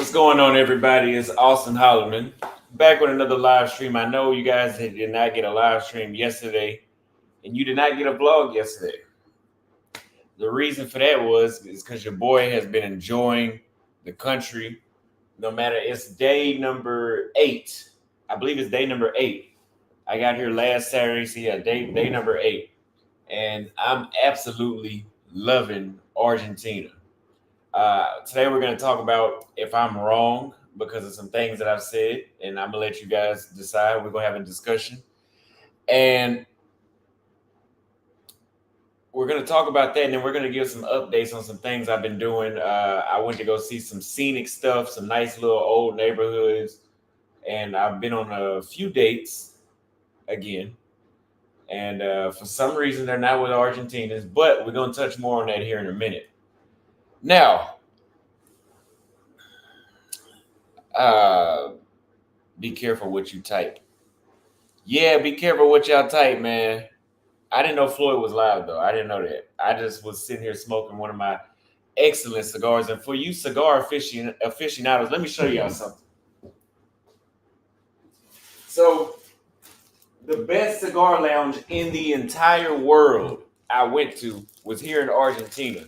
What's going on, everybody? It's Austin Holloman back with another live stream. I know you guys did not get a live stream yesterday, and you did not get a vlog yesterday. The reason for that is because your boy has been enjoying the country. No matter, it's day number 8. I believe it's day number 8. I got here last Saturday, so yeah, day number 8, and I'm absolutely loving Argentina. Today we're going to talk about if I'm wrong because of some things that I've said, and I'm gonna let you guys decide. We're gonna have a discussion, and we're gonna talk about that, and then we're gonna give some updates on some things I've been doing. I went to go see some scenic stuff, some nice little old neighborhoods, and I've been on a few dates again. And for some reason, they're not with Argentinians, but we're gonna touch more on that here in a minute. Now, be careful what you type. Yeah, be careful what y'all type, man. I didn't know Floyd was live though. I didn't know that. I just was sitting here smoking one of my excellent cigars. And for you cigar aficionados, let me show y'all something. So, the best cigar lounge in the entire world I went to was here in Argentina.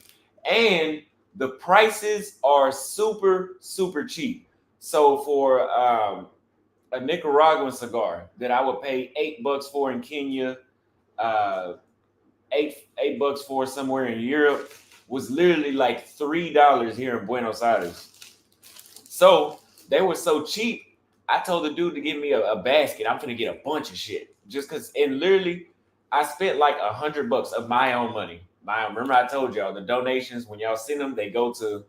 And the prices are super, super cheap. So, for a Nicaraguan cigar that I would pay $8 for in Kenya, eight bucks for somewhere in Europe, was literally like $3 here in Buenos Aires. So they were so cheap. I told the dude to give me a basket. I'm gonna get a bunch of shit just because. And literally, I spent like $100 of my own money. Remember I told y'all the donations when y'all send them, they go to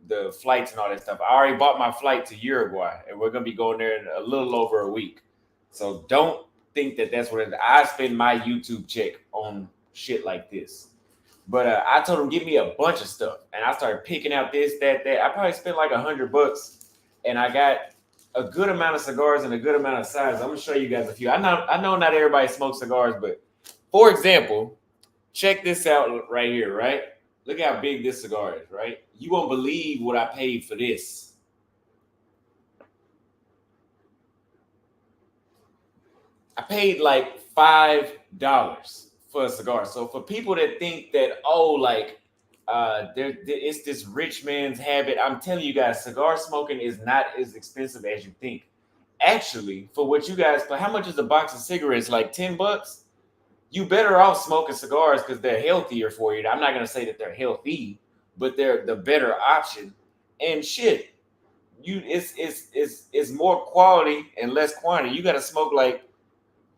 the flights and all that stuff. I already bought my flight to Uruguay, and we're gonna be going there in a little over a week. So don't think that that's what it is. I spend my YouTube check on shit like this. But I told him give me a bunch of stuff, and I started picking out this, that. I probably spent like $100, and I got a good amount of cigars and a good amount of sizes. I'm gonna show you guys a few. I know not everybody smokes cigars, but for example, check this out right here, right? Look how big this cigar is, right? You won't believe what I paid for this. I paid like $5 for a cigar. So for people that think that, oh, like it's this rich man's habit, I'm telling you guys, cigar smoking is not as expensive as you think. Actually, for what you guys, for how much is a box of cigarettes? Like $10? You better off smoking cigars because they're healthier for you. I'm not gonna say that they're healthy, but they're the better option. And shit, it's more quality and less quantity. You gotta smoke like,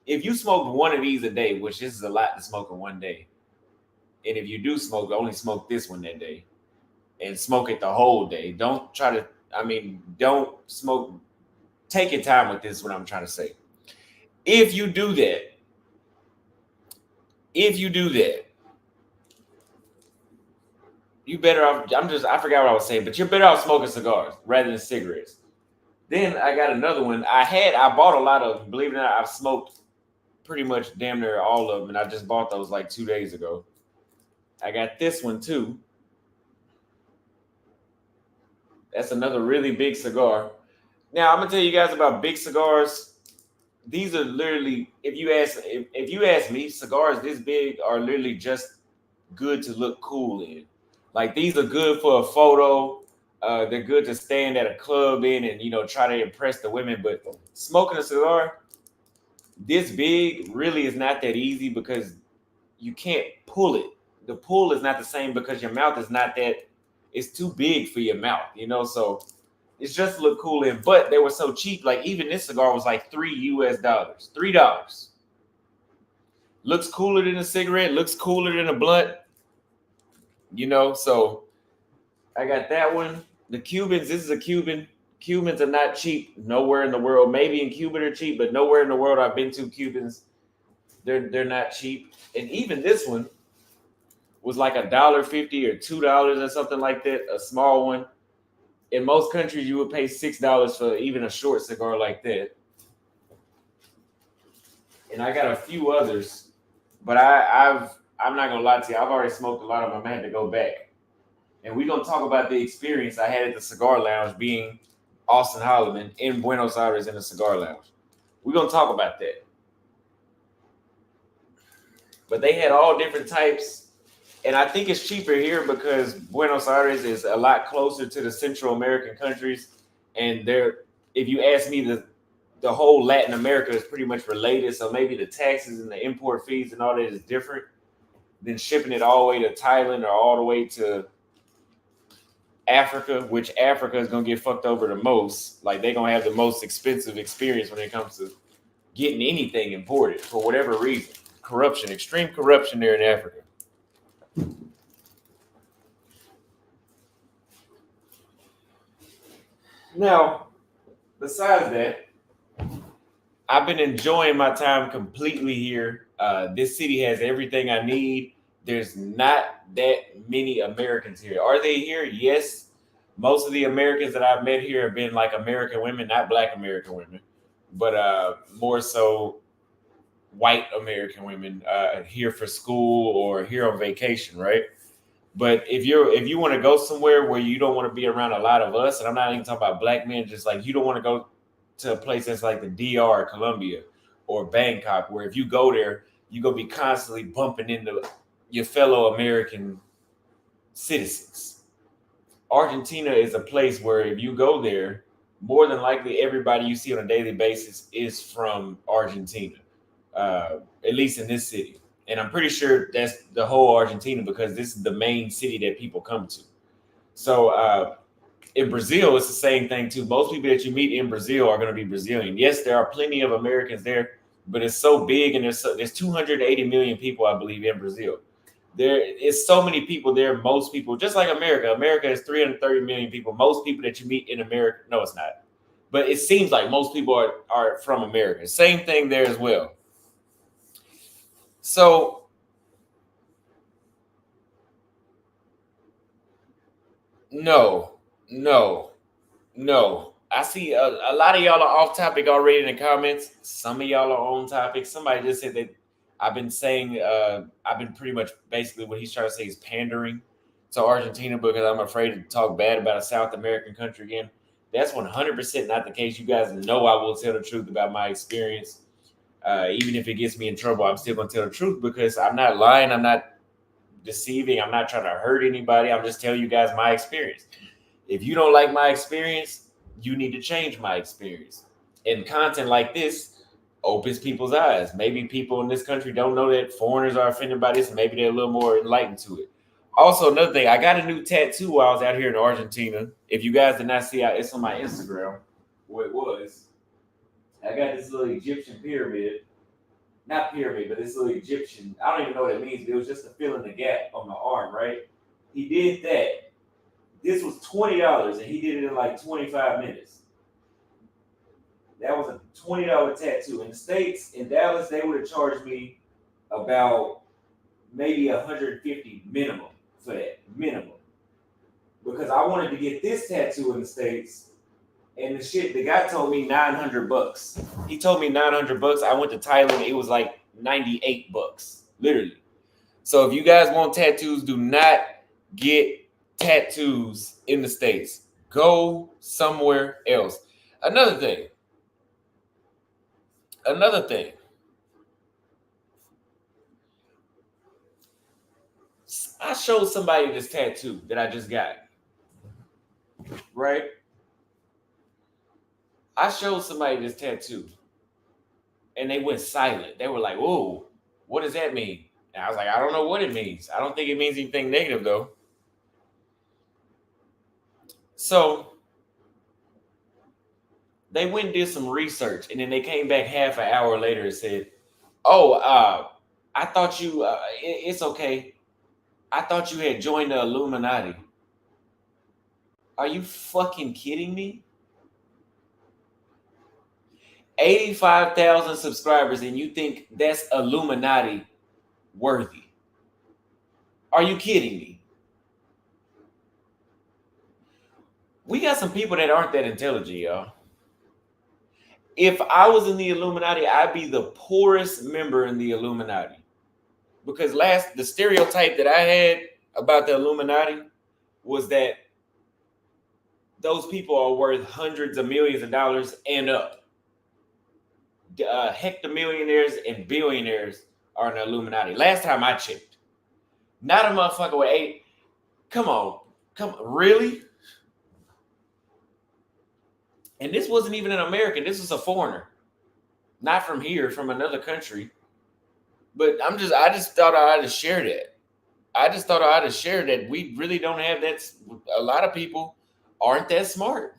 if you smoked one of these a day, which this is a lot to smoke in one day, and if you do smoke, only smoke this one that day and smoke it the whole day. Don't try to, don't smoke. Take your time with this, is what I'm trying to say. If you do that, you better off, I forgot what I was saying, but you're better off smoking cigars rather than cigarettes. Then I got another one. I bought a lot of them. Believe it or not, I've smoked pretty much damn near all of them, and I just bought those like 2 days ago. I got this one too. That's another really big cigar. Now I'm gonna tell you guys about big cigars. These are literally, if you ask me, cigars this big are literally just good to look cool in. Like, these are good for a photo. They're good to stand at a club in and try to impress the women. But smoking a cigar this big really is not that easy because you can't pull it. The pull is not the same because your mouth is not that. It's too big for your mouth, So it's just look cool in. But they were so cheap. Like, even this cigar was like $3. $3. Looks cooler than a cigarette. Looks cooler than a blunt. So I got that one. The Cubans, this is a Cuban. Cubans are not cheap nowhere in the world. Maybe in Cuba they're cheap, but nowhere in the world I've been to, Cubans, they're not cheap. And even this one was like $1.50 or $2 or something like that, a small one. In most countries, you would pay $6 for even a short cigar like that. And I got a few others, but I'm not gonna lie to you. I've already smoked a lot of them. I had to go back. And we're gonna talk about the experience I had at the Cigar Lounge being Austin Holloman in Buenos Aires in the Cigar Lounge. We're gonna talk about that. But they had all different types, and I think it's cheaper here because Buenos Aires is a lot closer to the Central American countries, and they're, if you ask me, the whole Latin America is pretty much related. So maybe the taxes and the import fees and all that is different than shipping it all the way to Thailand or all the way to Africa, which Africa is gonna get fucked over the most. Like they're gonna have the most expensive experience when it comes to getting anything imported for whatever reason. Corruption, extreme corruption there in Africa. Now, besides that, I've been enjoying my time completely here. This city has everything I need. There's not that many Americans here. Are they here? Yes. Most of the Americans that I've met here have been like American women, not Black American women, but more so white American women here for school or here on vacation, right? But if you want to go somewhere where you don't want to be around a lot of us, and I'm not even talking about black men, just like you don't want to go to a place that's like the DR, Colombia, or Bangkok, where if you go there, you're gonna be constantly bumping into your fellow American citizens. Argentina is a place where if you go there, more than likely everybody you see on a daily basis is from Argentina, at least in this city. And I'm pretty sure that's the whole Argentina because this is the main city that people come to. So in Brazil, it's the same thing too. Most people that you meet in Brazil are going to be Brazilian. Yes, there are plenty of Americans there, but it's so big and there's 280 million people, I believe, in Brazil. There is so many people there. Most people, just like America, America is 330 million people. Most people that you meet in America, no, it's not. But it seems like most people are from America. Same thing there as well. So no, no, no. I see a lot of y'all are off topic already in the comments. Some of y'all are on topic. Somebody just said that I've been saying I've been pretty much basically what he's trying to say is pandering to Argentina because I'm afraid to talk bad about a South American country again. That's 100% not the case. You guys know I will tell the truth about my experience. Even if it gets me in trouble, I'm still going to tell the truth because I'm not lying. I'm not deceiving. I'm not trying to hurt anybody. I'm just telling you guys my experience. If you don't like my experience, you need to change my experience. And content like this opens people's eyes. Maybe people in this country don't know that foreigners are offended by this. Maybe they're a little more enlightened to it. Also, another thing, I got a new tattoo while I was out here in Argentina. If you guys did not see it, it's on my Instagram, where it was. I got this little Egyptian pyramid. Not pyramid, but this little Egyptian. I don't even know what it means, but it was just to fill in the gap on my arm, right? He did that. This was $20, and he did it in like 25 minutes. That was a $20 tattoo. In the States, in Dallas, they would have charged me about maybe 150 minimum for that. Minimum. Because I wanted to get this tattoo in the States. And the guy told me $900. He told me $900. I went to Thailand. It was like $98, literally. So if you guys want tattoos, do not get tattoos in the States. Go somewhere else. Another thing. I showed somebody this tattoo that I just got. Right? I showed somebody this tattoo and they went silent. They were like, "Whoa, what does that mean?" And I was like, "I don't know what it means. I don't think it means anything negative though." So they went and did some research and then they came back half an hour later and said, "Oh, I thought you, it's okay. I thought you had joined the Illuminati." Are you fucking kidding me? 85,000 subscribers and you think that's Illuminati worthy? Are you kidding me? We got some people that aren't that intelligent, y'all. If I was in the Illuminati, I'd be the poorest member in the Illuminati. Because the stereotype that I had about the Illuminati was that those people are worth hundreds of millions of dollars and up. Hectomillionaires and billionaires are in the Illuminati. Last time I checked, not a motherfucker with eight. Come on, really? And this wasn't even an American. This was a foreigner, not from here, from another country. But I just thought I had to share that. I just thought I had to share that we really don't have that. A lot of people aren't that smart.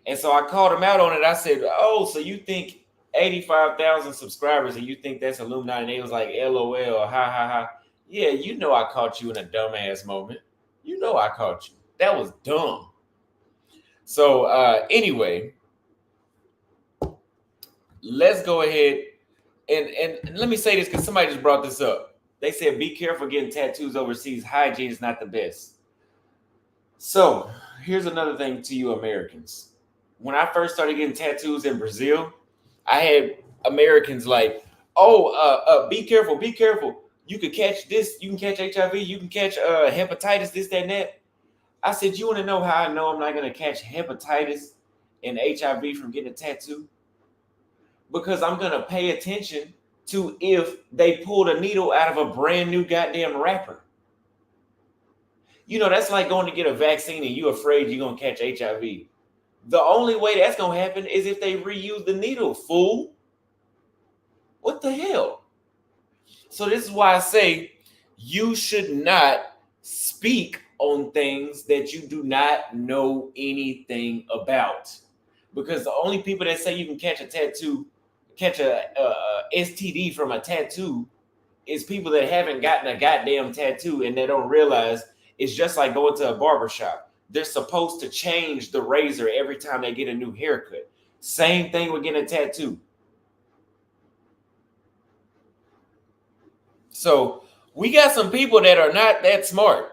And so I called him out on it. I said, "Oh, so you think 85,000 subscribers and you think that's Illuminati?" And they was like, "LOL, ha ha ha." Yeah, you know I caught you in a dumbass moment. You know I caught you. That was dumb. So anyway, let's go ahead and let me say this because somebody just brought this up. They said, "Be careful getting tattoos overseas. Hygiene is not the best." So here's another thing to you Americans. When I first started getting tattoos in Brazil, I had Americans like, "Oh, be careful, be careful. You could catch this. You can catch HIV. You can catch hepatitis, this, that, and that." I said, "You want to know how I know I'm not going to catch hepatitis and HIV from getting a tattoo? Because I'm going to pay attention to if they pulled a needle out of a brand new goddamn wrapper. You know, that's like going to get a vaccine and you're afraid you're going to catch HIV. The only way that's going to happen is if they reuse the needle, fool. What the hell?" So this is why I say you should not speak on things that you do not know anything about. Because the only people that say you can catch a tattoo, catch a STD from a tattoo is people that haven't gotten a goddamn tattoo and they don't realize it's just like going to a barber shop. They're supposed to change the razor every time they get a new haircut. Same thing with getting a tattoo. So we got some people that are not that smart.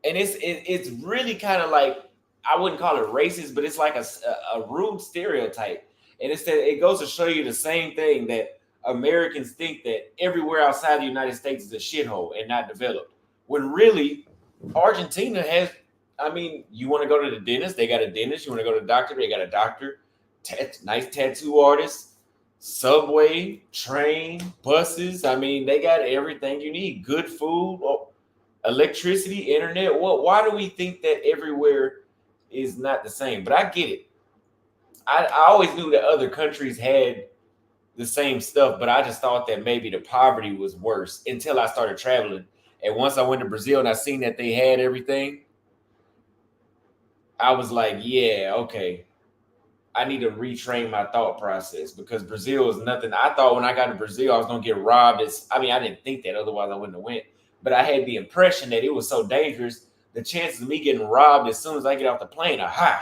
And it's really kind of like, I wouldn't call it racist, but it's like a rude stereotype. And it goes to show you the same thing, that Americans think that everywhere outside the United States is a shithole and not developed. When really, Argentina has, I mean, you want to go to the dentist, they got a dentist. You want to go to the doctor, they got a doctor. Nice tattoo artists, subway, train, buses. I mean, they got everything you need. Good food, electricity, internet. Why do we think that everywhere is not the same? But I get it. I always knew that other countries had the same stuff, but I just thought that maybe the poverty was worse until I started traveling. And once I went to Brazil and I seen that they had everything, I was like, yeah, okay. I need to retrain my thought process, because Brazil is nothing. I thought when I got to Brazil, I was going to get robbed. I didn't think that, otherwise I wouldn't have went. But I had the impression that it was so dangerous. The chances of me getting robbed as soon as I get off the plane are high.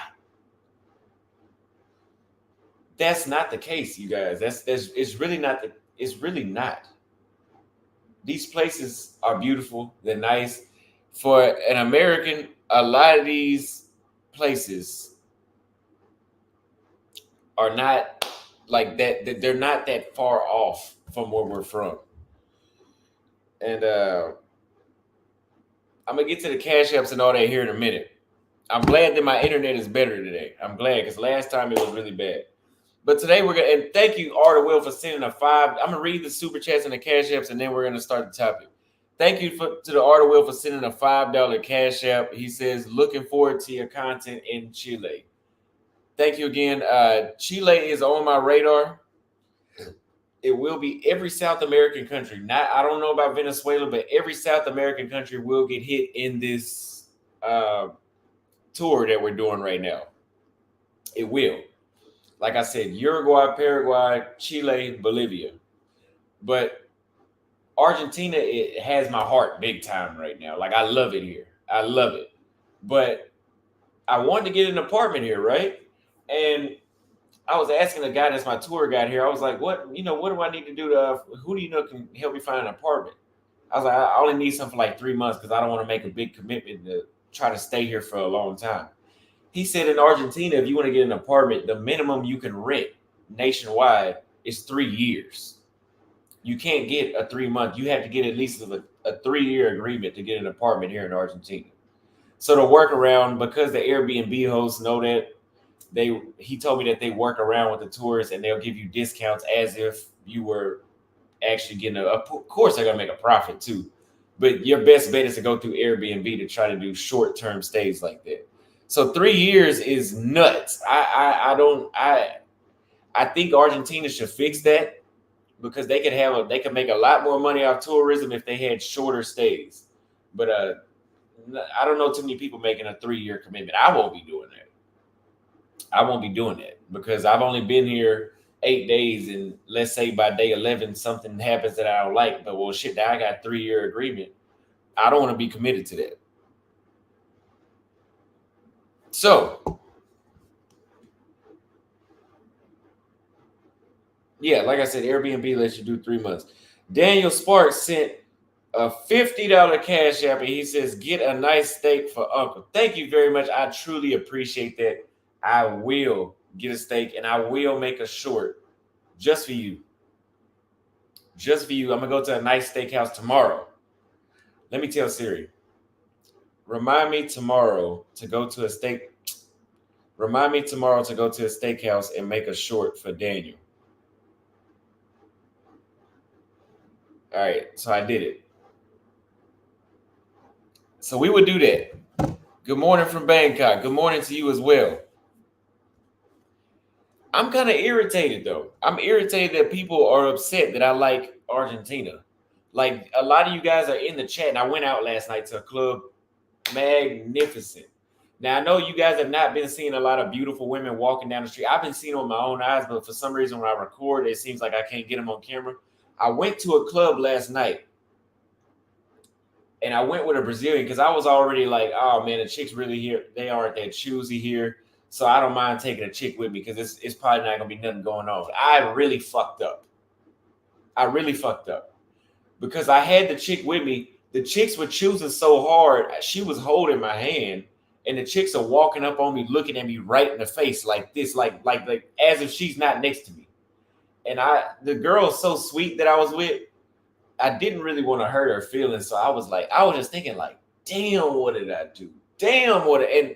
That's not the case, you guys. It's really not. It's really not. These places are beautiful. They're nice. For an American, a lot of these places are not like that. They're not that far off from where we're from. And I'm gonna get to the cash apps and all that here in a minute. I'm glad that my internet is better today. I'm glad, because last time it was really bad. But today we're gonna, and thank you, Arta Will, for sending a $5. I'm gonna read the super chats and the cash apps, and then we're gonna start the topic. Thank you to the Arta Will for sending a $5 cash app. He says, "Looking forward to your content in Chile." Thank you again. Chile is on my radar. It will be every South American country. I don't know about Venezuela, but every South American country will get hit in this tour that we're doing right now. It will. Like I said, Uruguay, Paraguay, Chile, Bolivia. But Argentina, it has my heart big time right now. Like, I love it here. I love it. But I wanted to get an apartment here, right? And I was asking the guy that's my tour guide here. I was like, what do I need to do who do you know can help me find an apartment? I was like, I only need something for like 3 months, because I don't want to make a big commitment to try to stay here for a long time. He said in Argentina, if you want to get an apartment, the minimum you can rent nationwide is 3 years. You can't get a 3 month. You have to get at least a 3-year agreement to get an apartment here in Argentina. So the workaround, because the Airbnb hosts know that, he told me that they work around with the tourists and they'll give you discounts as if you were actually getting of course they're gonna make a profit too. But your best bet is to go through Airbnb to try to do short-term stays like that. So 3 years is nuts. I think Argentina should fix that because they could make a lot more money off tourism if they had shorter stays. But I don't know too many people making a 3-year commitment. I won't be doing that. I won't be doing that because I've only been here 8 days, and let's say by day 11 something happens that I don't like. But well, shit, now I got 3-year agreement. I don't want to be committed to that. So, yeah, like I said, Airbnb lets you do 3 months. Daniel Sparks sent a $50 cash app, and he says, "Get a nice steak for Uncle." Thank you very much. I truly appreciate that. I will get a steak, and I will make a short just for you. Just for you. I'm gonna go to a nice steakhouse tomorrow. Let me tell Siri. Remind me tomorrow to go to a steak. Remind me tomorrow to go to a steakhouse and make a short for Daniel. All right, so I did it. So we would do that. Good morning from Bangkok. Good morning to you as well. I'm kind of irritated though. I'm irritated that people are upset that I like Argentina. Like a lot of you guys are in the chat, and I went out last night to a club. Magnificent. Now I know you guys have not been seeing a lot of beautiful women walking down the street. I've been seeing them with my own eyes, but for some reason when I record, it seems like I can't get them on camera. I went to a club last night, and I went with a Brazilian because I was already like, oh man, the chicks really here. They aren't that choosy here. So I don't mind taking a chick with me because it's probably not gonna be nothing going on. I really fucked up. I really fucked up. Because I had the chick with me. The chicks were choosing so hard. She was holding my hand, and the chicks are walking up on me, looking at me right in the face like this, like as if she's not next to me. And the girl so sweet that I was with, I didn't really want to hurt her feelings. So I was just thinking like, damn, what did I do? Damn, and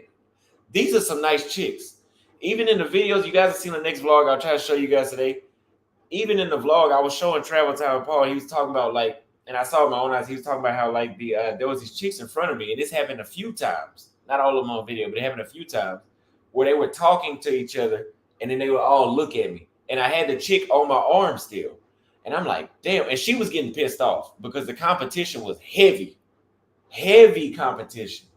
these are some nice chicks. Even in the videos, you guys have seen the next vlog I'll try to show you guys today. Even in the vlog, I was showing Travel Time with Paul. He was talking about like, and I saw with my own eyes, he was talking about how like there was these chicks in front of me, and this happened a few times. Not all of them on video, but it happened a few times where they were talking to each other, and then they would all look at me. And I had the chick on my arm still. And I'm like, damn. And she was getting pissed off because the competition was heavy. Heavy competition.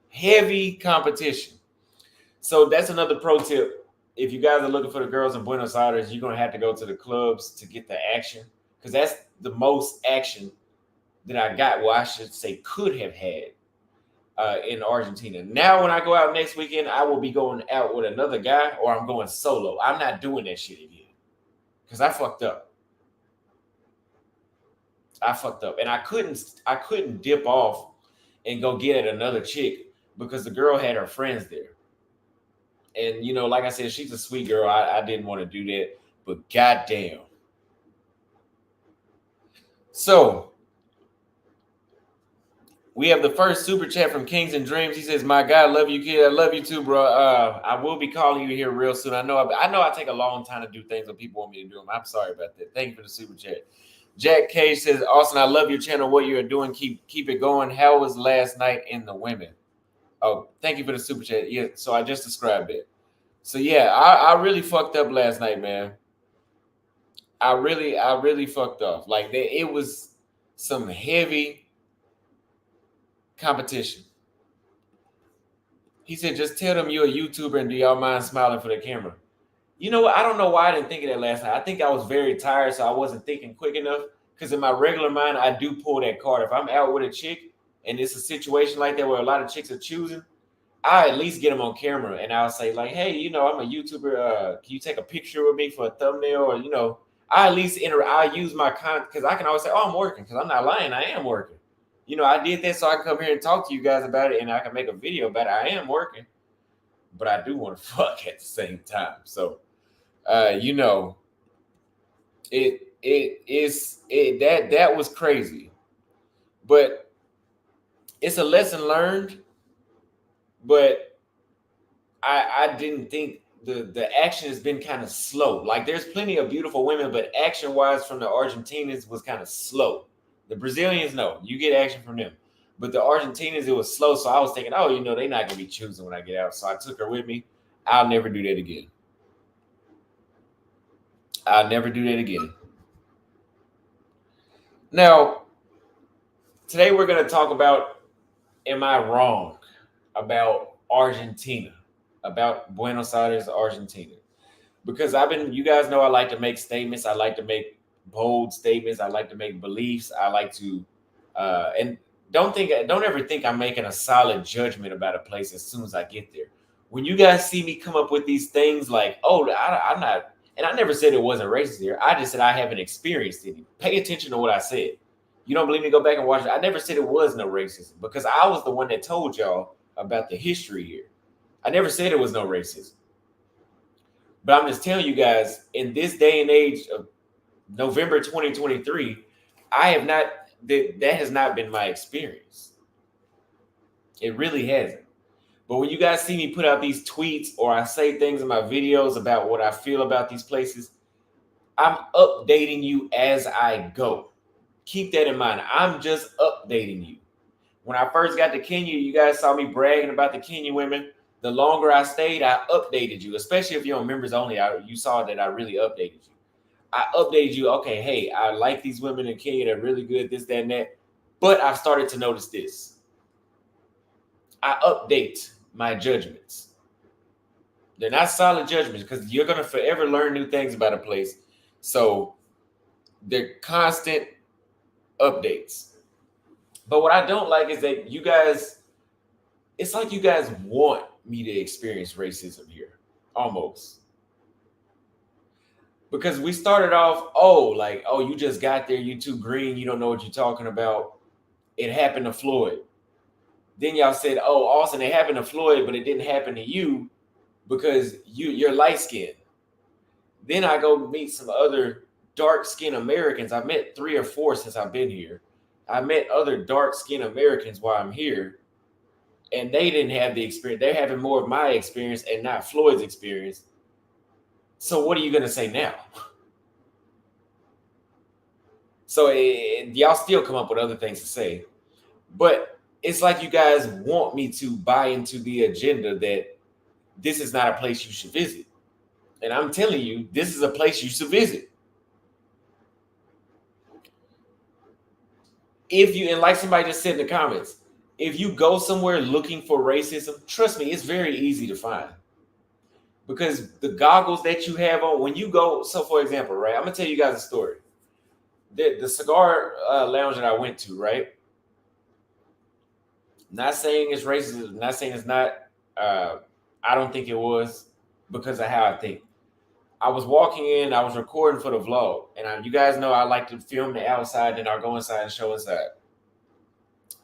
Heavy competition. So that's another pro tip. If you guys are looking for the girls in Buenos Aires, you're going to have to go to the clubs to get the action. Because that's the most action that I got. Well, I should say could have had in Argentina. Now, when I go out next weekend, I will be going out with another guy or I'm going solo. I'm not doing that shit again. Because I fucked up. And I couldn't dip off and go get at another chick because the girl had her friends there. And, you know, like I said, she's a sweet girl. I didn't want to do that, but goddamn. So we have the first super chat from Kings and Dreams. He says, "My God, love you, kid. I love you too, bro. I will be calling you here real soon. I know I take a long time to do things when people want me to do them. I'm sorry about that. Thank you for the super chat." Jack Cage says, "Austin, I love your channel. What you are doing, keep it going. How was last night in the women?" Oh, thank you for the super chat. Yeah, so I just described it. So yeah, I really fucked up last night, man. I really fucked up. Like it was some heavy competition. He said, "Just tell them you're a YouTuber and do y'all mind smiling for the camera?" You know what? I don't know why I didn't think of that last night. I think I was very tired, so I wasn't thinking quick enough. Because in my regular mind, I do pull that card. If I'm out with a chick and it's a situation like that where a lot of chicks are choosing, I at least get them on camera and I'll say like, "Hey, you know, I'm a YouTuber. Can you take a picture with me for a thumbnail?" Or, you know, I at least I use my content because I can always say, "Oh, I'm working," because I'm not lying. I am working. You know, I did that so I can come here and talk to you guys about it and I can make a video about it. I am working, but I do want to fuck at the same time. So, you know, that was crazy. But it's a lesson learned. But I didn't think the action has been kind of slow. Like there's plenty of beautiful women, but action wise from the Argentinians was kind of slow. The Brazilians, no, you get action from them. But the Argentinians, it was slow. So I was thinking, oh, they're not gonna be choosing when I get out. So I took her with me. I'll never do that again. I'll never do that again. Now, today we're gonna talk about, am I wrong about Argentina? About Buenos Aires, Argentina. Because you guys know I like to make statements. I like to make bold statements. I like to make beliefs. I like to, and don't ever think I'm making a solid judgment about a place as soon as I get there. When you guys see me come up with these things like, oh, I'm not, and I never said it wasn't racist here. I just said I haven't experienced any. Pay attention to what I said. You don't believe me? Go back and watch it. I never said it was no racism because I was the one that told y'all about the history here. I never said it was no racism. But I'm just telling you guys, in this day and age of November 2023, I have not, that has not been my experience. It really hasn't. But when you guys see me put out these tweets or I say things in my videos about what I feel about these places, I'm updating you as I go. Keep that in mind. I'm just updating you. When I first got to Kenya, you guys saw me bragging about the Kenya women. The longer I stayed, I updated you, especially if you're on members only. You saw that I really updated you. I updated you. Okay, hey, I like these women in Kenya. They're really good, this, that, and that. But I've started to notice this. I update my judgments. They're not solid judgments because you're going to forever learn new things about a place. So they're constant updates. But what I don't like is that you guys, it's like you guys want me to experience racism here, almost. Because we started off, oh, you just got there, you too green, you don't know what you're talking about. It happened to Floyd. Then y'all said, oh, Austin, it happened to Floyd, but it didn't happen to you because you're light skinned. Then I go meet some other dark-skinned Americans. I've met 3 or 4 since I've been here. I met other dark-skinned Americans while I'm here, and they didn't have the experience. They're having more of my experience and not Floyd's experience. So what are you going to say now? So y'all still come up with other things to say. But it's like you guys want me to buy into the agenda that this is not a place you should visit. And I'm telling you, this is a place you should visit. And like somebody just said in the comments, if you go somewhere looking for racism, trust me, it's very easy to find. Because the goggles that you have on when you go, so for example, right, I'm gonna tell you guys a story. The cigar lounge that I went to, right? Not saying it's racist, not saying it's not. I don't think it was because of how I think. I was walking in, I was recording for the vlog, and you guys know I like to film the outside, then I'll go inside and show inside.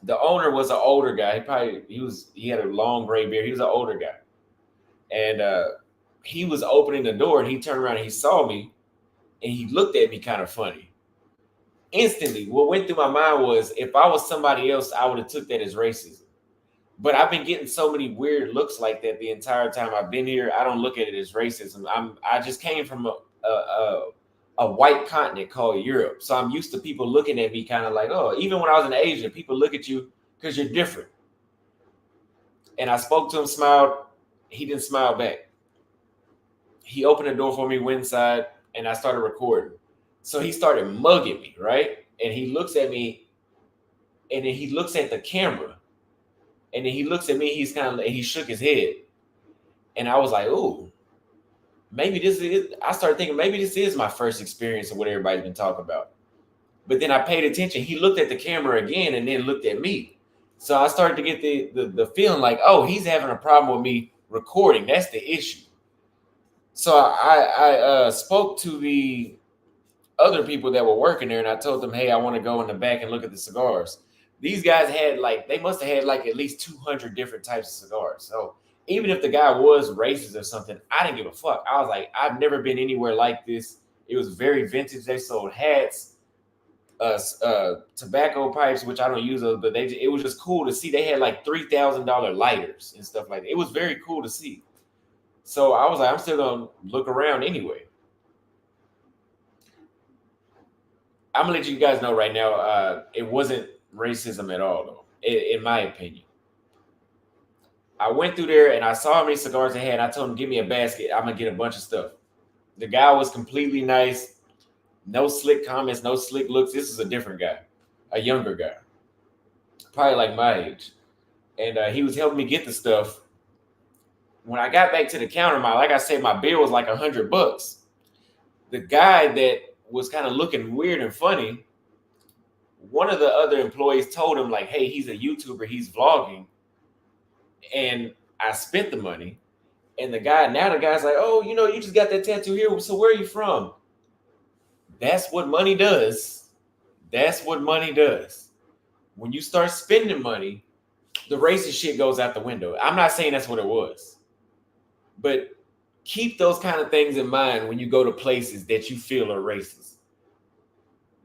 The owner was an older guy. He had a long gray beard. He was an older guy, and he was opening the door, and he turned around and he saw me, and he looked at me kind of funny. Instantly, what went through my mind was, if I was somebody else, I would have took that as racism. But I've been getting so many weird looks like that the entire time I've been here. I don't look at it as racism. I just came from a white continent called Europe. So I'm used to people looking at me kind of like, oh, even when I was in Asia, people look at you because you're different. And I spoke to him, smiled. He didn't smile back. He opened the door for me, went inside, and I started recording. So he started mugging me, right? And he looks at me, and then he looks at the camera. And then he looks at me, he shook his head. And I was like, ooh, I started thinking, maybe this is my first experience of what everybody's been talking about. But then I paid attention. He looked at the camera again and then looked at me. So I started to get the feeling like, oh, he's having a problem with me recording. That's the issue. So I spoke to the other people that were working there, and I told them, hey, I want to go in the back and look at the cigars. These guys they must have had at least 200 different types of cigars. So even if the guy was racist or something, I didn't give a fuck. I was like, I've never been anywhere like this. It was very vintage. They sold hats, tobacco pipes, which I don't use those, but it was just cool to see. They had like $3,000 lighters and stuff like that. It was very cool to see. So I was like, I'm still gonna look around anyway. I'm gonna let you guys know right now. It wasn't racism at all, though, in my opinion. I went through there and I saw how many cigars they had. And I told him, give me a basket. I'm gonna get a bunch of stuff. The guy was completely nice. No slick comments, no slick looks. This is a different guy, a younger guy, probably like my age. And he was helping me get the stuff. When I got back to the counter, like I said, my bill was like $100. The guy that was kind of looking weird and funny, one of the other employees told him like, "Hey, he's a YouTuber, he's vlogging," and I spent the money. And the guy's like, "Oh, you just got that tattoo here. So where are you from?" That's what money does. That's what money does. When you start spending money, the racist shit goes out the window. I'm not saying that's what it was, but keep those kind of things in mind when you go to places that you feel are racist.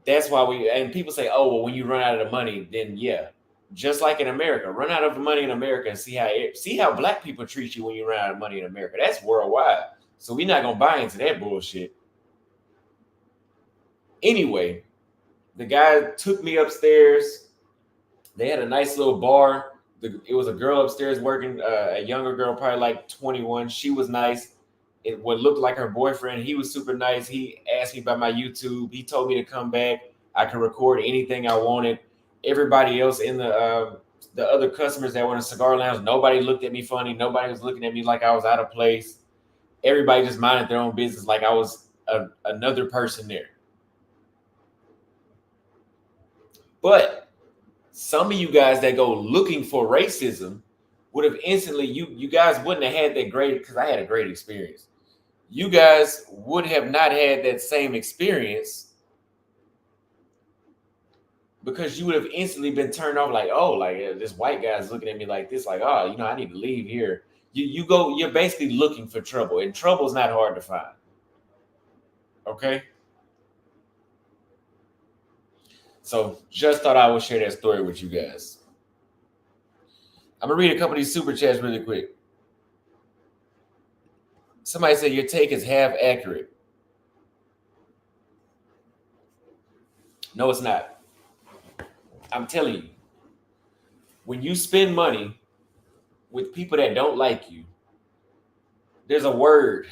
That's why and people say, "Oh, well, when you run out of the money, then yeah." Just like in America, run out of money in America and see how black people treat you when you run out of money in America. That's worldwide. So we're not gonna buy into that bullshit. Anyway, the guy took me upstairs. They had a nice little bar. It was a girl upstairs working, a younger girl, probably like 21. She was nice. What looked like her boyfriend. He was super nice. He asked me about my YouTube. He told me to come back. I could record anything I wanted. Everybody else in the other customers that were in the cigar lounge, nobody looked at me funny. Nobody was looking at me like I was out of place. Everybody just minded their own business like I was another person there. But some of you guys that go looking for racism would have instantly, you guys wouldn't have had that great, because I had a great experience. You guys would have not had that same experience because you would have instantly been turned off like, oh, like this white guy's looking at me like this, like, oh, I need to leave here. You're basically looking for trouble, and trouble's not hard to find. Okay? So just thought I would share that story with you guys. I'm gonna read a couple of these super chats really quick. Somebody said your take is half accurate. No, it's not. I'm telling you, when you spend money with people that don't like you, there's a word.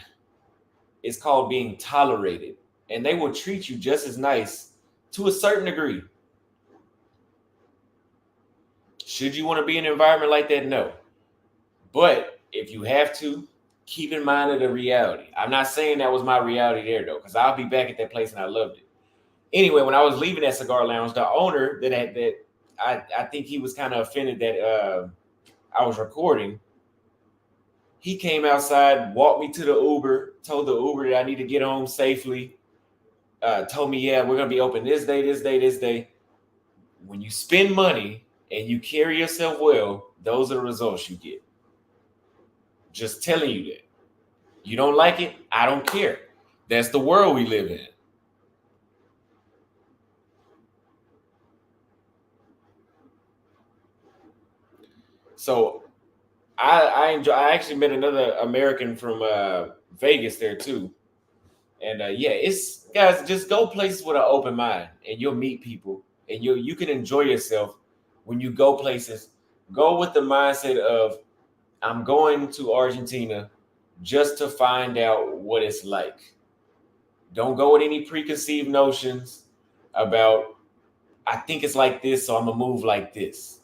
It's called being tolerated. And they will treat you just as nice to a certain degree. Should you want to be in an environment like that? No. But if you have to, keep in mind the reality. I'm not saying that was my reality there, though, because I'll be back at that place and I loved it. Anyway, when I was leaving that cigar lounge, the owner I think he was kind of offended that I was recording. He came outside, walked me to the Uber, told the Uber that I need to get home safely. Told me, yeah, we're gonna be open this day, this day, this day. When you spend money and you carry yourself well, those are the results you get. Just telling you that. You don't like it? I don't care. That's the world we live in. So I enjoy. I actually met another American from Vegas there too, and yeah, it's guys. Just go places with an open mind, and you'll meet people, and you can enjoy yourself when you go places. Go with the mindset of I'm going to Argentina just to find out what it's like. Don't go with any preconceived notions about I think it's like this, so I'm gonna move like this.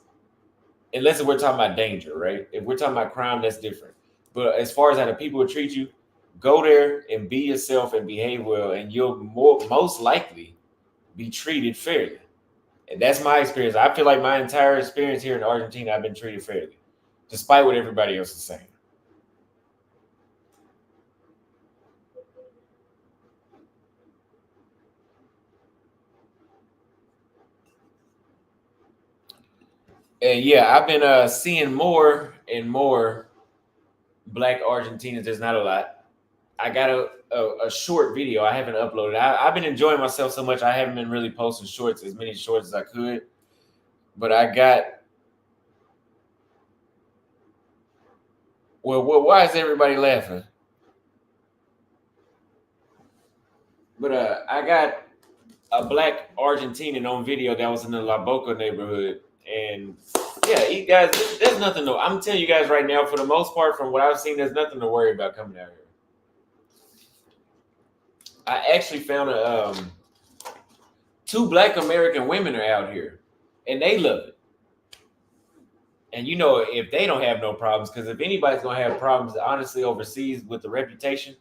Unless we're talking about danger, right? If we're talking about crime, that's different. But as far as how the people will treat you, go there and be yourself and behave well, and you'll most likely be treated fairly. And that's my experience. I feel like my entire experience here in Argentina, I've been treated fairly, despite what everybody else is saying. And yeah, I've been seeing more and more black Argentinians. There's not a lot. I got a short video. I haven't uploaded. I've been enjoying myself so much. I haven't been really posting shorts, as many shorts as I could. But I got. Well, why is everybody laughing? But I got a black Argentinian on video that was in the La Boca neighborhood, and yeah, you guys, there's nothing to. I'm telling you guys right now, for the most part, from what I've seen, there's nothing to worry about coming out here. I actually found two black American women are out here, and they love it. And you know, if they don't have no problems, because if anybody's gonna have problems, honestly, overseas with the reputation,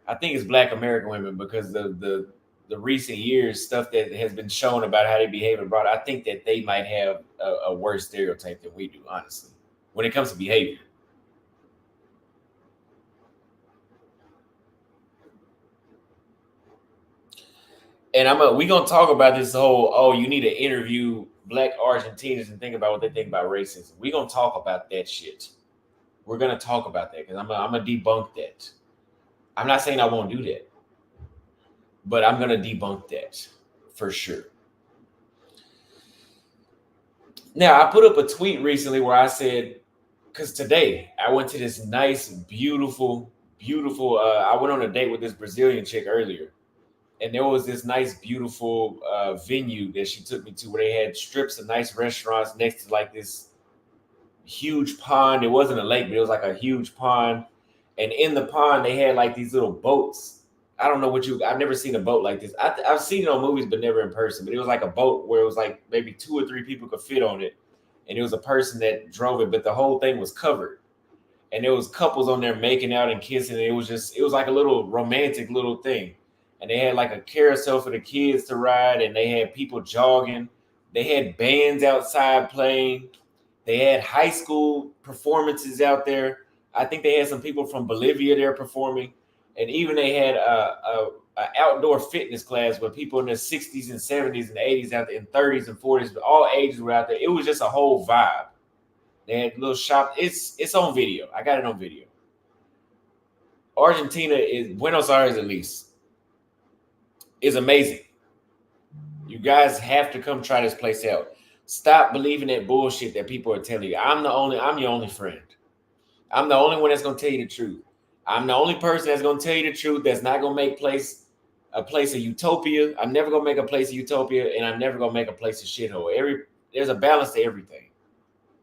I think it's black American women, because the recent years stuff that has been shown about how they behave abroad. I think that they might have a worse stereotype than we do, honestly, when it comes to behavior. And we gonna talk about this whole, oh, you need to interview black Argentinians and think about what they think about racism. We gonna talk about that shit. We're gonna talk about that, because I'm gonna debunk that. I'm not saying I won't do that, but I'm gonna debunk that for sure. Now, I put up a tweet recently where I said, because today I went to this nice, beautiful, beautiful. I went on a date with this Brazilian chick earlier, and there was this nice, beautiful venue that she took me to, where they had strips of nice restaurants next to like this huge pond. It wasn't a lake, but it was like a huge pond, and in the pond they had like these little boats. I don't know what you. I've never seen a boat like this. I've seen it on movies, but never in person. But it was like a boat where it was like maybe 2 or 3 people could fit on it, and it was a person that drove it, but the whole thing was covered, and there was couples on there making out and kissing. And it was like a little romantic little thing, and they had like a carousel for the kids to ride, and they had people jogging. They had bands outside playing. They had high school performances out there. I think they had some people from Bolivia there performing, and even they had a outdoor fitness class where people in their 60s and 70s and 80s out there, and 30s and 40s, but all ages were out there. It was just a whole vibe. They had little shop. It's on video. I got it on video. Argentina is Buenos Aires, at least, is amazing. You guys have to come try this place out. Stop believing that bullshit that people are telling you. I'm your only friend. I'm the only one that's gonna tell you the truth. I'm the only person that's gonna tell you the truth, that's not gonna make a place of utopia. I'm never gonna make a place of utopia, and I'm never gonna make a place of shithole. There's a balance to everything.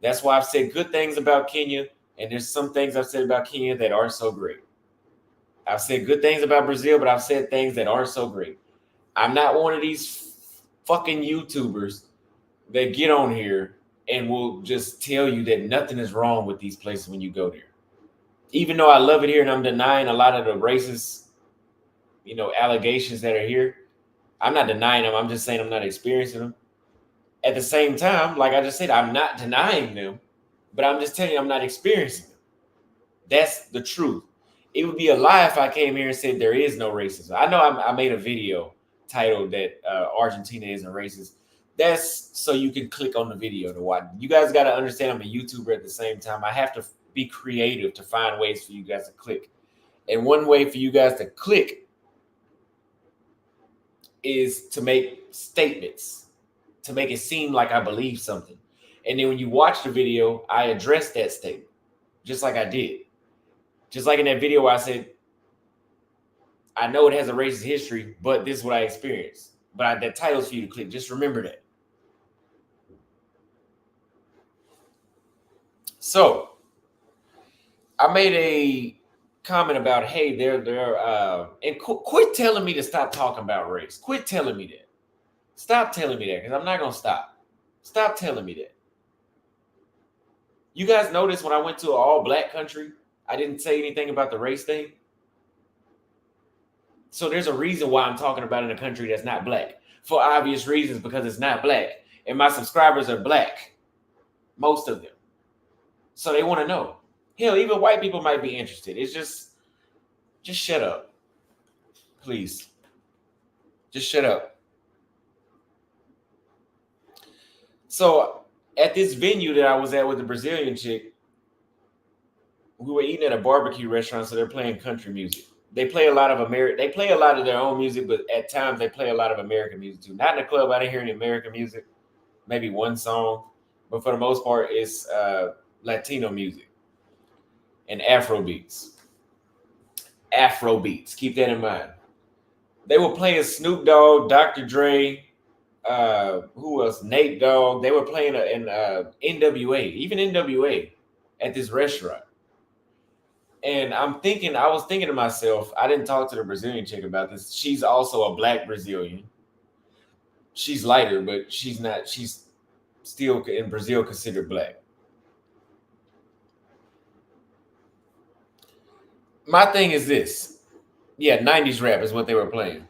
That's why I've said good things about Kenya, and there's some things I've said about Kenya that aren't so great. I've said good things about Brazil, but I've said things that aren't so great. I'm not one of these fucking YouTubers that get on here and will just tell you that nothing is wrong with these places when you go there. Even though I love it here and I'm denying a lot of the racist, allegations that are here, I'm not denying them. I'm just saying I'm not experiencing them. At the same time, like I just said, I'm not denying them, but I'm just telling you I'm not experiencing them. That's the truth. It would be a lie if I came here and said there is no racism. I know I made a video titled that Argentina isn't racist. That's so you can click on the video to watch. You guys got to understand I'm a YouTuber at the same time. I have to be creative to find ways for you guys to click. And one way for you guys to click is to make statements, to make it seem like I believe something. And then when you watch the video, I address that statement, just like I did. Just like in that video where I said, I know it has a racist history, but this is what I experienced. But that title's for you to click. Just remember that. So I made a comment about, hey, and quit telling me to stop talking about race. Quit telling me that. Stop telling me that, because I'm not going to stop. Stop telling me that. You guys notice when I went to an all-black country, I didn't say anything about the race thing? So there's a reason why I'm talking about in a country that's not black. For obvious reasons, because it's not black. And my subscribers are black. Most of them. So they want to know. Hell, even white people might be interested. It's just shut up. Please. Just shut up. So at this venue that I was at with the Brazilian chick, we were eating at a barbecue restaurant, so they're playing country music. They play a lot of They play a lot of their own music, but at times they play a lot of American music too. Not in the club. I didn't hear any American music. Maybe one song, but for the most part, it's Latino music and Afro beats. Afro beats. Keep that in mind. They were playing Snoop Dogg, Dr. Dre, who else? Nate Dogg. They were playing in NWA, even NWA, at this restaurant. And I was thinking to myself, I didn't talk to the Brazilian chick about this. She's also a black Brazilian. She's lighter, but she's not. She's still in Brazil considered black. My thing is this. Yeah, 90s rap is what they were playing.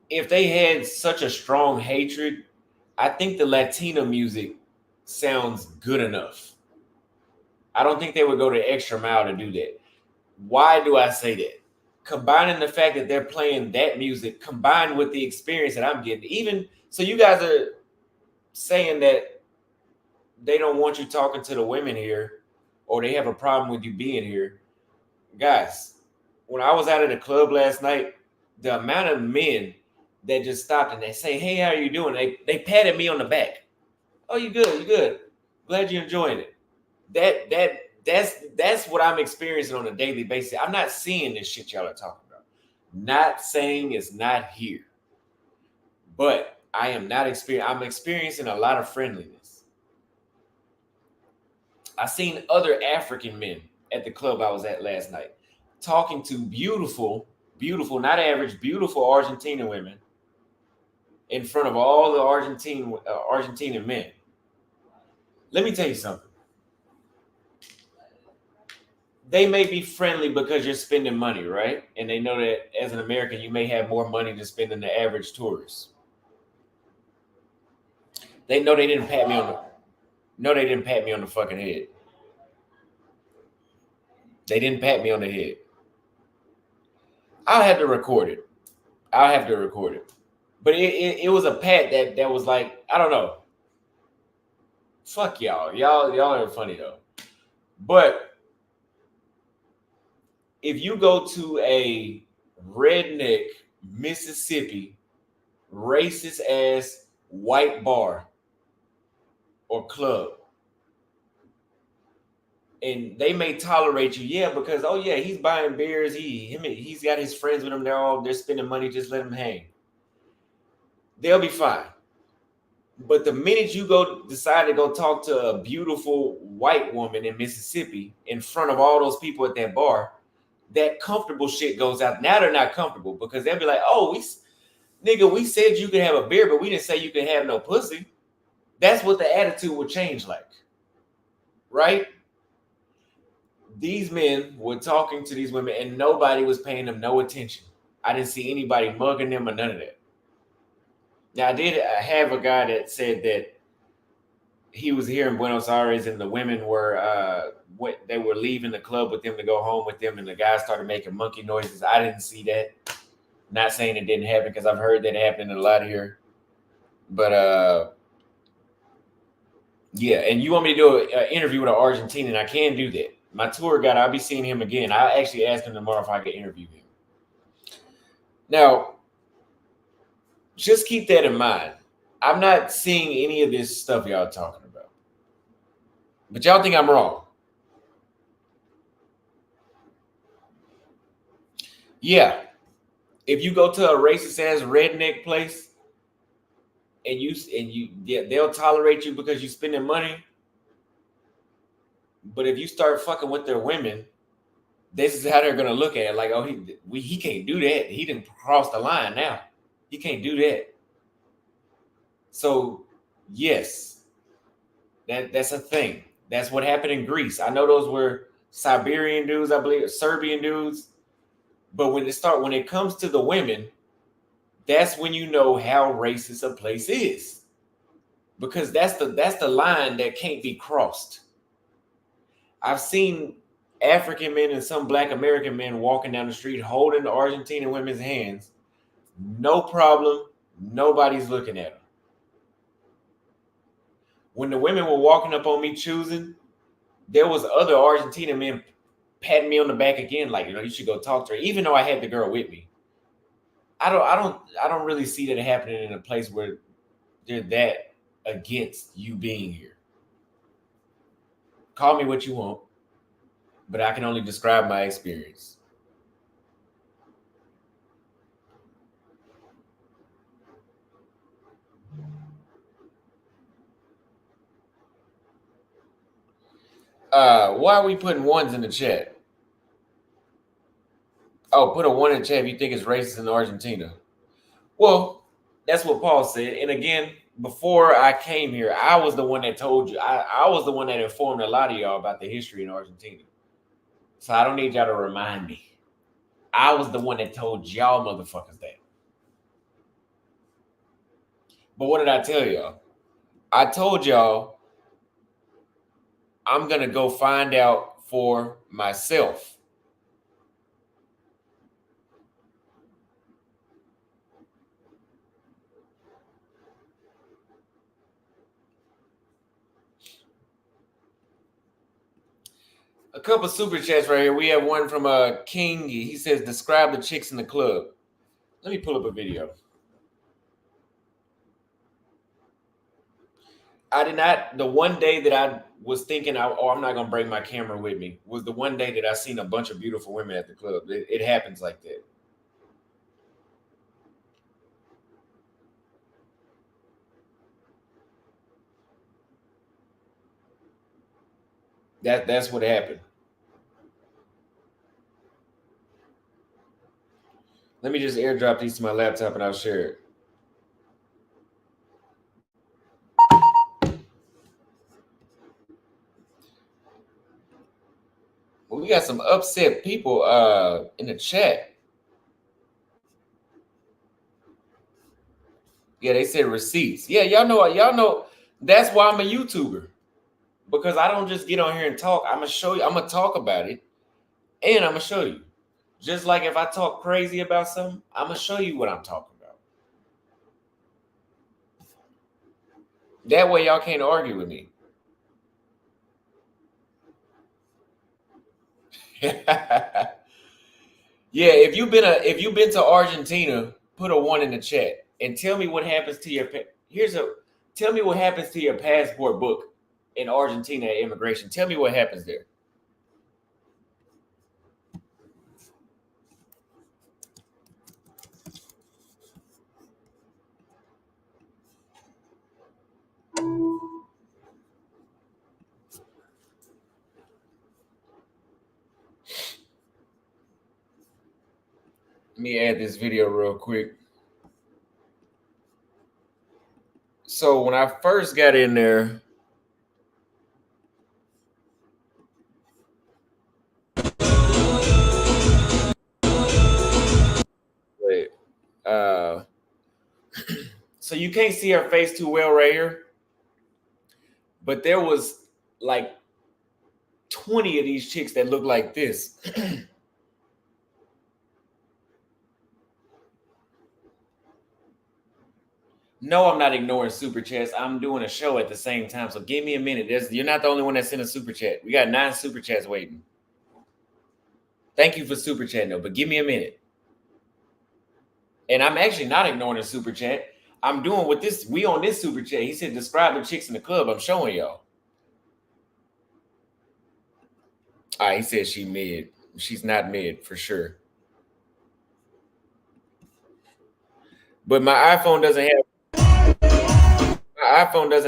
If they had such a strong hatred, I think the Latino music sounds good enough. I don't think they would go the extra mile to do that. Why do I say that? Combining the fact that they're playing that music combined with the experience that I'm getting, even so, you guys are saying that they don't want you talking to the women here or they have a problem with you being here. Guys, when I was out at the club last night, the amount of men that just stopped and they say, "Hey, how are you doing?" They patted me on the back. "Oh, you good, you good. Glad you're enjoying it." That's what I'm experiencing on a daily basis. I'm not seeing this shit y'all are talking about. Not saying it's not here, but I am not experiencing. I'm experiencing a lot of friendliness. I seen other African men at the club I was at last night talking to beautiful, beautiful, not average, beautiful Argentinian women in front of all the Argentinian men. Let me tell you something. They may be friendly because you're spending money, right? And they know that as an American, you may have more money to spend than the average tourist. They know they didn't pat me on the no, they didn't pat me on the fucking head. They didn't pat me on the head. I'll have to record it. I'll have to record it. But it was a pat that was like, I don't know. Fuck y'all. Y'all are funny though. But if you go to a redneck Mississippi racist ass white bar or club, and they may tolerate you, yeah, because oh yeah, he's buying beers, he's got his friends with him, they're spending money, just let him hang. They'll be fine. But the minute you go decide to go talk to a beautiful white woman in Mississippi in front of all those people at that bar, that comfortable shit goes out. Now they're not comfortable because they'll be like, "Oh, we said you could have a beer, but we didn't say you could have no pussy." That's what the attitude would change like, right? These men were talking to these women and nobody was paying them no attention. I didn't see anybody mugging them or none of that. Now, I did have a guy that said that he was here in Buenos Aires and the women were they were leaving the club with them to go home with them, and the guy started making monkey noises. I didn't see that. Not saying it didn't happen because I've heard that happening a lot here. But yeah, and you want me to do an interview with an Argentinian, I can do that. My tour guide, I'll be seeing him again. I actually asked him tomorrow if I could interview him. Now, just keep that in mind. I'm not seeing any of this stuff y'all talking about. But y'all think I'm wrong. Yeah. If you go to a racist ass redneck place and they'll tolerate you because you're spending money. But if you start fucking with their women, this is how they're gonna look at it. Like, oh, he can't do that. He didn't cross the line now. He can't do that. So, yes, that's a thing. That's what happened in Greece. I know those were Siberian dudes, I believe, Serbian dudes. But when it comes to the women, that's when you know how racist a place is. Because that's the line that can't be crossed. I've seen African men and some Black American men walking down the street holding the Argentinian women's hands. No problem. Nobody's looking at them. When the women were walking up on me choosing, there was other Argentinian men patting me on the back again, like, you should go talk to her, even though I had the girl with me. I don't really see that happening in a place where they're that against you being here. Call me what you want, but I can only describe my experience. Why are we putting ones in the chat? Oh, put a one in the chat if you think it's racist in Argentina. Well, that's what Paul said. And again, before I came here, I was the one that told you. I was the one that informed a lot of y'all about the history in Argentina. So I don't need y'all to remind me. I was the one that told y'all motherfuckers that. But what did I tell y'all? I told y'all I'm going to go find out for myself. A couple super chats right here. We have one from King. He says, describe the chicks in the club. Let me pull up a video. I did not. The one day that I was thinking, I'm not gonna bring my camera with me, was the one day that I seen a bunch of beautiful women at the club. It happens like that. That's what happened. Let me just airdrop these to my laptop and I'll share it. Well, we got some upset people in the chat. Yeah, they said receipts. Yeah, y'all know that's why I'm a YouTuber. Because I don't just get on here and talk. I'm gonna show you, I'm gonna talk about it, and I'm gonna show you. Just like if I talk crazy about something, I'm gonna show you what I'm talking about. That way y'all can't argue with me. Yeah, if you've been to Argentina, put a one in the chat and tell me what happens to your tell me what happens to your passport book in Argentina at immigration. Tell me what happens there. Let me add this video real quick. So when I first got in there, wait, so you can't see her face too well right here, but there was like 20 of these chicks that look like this. No, I'm not ignoring super chats. I'm doing a show at the same time. So give me a minute. You're not the only one that sent a super chat. We got 9 super chats waiting. Thank you for super chatting though, but give me a minute. And I'm actually not ignoring a super chat. I'm doing what we on this super chat. He said, describe the chicks in the club. I'm showing y'all. All right, he said she mid. She's not mid for sure. But my iPhone doesn't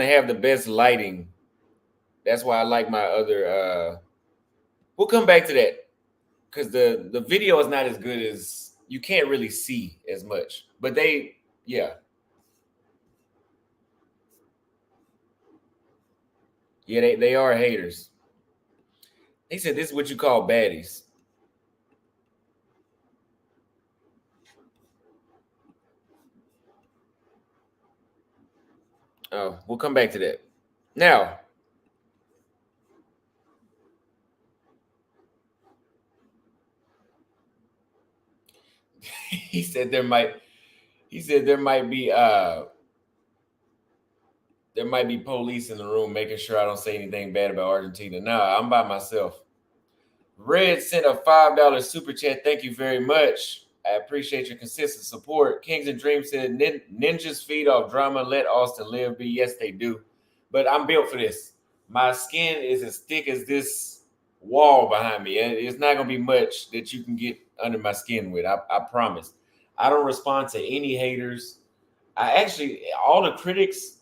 have the best lighting. That's why I like my other we'll come back to that. Because the video is not as good as you can't really see as much. But yeah. Yeah, they are haters. They said this is what you call baddies. Oh, we'll come back to that. Now, he said there might be police in the room making sure I don't say anything bad about Argentina. No, I'm by myself. Red sent a $5 super chat. Thank you very much. I appreciate your consistent support. Kings and Dreams said ninjas feed off drama. Let Austin live. Be yes, they do. But I'm built for this. My skin is as thick as this wall behind me. It's not gonna be much that you can get under my skin with. I promise. I don't respond to any haters. I actually all the critics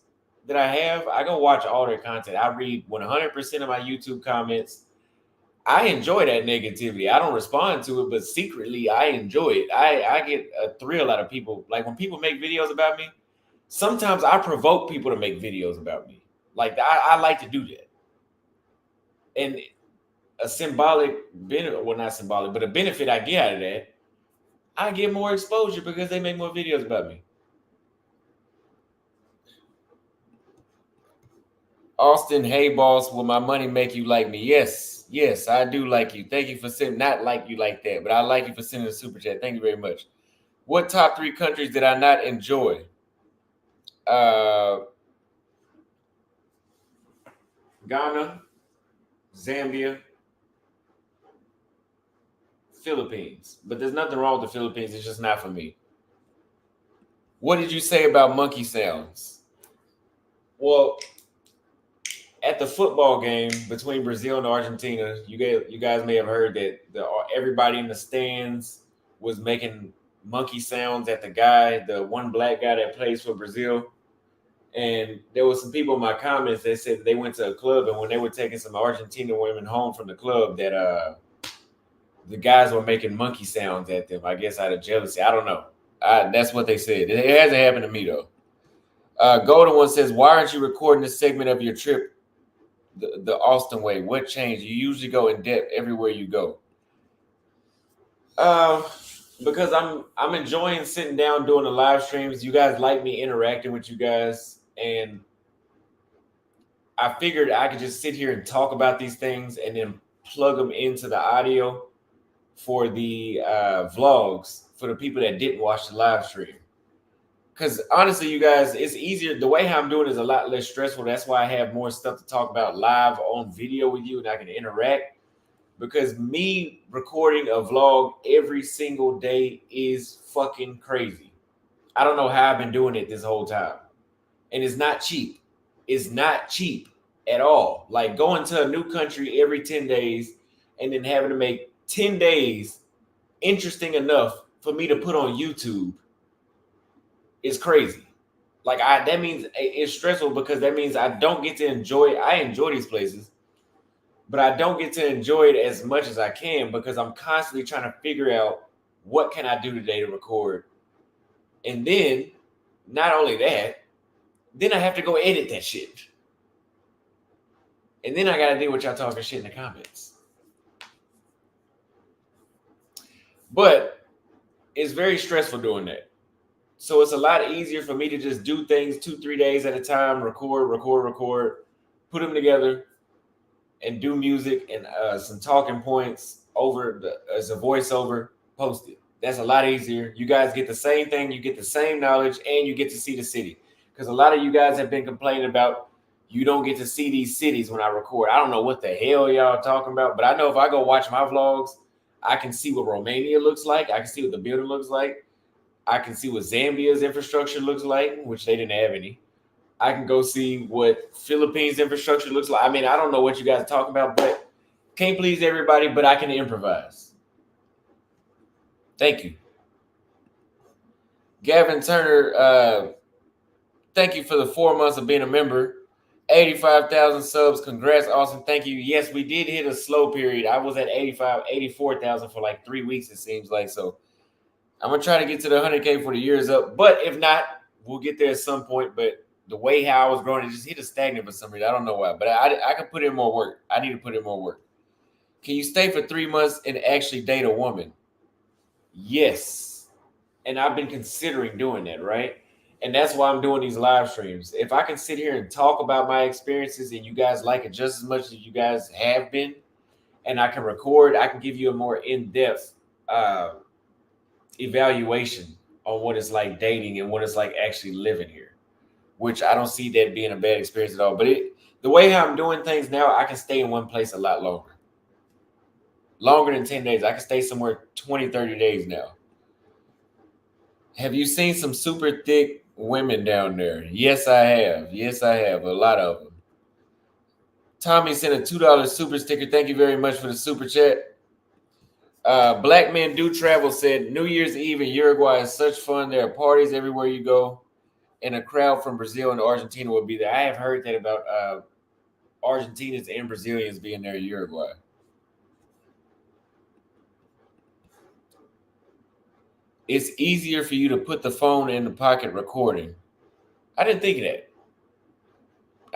that I have, I go watch all their content. I read 100% of my YouTube comments. I enjoy that negativity. I don't respond to it, but secretly I enjoy it. I get a thrill out of people. Like when people make videos about me, sometimes I provoke people to make videos about me. Like I like to do that. And a symbolic benefit, well, not symbolic, but a benefit I get out of that, I get more exposure because they make more videos about me. Austin, hey boss, will my money make you like me? Yes, I do like you. Thank you for sending, not like you like that, but I like you for sending a super chat. Thank you very much. What top 3 countries did I not enjoy? Ghana, Zambia, Philippines. But there's nothing wrong with the Philippines. It's just not for me. What did you say about monkey sounds? Well, at the football game between Brazil and Argentina, you guys may have heard that everybody in the stands was making monkey sounds at the one black guy that plays for Brazil. And there was some people in my comments that said they went to a club, and when they were taking some Argentina women home from the club, that the guys were making monkey sounds at them. I guess out of jealousy. I don't know. That's what they said. It hasn't happened to me though. Golden One says, "Why aren't you recording this segment of your trip, the Austin way? What changed? You usually go in depth everywhere you go." Because I'm enjoying sitting down doing the live streams. You guys like me interacting with you guys, and I figured I could just sit here and talk about these things and then plug them into the audio for the vlogs for the people that didn't watch the live stream. Because honestly, you guys, it's easier. The way how I'm doing is a lot less stressful. That's why I have more stuff to talk about live on video with you and I can interact. Because me recording a vlog every single day is fucking crazy. I don't know how I've been doing it this whole time. And it's not cheap. It's not cheap at all. Like going to a new country every 10 days and then having to make 10 days interesting enough for me to put on YouTube is crazy. Like that means it's stressful because that means I don't get to enjoy it. I enjoy these places, but I don't get to enjoy it as much as I can because I'm constantly trying to figure out what can I do today to record. And then not only that, then I have to go edit that shit. And then I got to deal with y'all talking shit in the comments. But it's very stressful doing that. So it's a lot easier for me to just do things 2-3 days at a time, record, put them together, and do music and some talking points as a voiceover, post it. That's a lot easier. You guys get the same thing, you get the same knowledge, and you get to see the city. Because a lot of you guys have been complaining about you don't get to see these cities when I record. I don't know what the hell y'all talking about, but I know if I go watch my vlogs, I can see what Romania looks like. I can see what the building looks like. I can see what Zambia's infrastructure looks like, which they didn't have any. I can go see what Philippines infrastructure looks like. I mean, I don't know what you guys are talking about, but can't please everybody, but I can improvise. Thank you. Gavin Turner, thank you for the 4 months of being a member. 85,000 subs. Congrats, Austin. Thank you. Yes, we did hit a slow period. I was at 84,000 for like 3 weeks, it seems like. So I'm going to try to get to the 100K for the year is up. But if not, we'll get there at some point. But the way how I was growing, it just hit a stagnant for some reason. I don't know why. But I can put in more work. I need to put in more work. Can you stay for 3 months and actually date a woman? Yes. And I've been considering doing that, right? And that's why I'm doing these live streams. If I can sit here and talk about my experiences and you guys like it just as much as you guys have been, and I can record, I can give you a more in-depth evaluation on what it's like dating and what it's like actually living here, which I don't see that being a bad experience at all. But the way how I'm doing things now, I can stay in one place a lot longer. Longer than 10 days. I can stay somewhere 20, 30 days now. Have you seen some super thick women down there? Yes, I have. Yes, I have. A lot of them. Tommy sent a $2 super sticker. Thank you very much for the super chat. Black Men Do Travel said New Year's Eve in Uruguay is such fun. There are parties everywhere you go, and a crowd from Brazil and Argentina will be there. I have heard that about Argentinians and Brazilians being there in Uruguay. It's easier for you to put the phone in the pocket recording. I didn't think of that.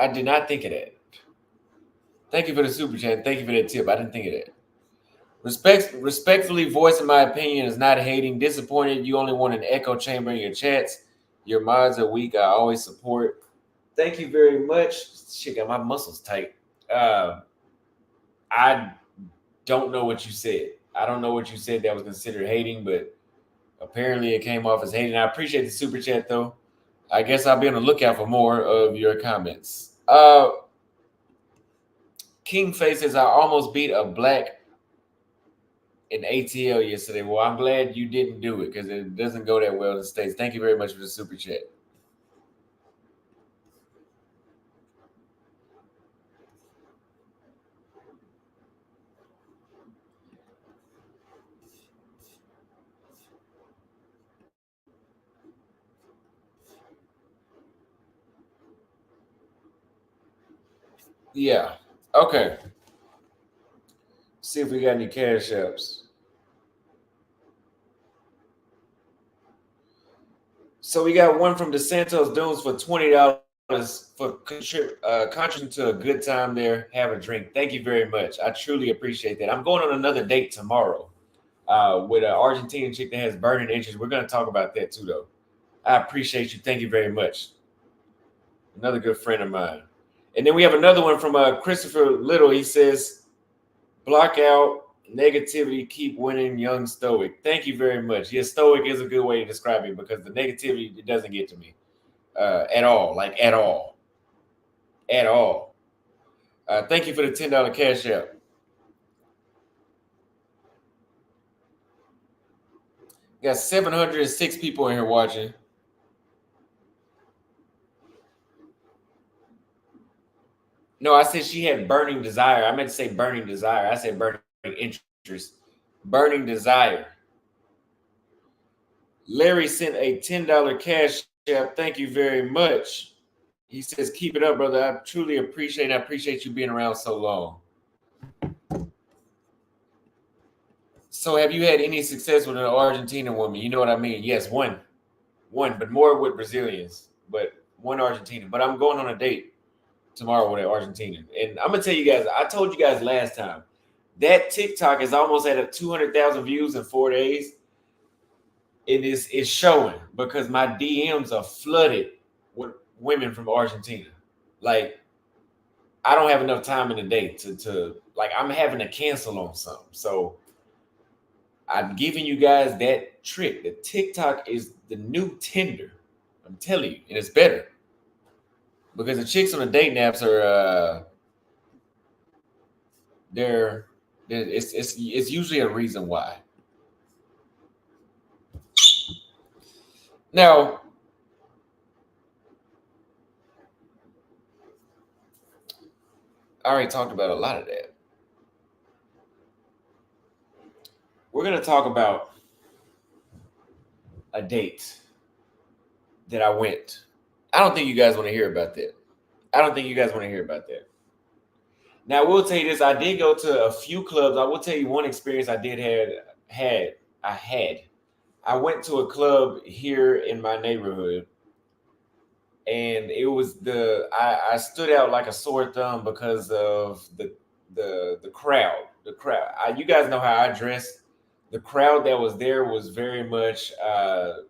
I did not think of that. Thank you for the super chat. Thank you for that tip. I didn't think of that. Respectfully voicing my opinion is not hating. Disappointed you only want an echo chamber in your chats. Your mods are weak. I always support. Thank you very much. Shit, got my muscles tight. I don't know what you said. I don't know what you said that was considered hating, but apparently it came off as hating. I appreciate the super chat though. I guess I'll be on the lookout for more of your comments. King faces I almost beat a black in ATL yesterday. Well, I'm glad you didn't do it because it doesn't go that well in the States. Thank you very much for the super chat. Yeah. Okay. See if we got any cash apps. So we got one from DeSantos Dunes for $20 for contributing to a good time there. Have a drink. Thank you very much. I truly appreciate that. I'm going on another date tomorrow with an Argentinian chick that has burning interest. We're going to talk about that too, though. I appreciate you. Thank you very much. Another good friend of mine. And then we have another one from Christopher Little. He says, block out negativity, keep winning, young stoic. Thank you very much. Yes, stoic is a good way to describe it because the negativity, it doesn't get to me at all, like at all. At all. Thank you for the $10 cash app. Got 706 people in here watching. No, I said she had burning desire. I meant to say burning desire. I said burning interest. Burning desire. Larry sent a $10 cash app. Thank you very much. He says, keep it up, brother. I truly appreciate it. I appreciate you being around so long. So have you had any success with an Argentinian woman? You know what I mean? Yes, one, but more with Brazilians, but one Argentinian. But I'm going on a date tomorrow with an Argentinian. And I'm going to tell you guys, I told you guys last time, that TikTok is almost at a 200,000 views in 4 days. It's showing because my DMs are flooded with women from Argentina. Like, I don't have enough time in the day to like I'm having to cancel on something. So I'm giving you guys that trick. The TikTok is the new Tinder. I'm telling you, and it's better because the chicks on the dating apps are it's usually a reason why. Now, I already talked about a lot of that. We're gonna talk about a date that I went. I don't think you guys want to hear about that. I don't think you guys want to hear about that. Now, I will tell you this: I did go to a few clubs. I will tell you one experience I did had. I had. I went to a club here in my neighborhood, and it was I stood out like a sore thumb because of the crowd. The crowd. You guys know how I dress. The crowd that was there was very much on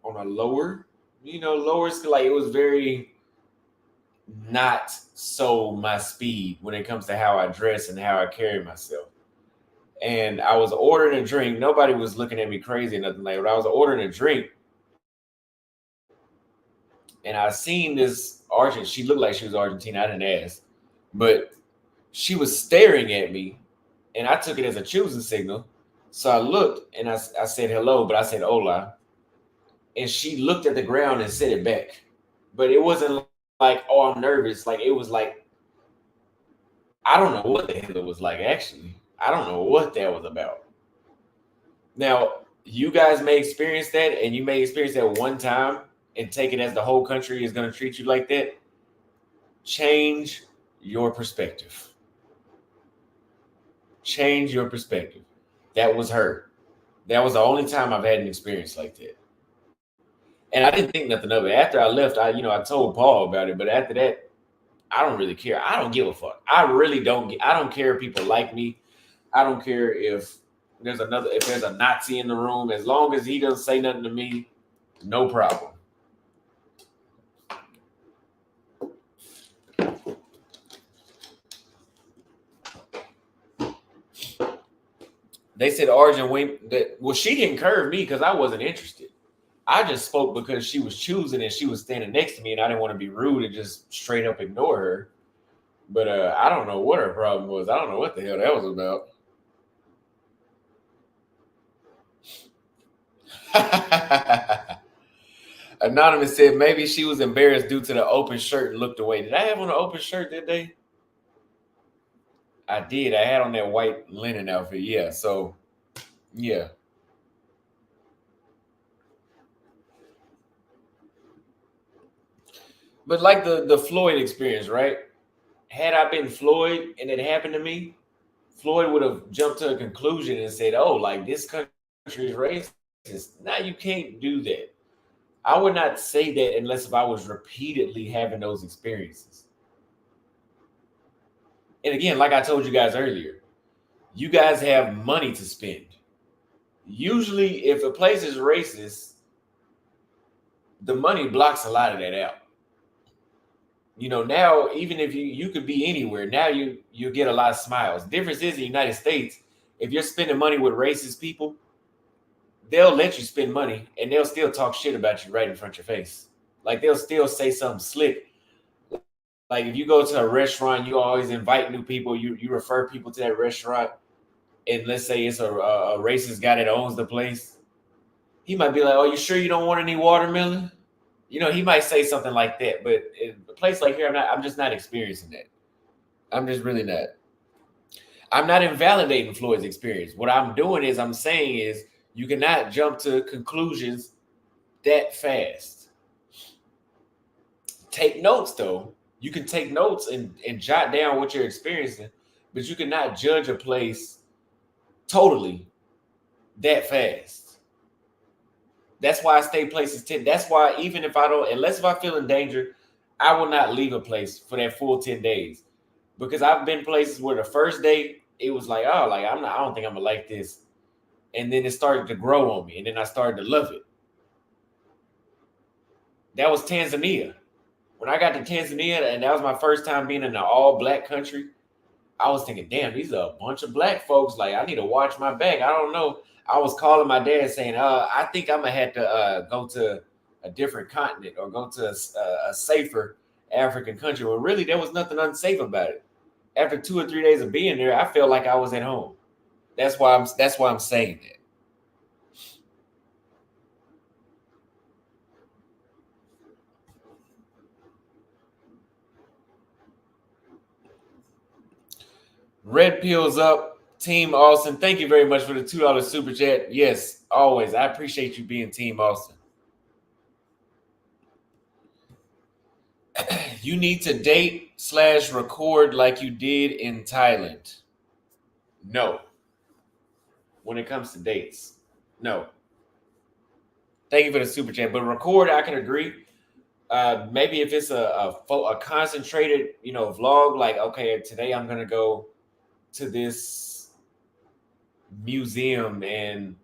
a lower scale. Like it was very not so my speed when it comes to how I dress and how I carry myself. And I was ordering a drink. Nobody was looking at me crazy or nothing like that. But I was ordering a drink, and I seen this Argentine. She looked like she was Argentina. I didn't ask, but she was staring at me And I took it as a choosing signal. So I looked and I said hello, but I said hola. And she looked at the ground and said it back. But it wasn't like, oh, I'm nervous. Like, it was like, I don't know what the hell it was like, actually. I don't know what that was about. Now, you guys may experience that, and you may experience that one time and take it as the whole country is going to treat you like that. Change your perspective. Change your perspective. That was her. That was the only time I've had an experience like that. And I didn't think nothing of it. After I left, I told Paul about it. But after that, I don't really care. I don't give a fuck. I really don't. I don't care if people like me. I don't care if there's a Nazi in the room. As long as he doesn't say nothing to me, no problem. They said Arjun Wayne that well, she didn't curve me because I wasn't interested. I just spoke because she was choosing and she was standing next to me, and I didn't want to be rude and just straight up ignore her. But I don't know what her problem was. I don't know what the hell that was about. Anonymous said maybe she was embarrassed due to the open shirt and looked away. Did I have on an open shirt that day? I did. I had on that white linen outfit. Yeah. So, yeah. But like the Floyd experience, right? Had I been Floyd and it happened to me, Floyd would have jumped to a conclusion and said, "Oh, like this country is racist." Now you can't do that. I would not say that unless if I was repeatedly having those experiences. And again, like I told you guys earlier, you guys have money to spend. Usually, if a place is racist, the money blocks a lot of that out. Now even if you could be anywhere, now you get a lot of smiles. Difference is in the United States, if you're spending money with racist people, they'll let you spend money and they'll still talk shit about you right in front of your face. Like they'll still say something slick. Like if you go to a restaurant, you always invite new people. You refer people to that restaurant, and let's say it's a racist guy that owns the place. He might be like, "Oh, you sure you don't want any watermelon?" He might say something like that. But in a place like here, I'm just not experiencing that. I'm just really not. I'm not invalidating Floyd's experience. What I'm doing is I'm saying is you cannot jump to conclusions that fast. Take notes though. You can take notes and jot down what you're experiencing, but you cannot judge a place totally that fast. That's why I stay places 10. That's why even if I don't, unless if I feel in danger, I will not leave a place for that full 10 days. Because I've been places where the first day it was like, oh, like I don't think I'm gonna like this. And then it started to grow on me, and then I started to love it. That was Tanzania. When I got to Tanzania, and that was my first time being in an all-black country, I was thinking, damn, these are a bunch of black folks. Like, I need to watch my back. I don't know. I was calling my dad saying, I think I'm gonna have to go to a different continent or go to a safer African country. Well, really, there was nothing unsafe about it. After 2 or 3 days of being there, I felt like I was at home. That's why I'm saying that. Red pills up, Team Austin. Thank you very much for the $2 super chat. Yes, always. I appreciate you being Team Austin. You need to date/record like you did in Thailand. No. When it comes to dates, no. Thank you for the super chat. But record, I can agree. Maybe if it's a concentrated, vlog, like okay, today I'm gonna go to this museum and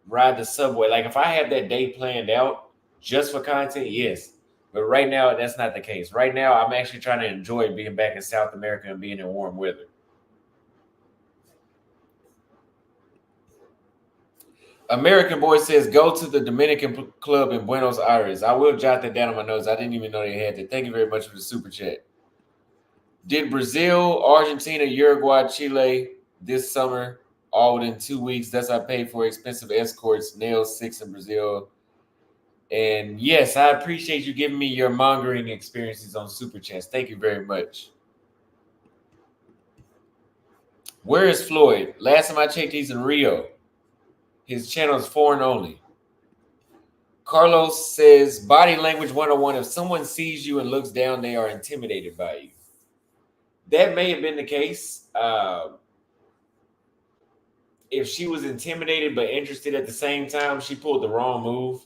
ride the subway. Like if I have that day planned out just for content, yes. But right now, that's not the case. Right now, I'm actually trying to enjoy being back in South America and being in warm weather. American Boy says, go to the Dominican club in Buenos Aires. I will jot that down on my notes. I didn't even know they had that. Thank you very much for the super chat. Did Brazil, Argentina, Uruguay, Chile this summer, all within 2 weeks. Thus, I paid for expensive escorts, nails 6 in Brazil. And yes, I appreciate you giving me your mongering experiences on Super Chats. Thank you very much. Where is Floyd? Last time I checked, he's in Rio. His channel is foreign only. Carlos says, body language 101. If someone sees you and looks down, they are intimidated by you. That may have been the case. If she was intimidated but interested at the same time, she pulled the wrong move.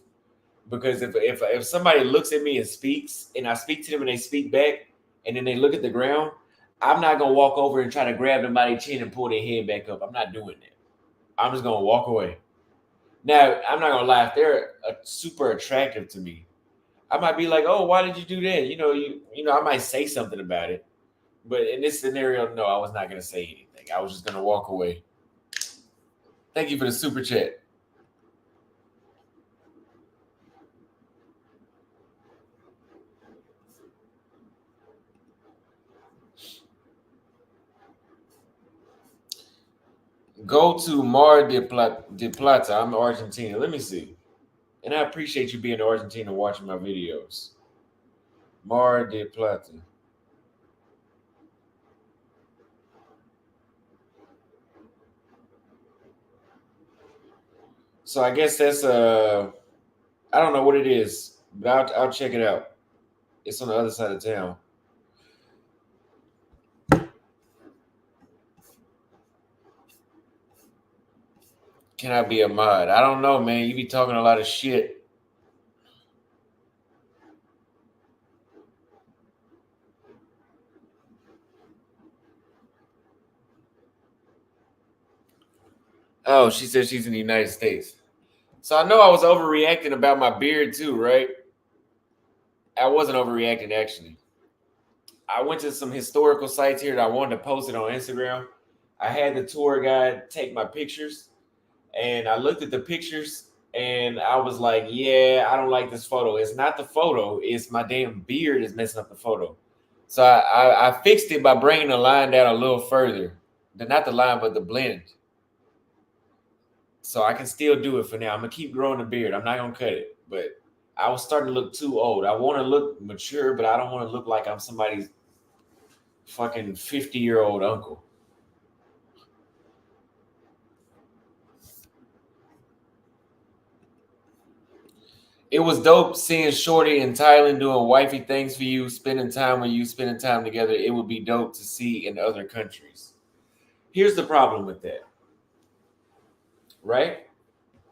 Because if somebody looks at me and speaks, and I speak to them and they speak back, and then they look at the ground, I'm not gonna walk over and try to grab somebody's chin and pull their head back up. I'm not doing that. I'm just gonna walk away. Now, I'm not gonna lie. If they're super attractive to me, I might be like, "Oh, why did you do that?" I might say something about it. But in this scenario, no, I was not gonna say anything. I was just gonna walk away. Thank you for the super chat. Go to Mar de Plata. I'm in Argentina. Let me see. And I appreciate you being in Argentina watching my videos. Mar de Plata. So I guess that's I don't know what it is, but I'll check it out. It's on the other side of town. Can I be a mod? I don't know, man. You be talking a lot of shit. Oh, she said she's in the United States. So I know I was overreacting about my beard too, right? I wasn't overreacting actually. I went to some historical sites here that I wanted to post it on Instagram. I had the tour guide take my pictures, and I looked at the pictures and I was like, yeah, I don't like this photo. It's not the photo, it's my damn beard is messing up the photo. So I fixed it by bringing the line down a little further. Not the line, but the blend. So I can still do it for now. I'm going to keep growing the beard. I'm not going to cut it. But I was starting to look too old. I want to look mature, but I don't want to look like I'm somebody's fucking 50-year-old uncle. It was dope seeing Shorty in Thailand doing wifey things for you, spending time with you, spending time together. It would be dope to see in other countries. Here's the problem with that, right?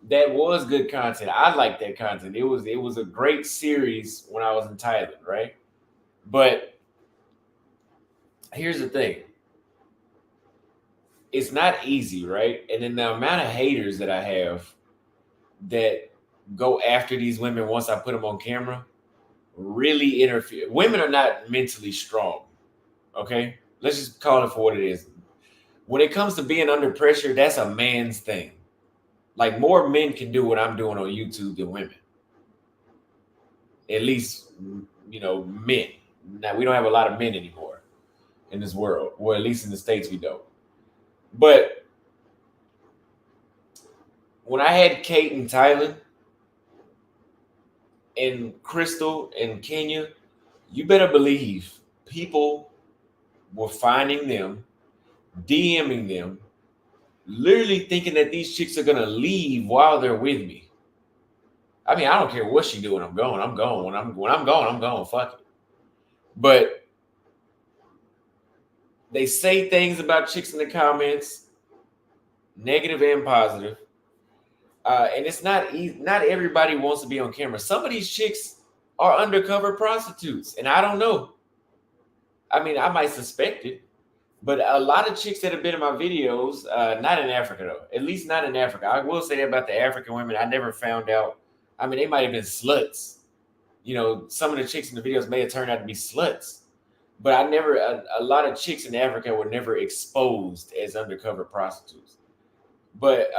That was good content. I liked that content. It was a great series when I was in Thailand, right? But here's the thing. It's not easy, right? And then the amount of haters that I have that go after these women once I put them on camera really interfere. Women are not mentally strong. Okay? Let's just call it for what it is. When it comes to being under pressure, that's a man's thing. Like more men can do what I'm doing on YouTube than women. At least, men. Now we don't have a lot of men anymore in this world. Well, at least in the States we don't. But when I had Kate in Thailand and Crystal in Kenya, you better believe people were finding them, DMing them, literally thinking that these chicks are gonna leave while they're with me. I mean, I don't care what she doing. I'm going. I'm going. When I'm going, I'm going. Fuck it. But they say things about chicks in the comments, negative and positive. And it's not easy. Not everybody wants to be on camera. Some of these chicks are undercover prostitutes, and I don't know. I mean, I might suspect it, but a lot of chicks that have been in my videos, not in Africa though, at least not in Africa. I will say that about the African women. I never found out. I mean, they might have been sluts. Some of the chicks in the videos may have turned out to be sluts, but a lot of chicks in Africa were never exposed as undercover prostitutes. But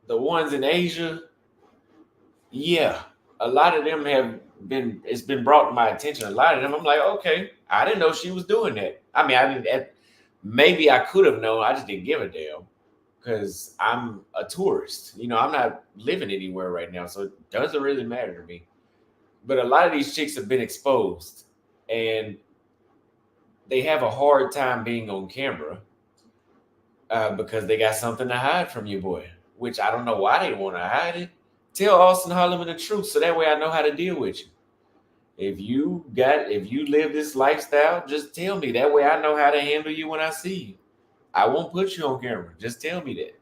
the ones in Asia, yeah, a lot of them it's been brought to my attention. A lot of them, I'm like, okay, I didn't know she was doing that. I mean, Maybe I could have known. I just didn't give a damn because I'm a tourist. I'm not living anywhere right now, so it doesn't really matter to me. But a lot of these chicks have been exposed, and they have a hard time being on camera because they got something to hide from you, boy. Which I don't know why they want to hide it. Tell Austin Holloman the truth, so that way I know how to deal with you. If you live this lifestyle, just tell me. That way I know how to handle you when I see you. I won't put you on camera. Just tell me that.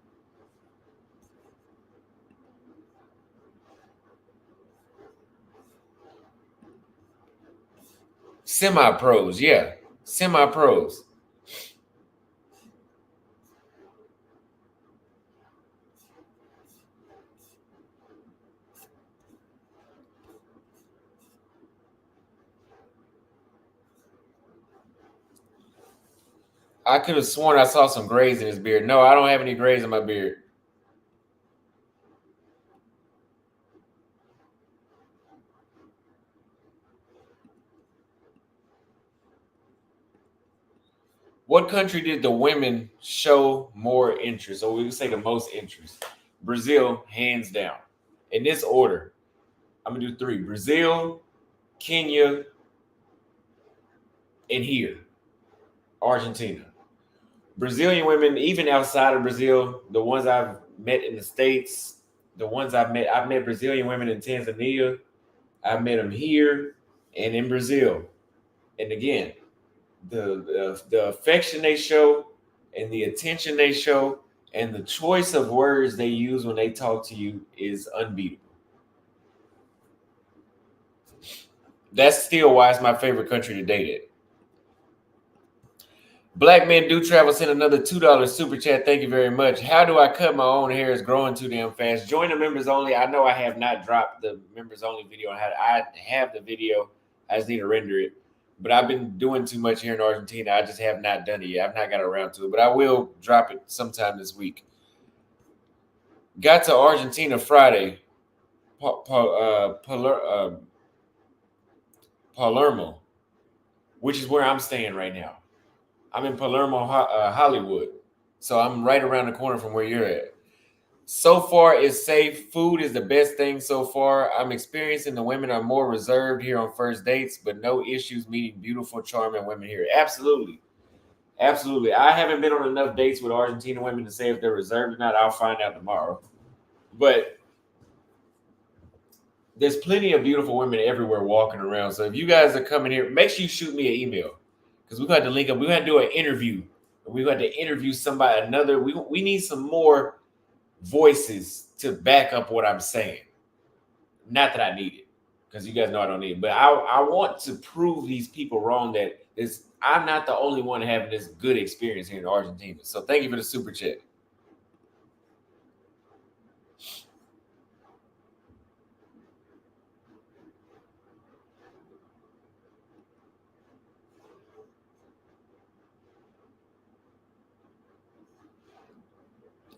Semi pros, yeah. Semi pros. I could have sworn I saw some grays in his beard. No, I don't have any grays in my beard. What country did the women show more interest, or we would say the most interest? Brazil, hands down. In this order, I'm gonna do three: Brazil, Kenya, and here, Argentina. Brazilian women, even outside of Brazil, the ones I've met in the States, I've met Brazilian women in Tanzania. I've met them here and in Brazil. And again, the affection they show and the attention they show and the choice of words they use when they talk to you is unbeatable. That's still why it's my favorite country to date in. Black Men Do Travel sent another $2 super chat. Thank you very much. How do I cut my own hair? It's growing too damn fast. Join the members only. I know I have not dropped the members only video. I have the video. I just need to render it. But I've been doing too much here in Argentina. I just have not done it yet. I've not got around to it. But I will drop it sometime this week. Got to Argentina Friday. Palermo, which is where I'm staying right now. I'm in Palermo, Hollywood. So I'm right around the corner from where you're at. So far, it's safe. Food is the best thing so far. I'm experiencing the women are more reserved here on first dates, but no issues meeting beautiful, charming women here. Absolutely. Absolutely. I haven't been on enough dates with Argentina women to say if they're reserved or not. I'll find out tomorrow. But there's plenty of beautiful women everywhere walking around. So if you guys are coming here, make sure you shoot me an email because we got to link up. We got to do an interview. We got to interview somebody. We need some more voices to back up what I'm saying. Not that I need it, because you guys know I don't need it. But I want to prove these people wrong that I'm not the only one having this good experience here in Argentina. So thank you for the super chat.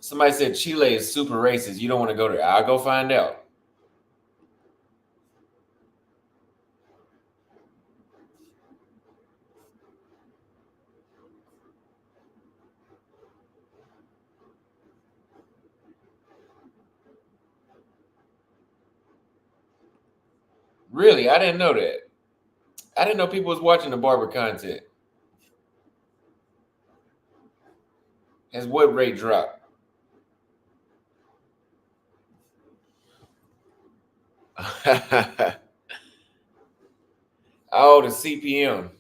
Somebody said Chile is super racist. You don't want to go there. I'll go find out. Really? I didn't know that. I didn't know people was watching the barber content. Has what rate dropped? Oh, the CPM.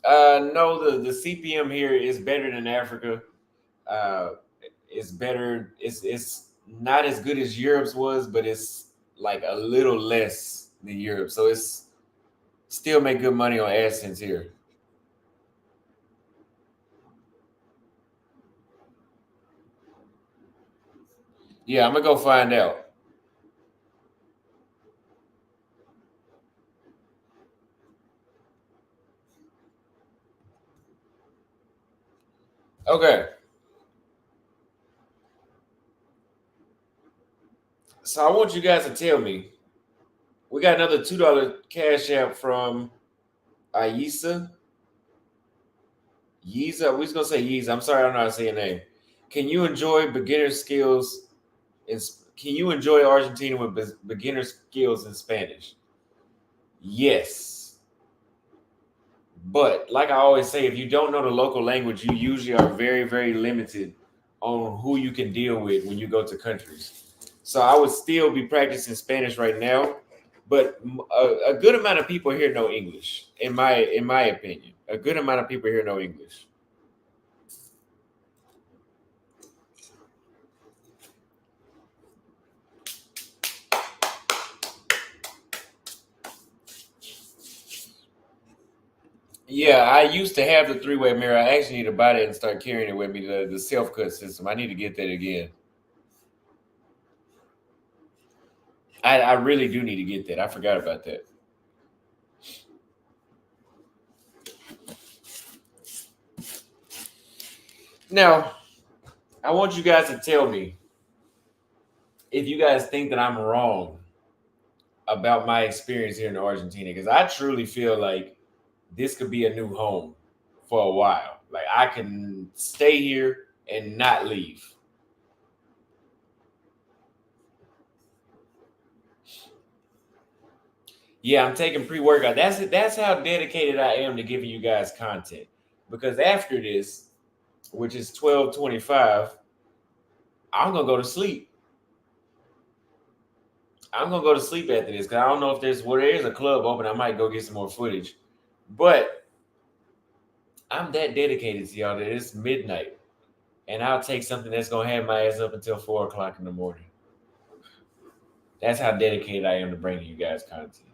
No, the CPM here is better than Africa. Uh, it's better. It's not as good as Europe's was, but it's like a little less than Europe. So it's still make good money on AdSense here. Yeah, I'm gonna go find out. Okay. So I want you guys to tell me. We got another $2 cash app from Aisa. Yeeza, we're just gonna say Yeeza. I'm sorry, I don't know how to say your name. Can you enjoy beginner skills can you enjoy Argentina with beginner skills in Spanish? Yes. But like I always say, if you don't know the local language, you usually are very, very limited on who you can deal with when you go to countries. So I would still be practicing Spanish right now, but a good amount of people here know English. In my opinion, a good amount of people here know English. Yeah, I used to have the three-way mirror. I actually need to buy that and start carrying it with me. The self-cut system. I need to get that again. I really do need to get that. I forgot about that. Now, I want you guys to tell me if you guys think that I'm wrong about my experience here in Argentina, because I truly feel like this could be a new home for a while. Like I can stay here and not leave. Yeah, I'm taking pre-workout. That's it. That's how dedicated I am to giving you guys content. Because after this, which is 12:25, I'm gonna go to sleep. I'm gonna go to sleep after this because I don't know if there is a club open. I might go get some more footage. But I'm that dedicated to y'all that it's midnight. And I'll take something that's gonna have my ass up until 4 o'clock in the morning. That's how dedicated I am to bringing you guys content.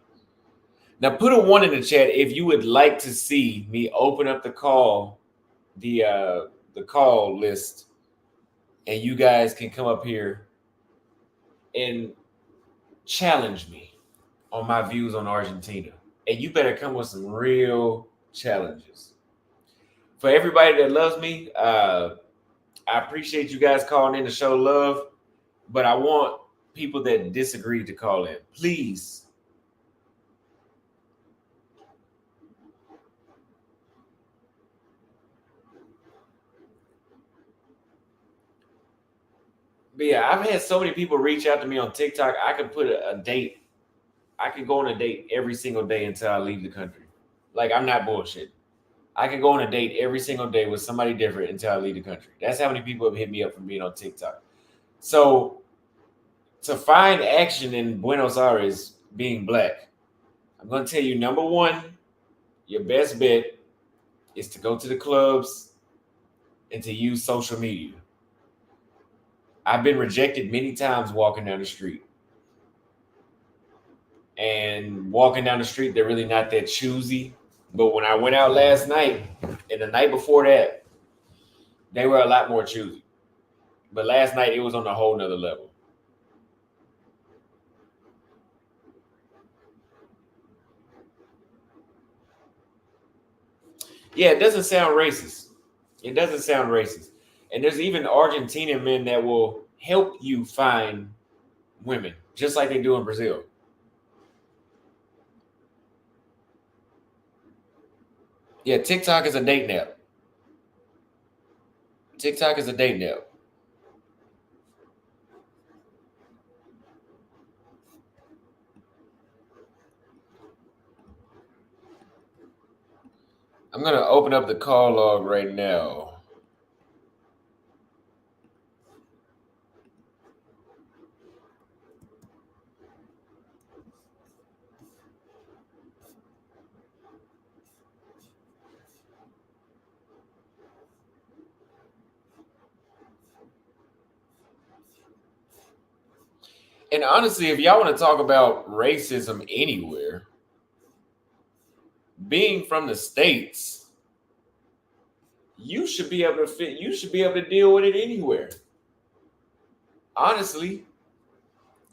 Now, put a one in the chat if you would like to see me open up the call list, and you guys can come up here and challenge me on my views on Argentina. And you better come with some real challenges. For everybody that loves me, I appreciate you guys calling in to show love, but I want people that disagree to call in. Please. But yeah, I've had so many people reach out to me on TikTok. I could put a date. I could go on a date every single day until I leave the country. Like I'm not bullshit. I could go on a date every single day with somebody different until I leave the country. That's how many people have hit me up from being on TikTok. So to find action in Buenos Aires being black, I'm going to tell you number one, your best bet is to go to the clubs and to use social media. I've been rejected many times walking down the street. And walking down the street, they're really not that choosy. But when I went out last night and the night before that, they were a lot more choosy. But last night, it was on a whole nother level. Yeah, it doesn't sound racist. It doesn't sound racist. And there's even Argentinian men that will help you find women, just like they do in Brazil. Yeah, TikTok is a date app. TikTok is a date app. I'm gonna open up the call log right now. And honestly, if y'all want to talk about racism anywhere, being from the States, you should be able to deal with it anywhere. Honestly,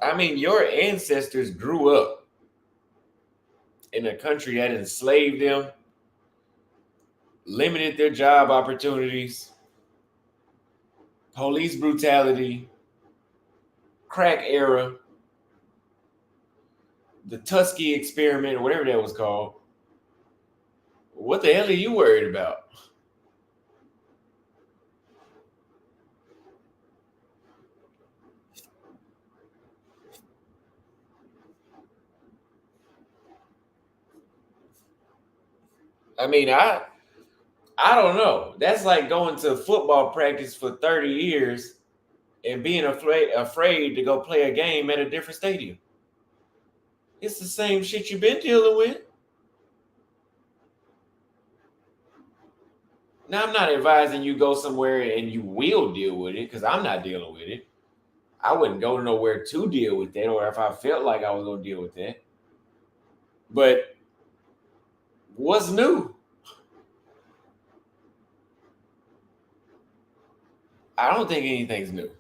I mean, your ancestors grew up in a country that enslaved them, limited their job opportunities, police brutality, crack era, the Tuskegee experiment, or whatever that was called. What the hell are you worried about? I mean, I don't know. That's like going to football practice for 30 years and being afraid to go play a game at a different stadium. It's the same shit you've been dealing with. Now, I'm not advising you go somewhere and you will deal with it because I'm not dealing with it. I wouldn't go nowhere to deal with that, or if I felt like I was going to deal with that. But what's new? I don't think anything's new.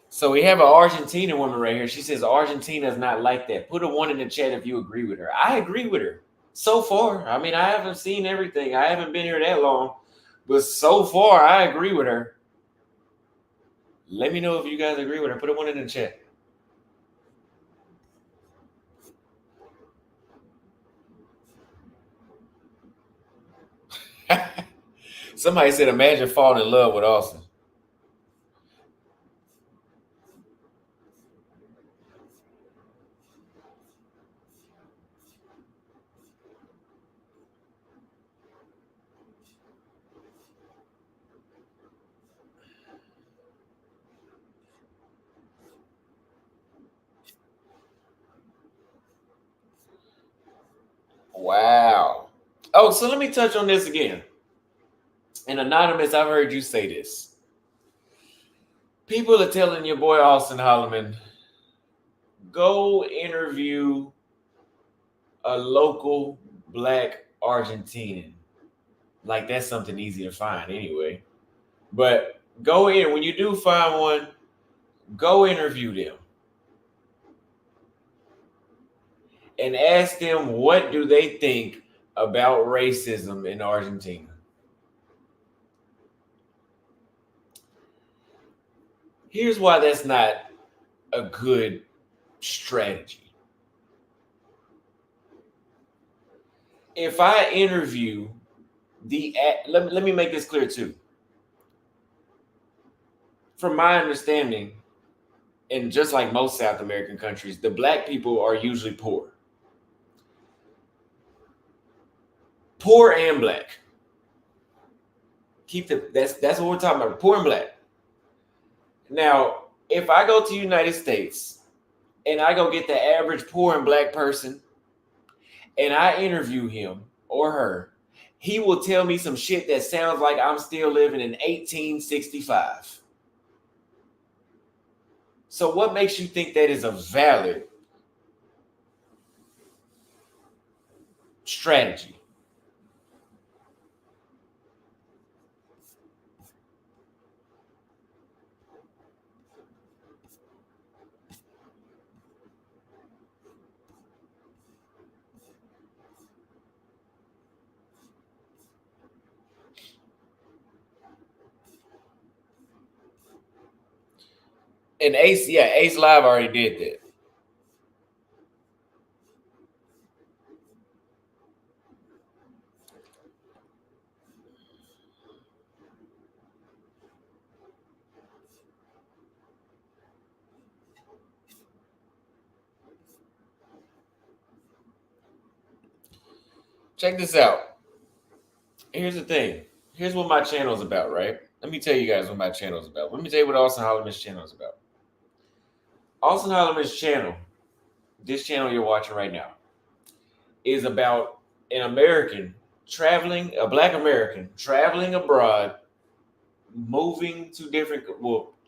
So we have an Argentina woman right here. She says Argentina is not like that. Put a one in the chat if you agree with her. I agree with her so far. I mean, I haven't seen everything. I haven't been here that long, but so far I agree with her. Let me know if you guys agree with her. Put a one in the chat. Somebody said, imagine falling in love with Austin. Wow. Oh, so let me touch on this again. And Anonymous, I've heard you say this. People are telling your boy Austin Holloman, go interview a local black Argentinian. Like that's something easy to find anyway. But go in, when you do find one, go interview them and ask them what do they think about racism in Argentina. Here's why that's not a good strategy. If I interview let me make this clear too. From my understanding, and just like most South American countries, the black people are usually poor. Poor and black. That's what we're talking about. Poor and black. Now, if I go to the United States and I go get the average poor and black person and I interview him or her, he will tell me some shit that sounds like I'm still living in 1865. So what makes you think that is a valid strategy? And Ace Live already did that. Check this out. Here's the thing. Here's what my channel is about, right? Let me tell you guys what my channel is about. Let me tell you what Austin Holloman's channel is about. Austin Holloman's channel, this channel you're watching right now, is about an American traveling, a black American traveling abroad, moving to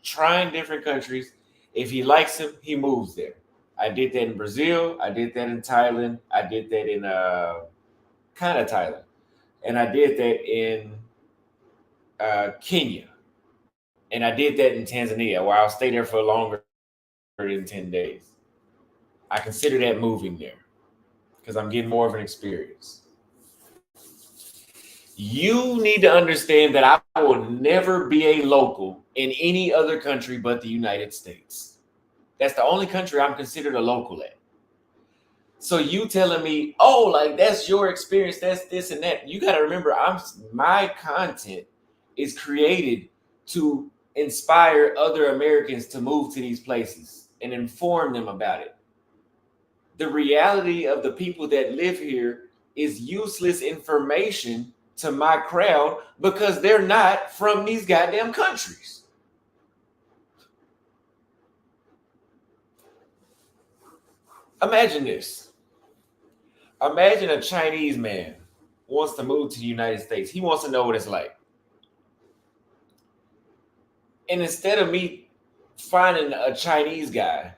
trying different countries. If he likes them, he moves there. I did that in Brazil. I did that in Thailand. I did that in kind of Thailand. And I did that in Kenya. And I did that in Tanzania, where I'll stay there for longer than 10 days. I consider that moving there because I'm getting more of an experience. You need to understand that I will never be a local in any other country but the United States. That's the only country I'm considered a local at. So you telling me, oh, like that's your experience, that's this and that. You got to remember, my content is created to inspire other Americans to move to these places and inform them about it. The reality of the people that live here is useless information to my crowd because they're not from these goddamn countries. Imagine this. Imagine a Chinese man wants to move to the United States. He wants to know what it's like. And instead of me finding a Chinese guy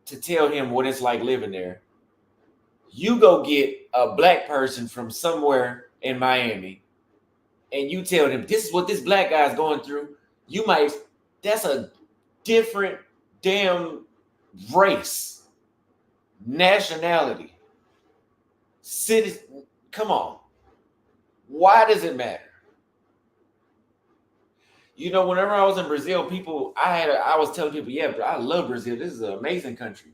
to tell him what it's like living there, you go get a black person from somewhere in Miami and you tell them this is what this black guy's going through. You might, that's a different damn race, nationality, city. Come on. Why does it matter? You know, whenever I was in Brazil, I was telling people, yeah, I love Brazil. This is an amazing country.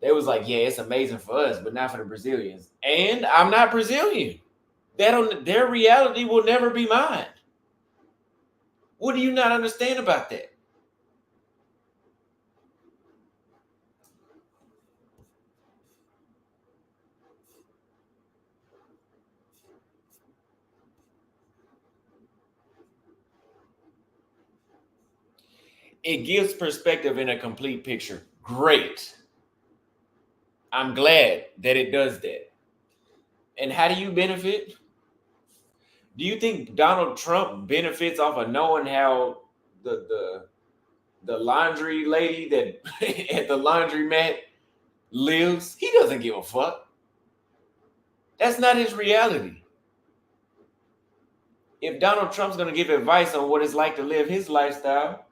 They was like, yeah, it's amazing for us, but not for the Brazilians. And I'm not Brazilian. Their reality will never be mine. What do you not understand about that? It gives perspective in a complete picture. Great. I'm glad that it does that. And how do you benefit? Do you think Donald Trump benefits off of knowing how the laundry lady that at the laundromat lives? He doesn't give a fuck. That's not his reality. If Donald Trump's going to give advice on what it's like to live his lifestyle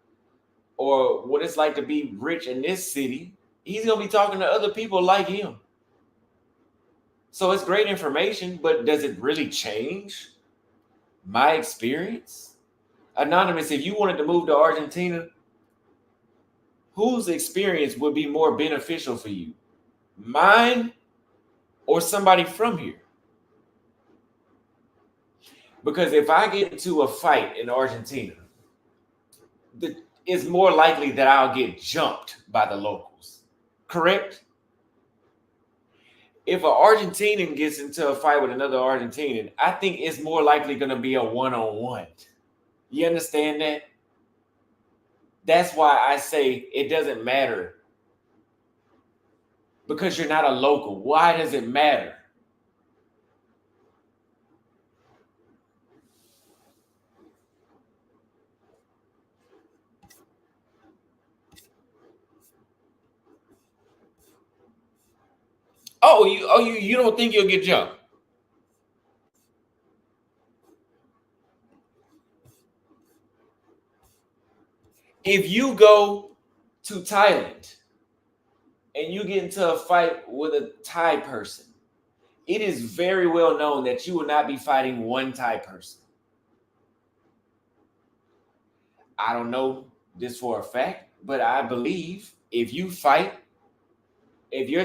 or what it's like to be rich in this city, he's going to be talking to other people like him. So it's great information, but does it really change my experience? Anonymous, if you wanted to move to Argentina, whose experience would be more beneficial for you? Mine or somebody from here? Because if I get into a fight in Argentina, it's more likely that I'll get jumped by the locals. Correct? If an Argentinian gets into a fight with another Argentinian, I think it's more likely going to be a one-on-one. You understand that? That's why I say it doesn't matter. Because you're not a local. Why does it matter? You don't think you'll get jumped? If you go to Thailand and you get into a fight with a Thai person, it is very well known that you will not be fighting one Thai person. I don't know this for a fact, but I believe if you're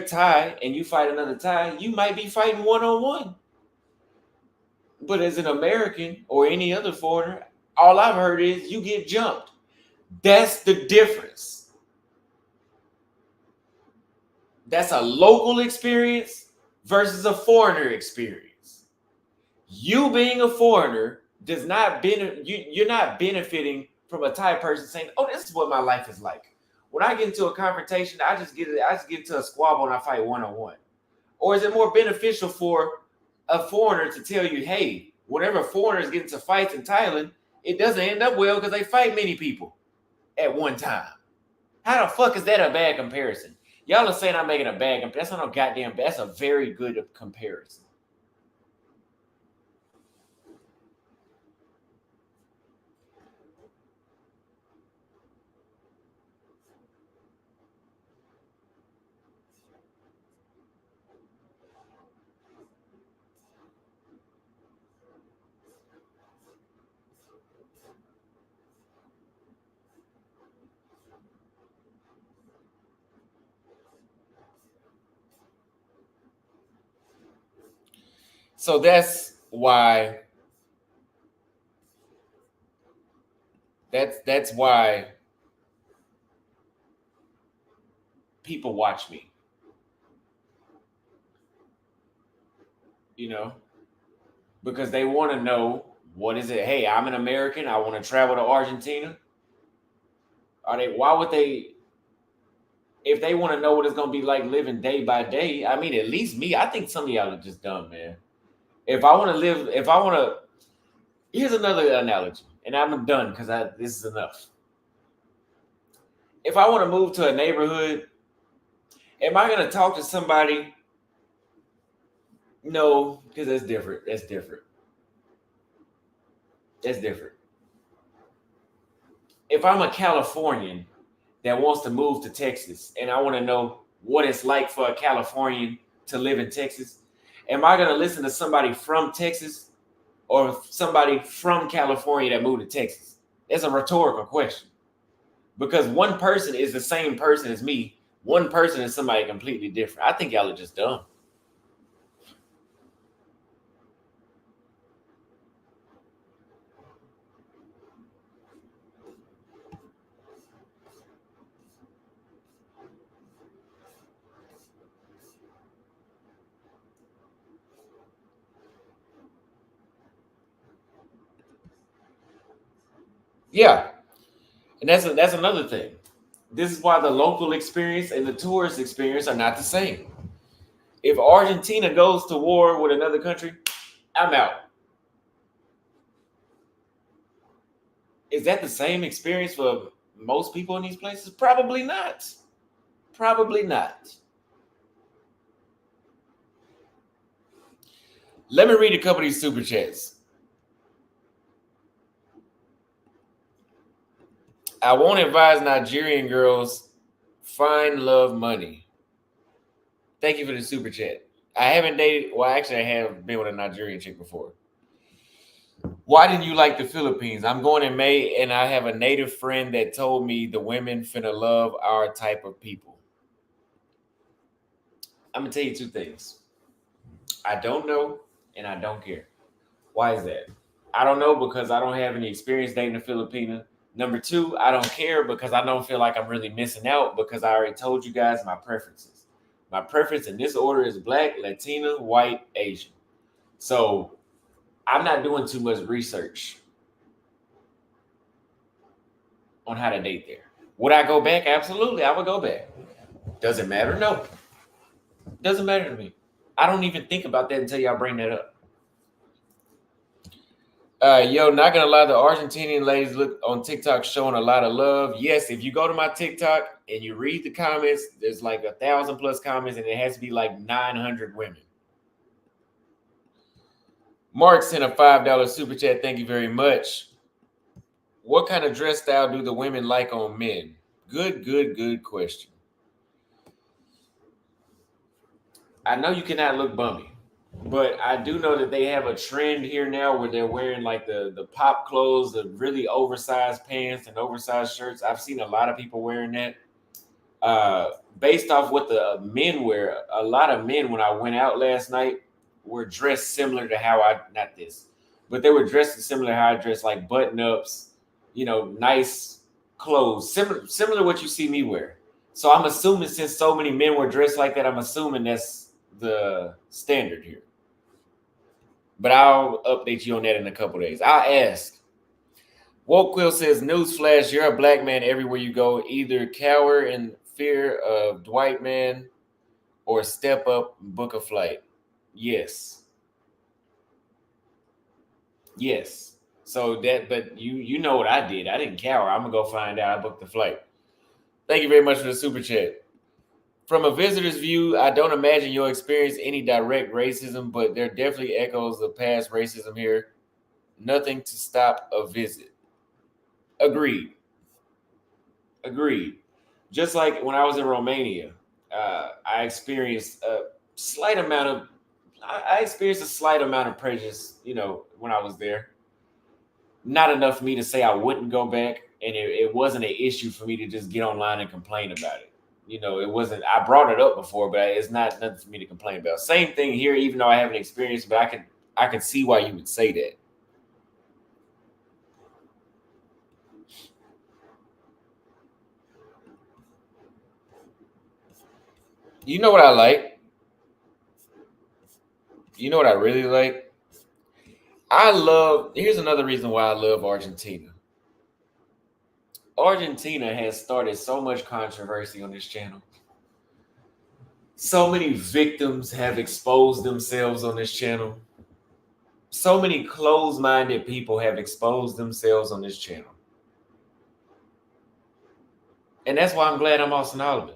Thai and you fight another Thai, you might be fighting one-on-one. But as an American or any other foreigner, all I've heard is you get jumped. That's the difference. That's a local experience versus a foreigner experience. You being a foreigner does not you're not benefiting from a Thai person saying, "Oh, this is what my life is like." When I get into a confrontation, I just get into a squabble and I fight one-on-one. Or is it more beneficial for a foreigner to tell you, "Hey, whenever foreigners get into fights in Thailand, it doesn't end up well because they fight many people at one time." How the fuck is that a bad comparison? Y'all are saying I'm making a bad comparison. That's not a goddamn bad. That's a very good comparison. So that's why That's why people watch me, you know, because they want to know what is it. Hey, I'm an American. I want to travel to Argentina. Are they? Why would they? If they want to know what it's gonna be like living day by day, I mean, at least me. I think some of y'all are just dumb, man. If I want to live, if I want to, here's another analogy, and I'm done because I this is enough. If I want to move to a neighborhood, am I gonna talk to somebody? No, because that's different. That's different. That's different. If I'm a Californian that wants to move to Texas and I want to know what it's like for a Californian to live in Texas, am I going to listen to somebody from Texas or somebody from California that moved to Texas? It's a rhetorical question because one person is the same person as me. One person is somebody completely different. I think y'all are just dumb. Yeah, and that's another thing. This is why the local experience and the tourist experience are not the same. If Argentina goes to war with another country, I'm out. Is that the same experience for most people in these places? Probably not. Probably not. Let me read a couple of these super chats. I won't advise Nigerian girls find love money. Thank you for the super chat. I haven't dated, well, actually, I have been with a Nigerian chick before. Why didn't you like the Philippines? I'm going in May and I have a native friend that told me the women finna love our type of people. I'm gonna tell you two things. I don't know and I don't care. Why is that? I don't know because I don't have any experience dating a Filipina. Number two, I don't care because I don't feel like I'm really missing out because I already told you guys my preferences. My preference in this order is black, Latina, white, Asian. So I'm not doing too much research on how to date there. Would I go back? Absolutely, I would go back. Does it matter? No. Doesn't matter to me. I don't even think about that until y'all bring that up. Yo, not gonna lie, the Argentinian ladies look on TikTok showing a lot of love. Yes, if you go to my TikTok and you read the comments, there's like 1,000 plus comments, and it has to be like 900 women. Mark sent a $5 super chat. Thank you very much. What kind of dress style do the women like on men? Good question. I know you cannot look bummy, but I do know that they have a trend here now where they're wearing like the pop clothes, the really oversized pants and oversized shirts. I've seen a lot of people wearing that. Based off what the men wear, a lot of men when I went out last night were dressed similar to how I not this, but they were dressed similar to how I dress, like button ups, nice clothes, similar to what you see me wear. So I'm assuming since so many men were dressed like that, I'm assuming that's the standard here. But I'll update you on that in a couple days. I'll ask. Woke Quill says, newsflash, you're a black man everywhere you go. Either cower in fear of white man or step up and book a flight. Yes. Yes. So that, but you know what I did. I didn't cower. I'm gonna go find out. I booked the flight. Thank you very much for the super chat. From a visitor's view, I don't imagine you'll experience any direct racism, but there are definitely echoes of past racism here. Nothing to stop a visit. Agreed. Agreed. Just like when I was in Romania, I experienced a slight amount of I experienced a slight amount of prejudice, when I was there. Not enough for me to say I wouldn't go back, and it wasn't an issue for me to just get online and complain about it. It wasn't. I brought it up before, but it's not nothing for me to complain about. Same thing here, even though I haven't experienced, but I can see why you would say that. You know what I like? You know what I really like? Here's another reason why I love Argentina. Argentina has started so much controversy on this channel. So many victims have exposed themselves on this channel. So many closed-minded people have exposed themselves on this channel. And that's why I'm glad I'm Austin Holliman.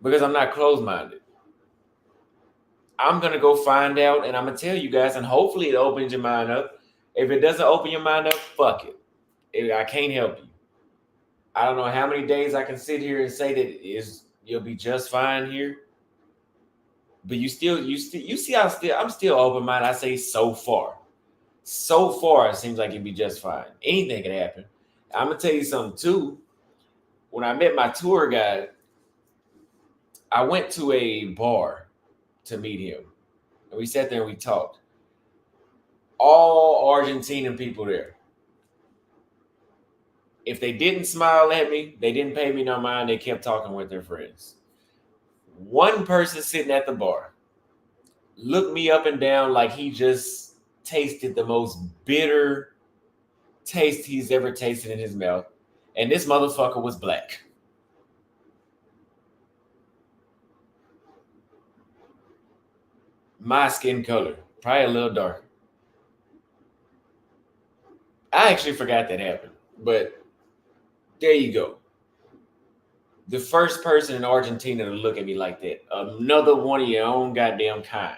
Because I'm not closed-minded. I'm going to go find out and I'm going to tell you guys, and hopefully it opens your mind up. If it doesn't open your mind up, fuck it. I can't help you. I don't know how many days I can sit here and say that you'll be just fine here. But you see I'm still open minded. I say so far. So far it seems like it'd be just fine. Anything could happen. I'm gonna tell you something too. When I met my tour guide, I went to a bar to meet him. And we sat there and we talked. All Argentinian people there. If they didn't smile at me, they didn't pay me no mind, they kept talking with their friends. One person sitting at the bar looked me up and down like he just tasted the most bitter taste he's ever tasted in his mouth. And this motherfucker was black. My skin color, probably a little darker. I actually forgot that happened, but there you go. The first person in Argentina to look at me like that. Another one of your own goddamn kind.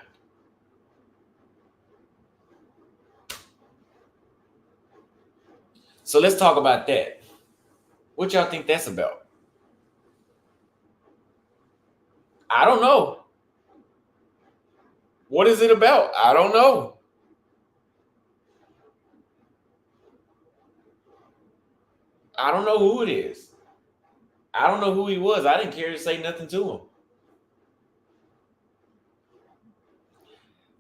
So let's talk about that. What y'all think that's about? I don't know. What is it about? I don't know. I don't know who it is. I don't know who he was. I didn't care to say nothing to him.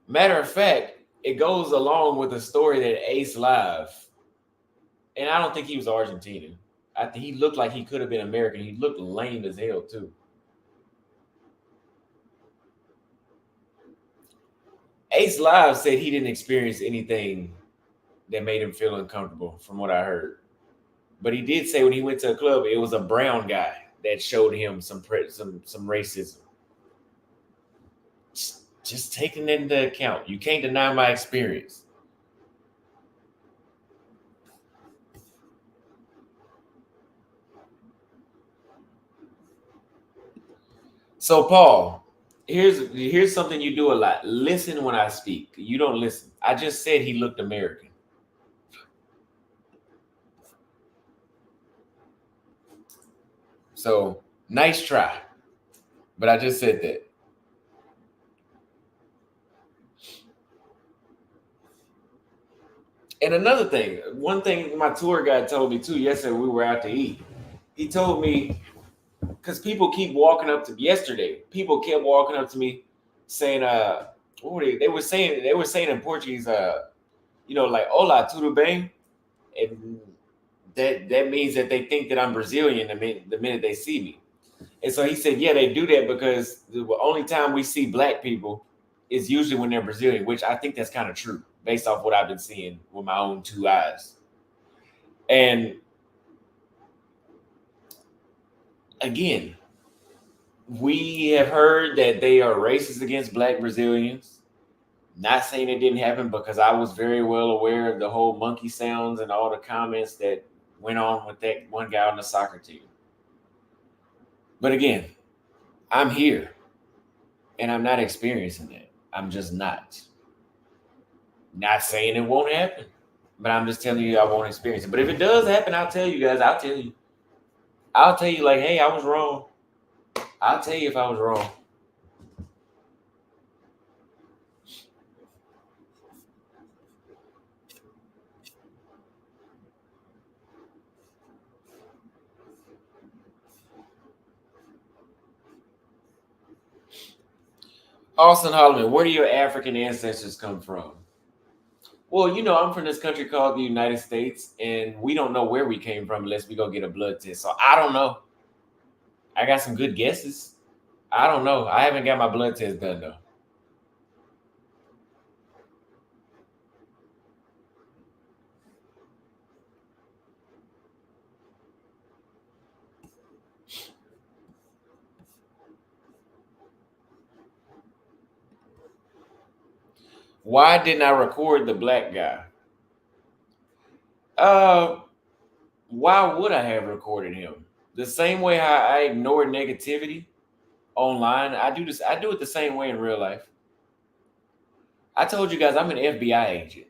Matter of fact, it goes along with the story that Ace Live, and I don't think he was Argentinian. I think he looked like he could have been American. He looked lame as hell too. Ace Live said he didn't experience anything that made him feel uncomfortable, from what I heard. But he did say when he went to a club, it was a brown guy that showed him some racism. Just taking that into account. You can't deny my experience. So Paul, here's something you do a lot. Listen when I speak. You don't listen. I just said he looked American. So nice try. But I just said that. And another thing, one thing my tour guide told me too, yesterday we were out to eat. He told me, because people keep walking up to yesterday, people kept walking up to me saying, what were they? They were saying in Portuguese, like hola, tudo bem? And that means that they think that I'm Brazilian the minute they see me. And so he said, yeah, they do that because the only time we see black people is usually when they're Brazilian, which I think that's kind of true based off what I've been seeing with my own two eyes. And again, we have heard that they are racist against black Brazilians. Not saying it didn't happen because I was very well aware of the whole monkey sounds and all the comments that went on with that one guy on the soccer team. But again, I'm here and I'm not experiencing that. I'm just not. Not saying it won't happen, but I'm just telling you I won't experience it. But if it does happen, I'll tell you guys. I'll tell you. I'll tell you like, hey, I was wrong. I'll tell you if I was wrong. Austin Holliman, where do your African ancestors come from? Well, I'm from this country called the United States, and we don't know where we came from unless we go get a blood test. So I don't know. I got some good guesses. I don't know. I haven't got my blood test done though. Why didn't I record the black guy? Uh, why would I have recorded him? The same way how I ignore negativity online, I do this. I do it the same way in real life. I told you guys I'm an FBI agent.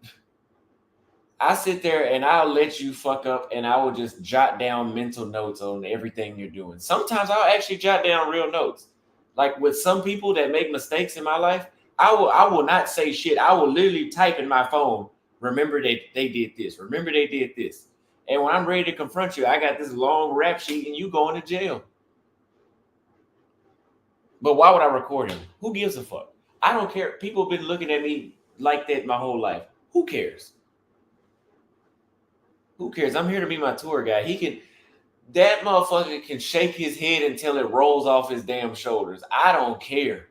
I sit there and I'll let you fuck up and I will just jot down mental notes on everything you're doing. Sometimes I'll actually jot down real notes. Like with some people that make mistakes in my life, I will not say shit. I will literally type in my phone, remember they did this. Remember they did this. And when I'm ready to confront you, I got this long rap sheet and you going to jail. But why would I record him? Who gives a fuck? I don't care. People have been looking at me like that my whole life. Who cares? Who cares? I'm here to be my tour guide. That motherfucker can shake his head until it rolls off his damn shoulders. I don't care.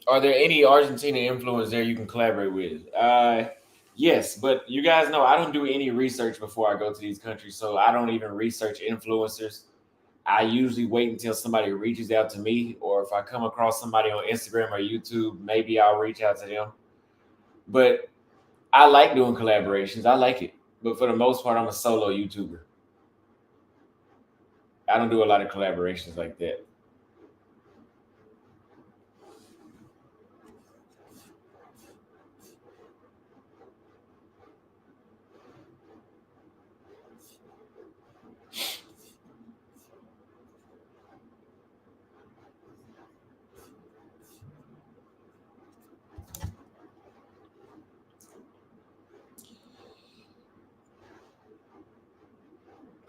Are there any Argentina influencers there you can collaborate with? Yes, but you guys know I don't do any research before I go to these countries, so I don't even research influencers. I usually wait until somebody reaches out to me, or if I come across somebody on Instagram or YouTube, maybe I'll reach out to them. But I like doing collaborations. I like it. But for the most part, I'm a solo YouTuber. I don't do a lot of collaborations like that.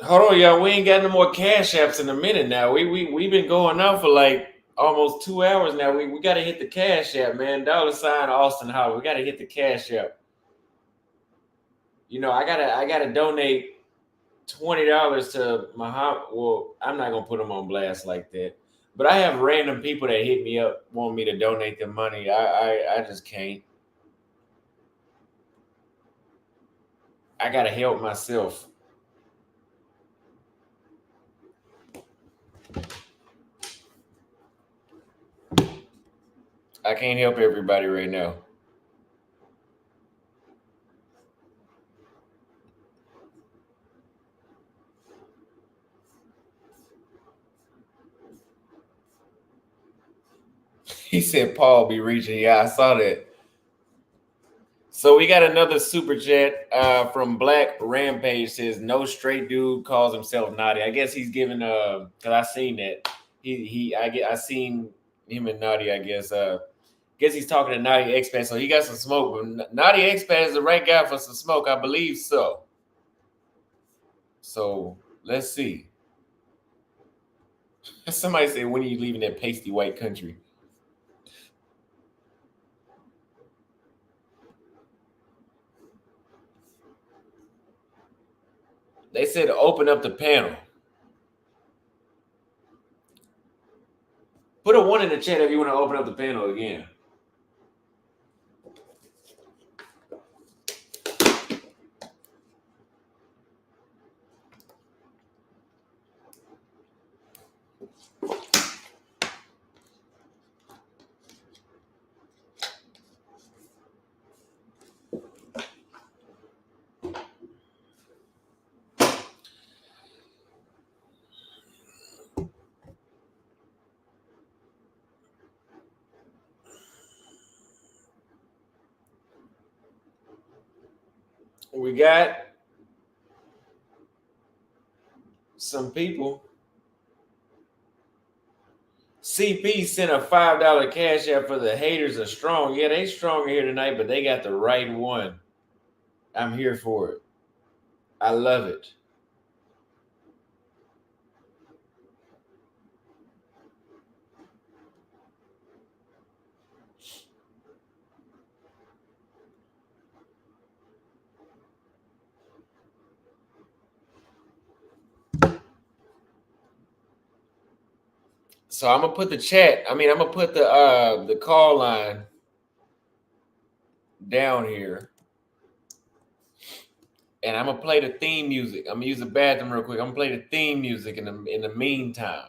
Hold on, y'all. We ain't got no more cash apps in a minute now. We've been going on for like almost 2 hours now. We gotta hit the cash app, man. $ Austin Howard. We gotta hit the cash app. I gotta donate $20 to Muhammad. Well, I'm not gonna put him on blast like that. But I have random people that hit me up, want me to donate them money. I just can't. I gotta help myself. I can't help everybody right now. He said Paul be reaching. Yeah, I saw that. So we got another super chat from Black Rampage says no straight dude calls himself naughty. I guess he's giving because I seen that I seen him and Naughty. I guess he's talking to Naughty Expat, so he got some smoke. But Naughty Expat is the right guy for some smoke, I believe so. So let's see. Somebody said, when are you leaving that pasty white country? They said open up the panel. Put a one in the chat if you want to open up the panel again. We got some people. CP sent a $5 cash app for the haters are strong. Yeah, they stronger here tonight, but they got the right one. I'm here for it. I love it. So I'm gonna put the chat. I mean, I'm gonna put the call line down here, and I'm gonna play the theme music. I'm gonna use the bathroom real quick. I'm gonna play the theme music in the meantime.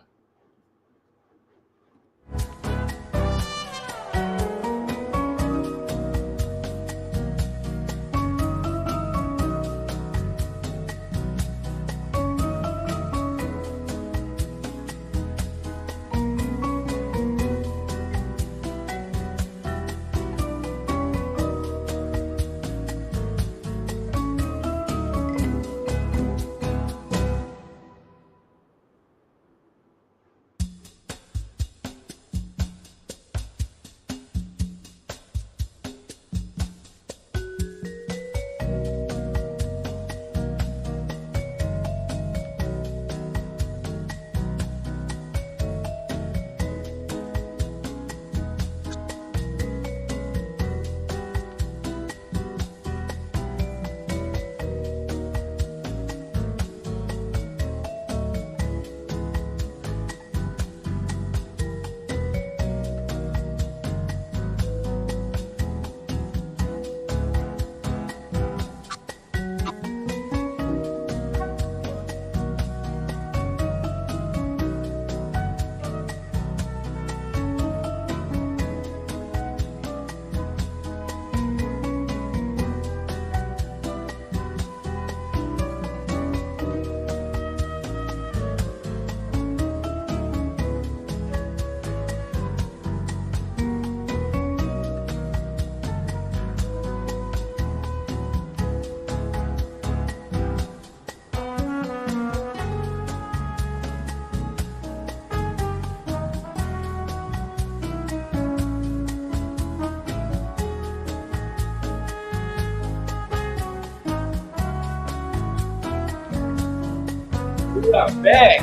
We are back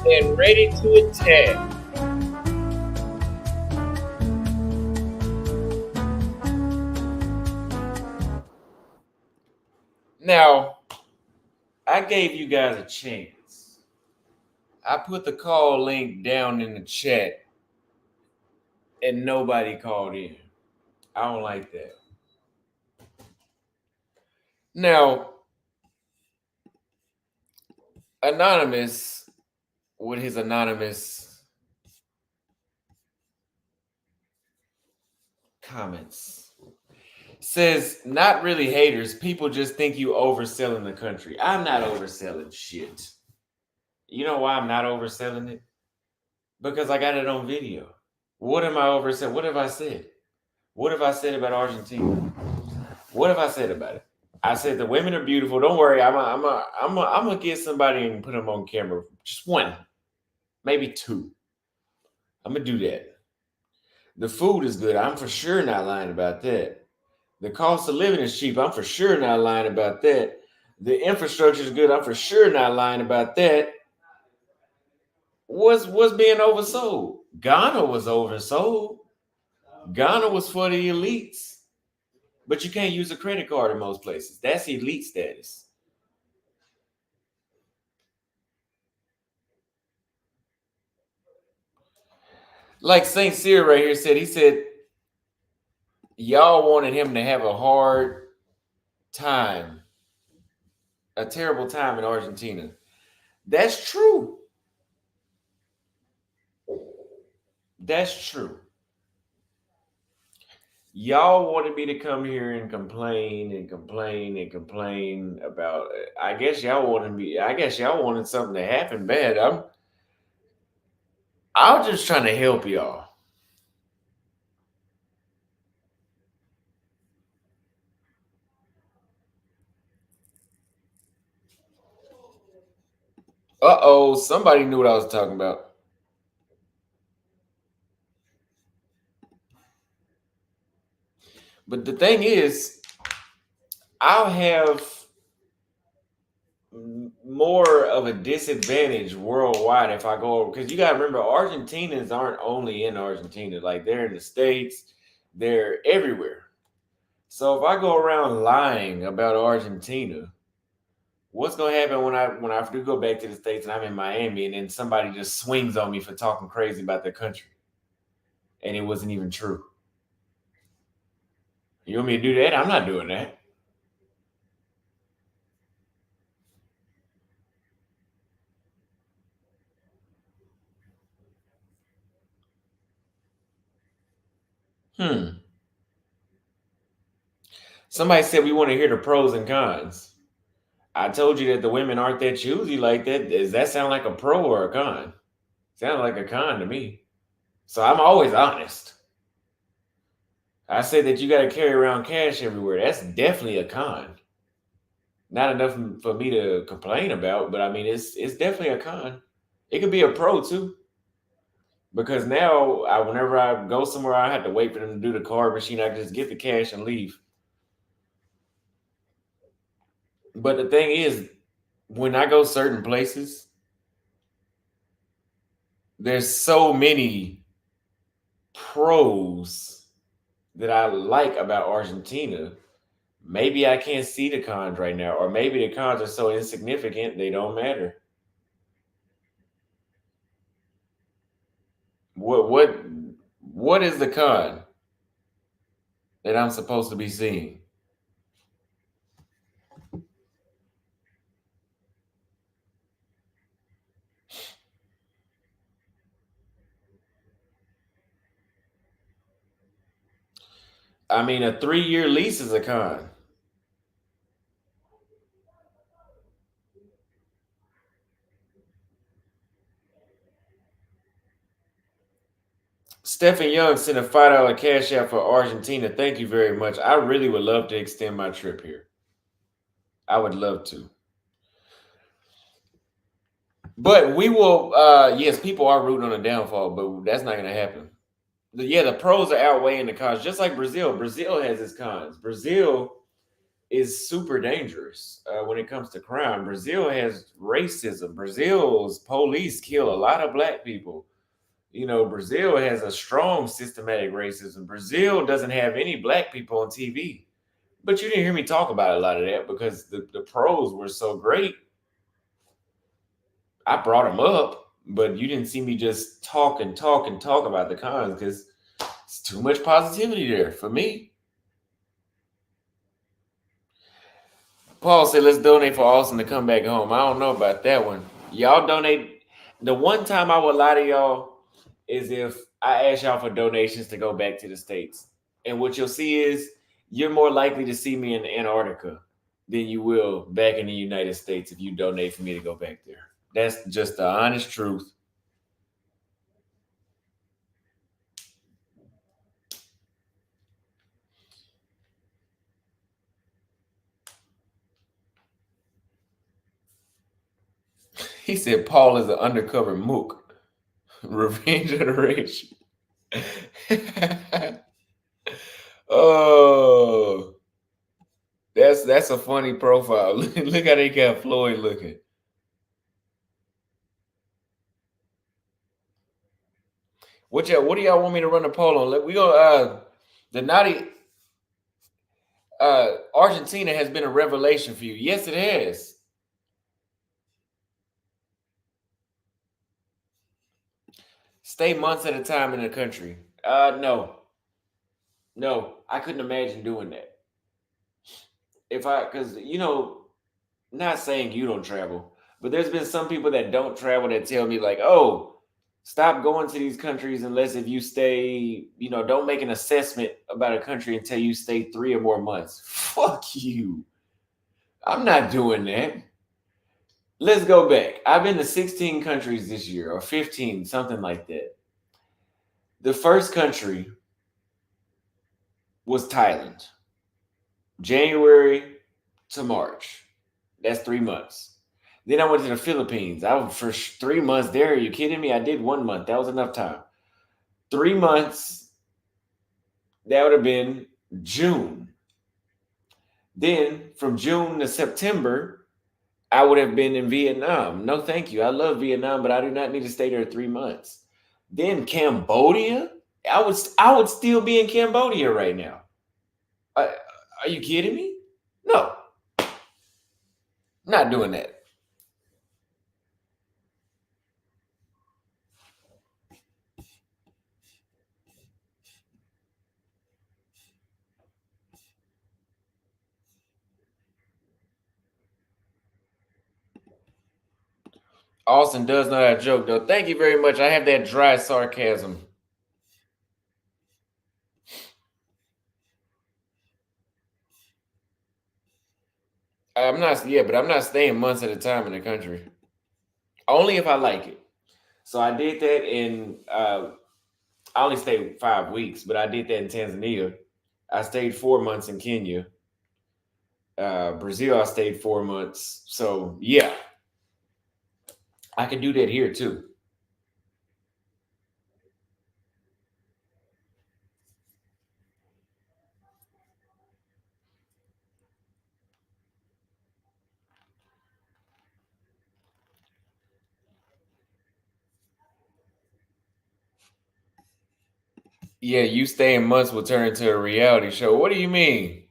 and ready to attack. Now, I gave you guys a chance. I put the call link down in the chat and nobody called in. I don't like that. Now, Anonymous, with his anonymous comments, says, not really haters. People just think you overselling the country. I'm not overselling shit. You know why I'm not overselling it? Because I got it on video. What am I overselling? What have I said? What have I said about Argentina? What have I said about it? I said the women are beautiful. Don't worry. I'm gonna get somebody and put them on camera. Just one, maybe two. I'm gonna do that. The food is good. I'm for sure not lying about that. The cost of living is cheap. I'm for sure not lying about that. The infrastructure is good. I'm for sure not lying about that. What's being oversold? Ghana was oversold. Ghana was for the elites. But you can't use a credit card in most places. That's elite status. Like St. Cyr right here said, he said, y'all wanted him to have a hard time, a terrible time in Argentina. That's true. That's true. Y'all wanted me to come here and complain and complain and complain about it. I guess y'all wanted something to happen bad. I'm just trying to help y'all. Uh-oh, somebody knew what I was talking about. But the thing is, I'll have more of a disadvantage worldwide if I go, because you got to remember Argentinians aren't only in Argentina, like they're in the States, they're everywhere. So if I go around lying about Argentina, what's gonna happen when I do go back to the States and I'm in Miami and then somebody just swings on me for talking crazy about their country and it wasn't even true? You want me to do that? I'm not doing that. Hmm. Somebody said we want to hear the pros and cons. I told you that the women aren't that choosy like that. Does that sound like a pro or a con? Sounds like a con to me. So I'm always honest. I said that you got to carry around cash everywhere. That's definitely a con. Not enough for me to complain about, but I mean, it's definitely a con. It could be a pro too, because now whenever I go somewhere, I have to wait for them to do the card machine. I can just get the cash and leave. But the thing is, when I go certain places, there's so many pros that I like about Argentina. Maybe I can't see the cons right now, or maybe the cons are so insignificant they don't matter. What is the con that I'm supposed to be seeing? I mean, a 3-year lease is a con. Stephen Young sent a $5 cash out for Argentina. Thank you very much. I really would love to extend my trip here. I would love to. But we will, yes, people are rooting on a downfall, but that's not going to happen. The pros are outweighing the cons, just like Brazil. Brazil has its cons. Brazil is super dangerous when it comes to crime. Brazil has racism. Brazil's police kill a lot of black people. Brazil has a strong systematic racism. Brazil doesn't have any black people on TV. But you didn't hear me talk about a lot of that because the pros were so great. I brought them up, but you didn't see me just talk and talk and talk about the cons because it's too much positivity there for me. Paul said, let's donate for Austin to come back home. I don't know about that one. Y'all donate. The one time I would lie to y'all is if I ask y'all for donations to go back to the States. And what you'll see is you're more likely to see me in Antarctica than you will back in the United States if you donate for me to go back there. That's just the honest truth. He said Paul is an undercover mook. Revenge of the Rich. Oh, that's a funny profile. Look how they got Floyd looking. What do y'all want me to run a poll on? We go the naughty Argentina has been a revelation for you. Yes, it has. Stay months at a time in the country. No. No, I couldn't imagine doing that. If I because not saying you don't travel, but there's been some people that don't travel that tell me like, "Oh, stop going to these countries unless if you stay, don't make an assessment about a country until you stay 3 or more months." Fuck you. I'm not doing that. Let's go back. I've been to 16 countries this year or 15, something like that. The first country was Thailand. January to March. That's 3 months. Then I went to the Philippines. I was for 3 months there. Are you kidding me? I did 1 month. That was enough time. 3 months, that would have been June. Then from June to September, I would have been in Vietnam. No, thank you. I love Vietnam, but I do not need to stay there 3 months. Then Cambodia. I would still be in Cambodia right now. Uh, are you kidding me? No, not doing that. Austin does know that joke though. Thank you very much. I have that dry sarcasm. I'm not, yeah, but I'm not staying months at a time in the country. Only if I like it. So I did that in. I only stayed 5 weeks, but I did that in Tanzania. I stayed 4 months in Kenya. Brazil, I stayed 4 months. So yeah, I can do that here too. Yeah, you staying months will turn into a reality show. What do you mean?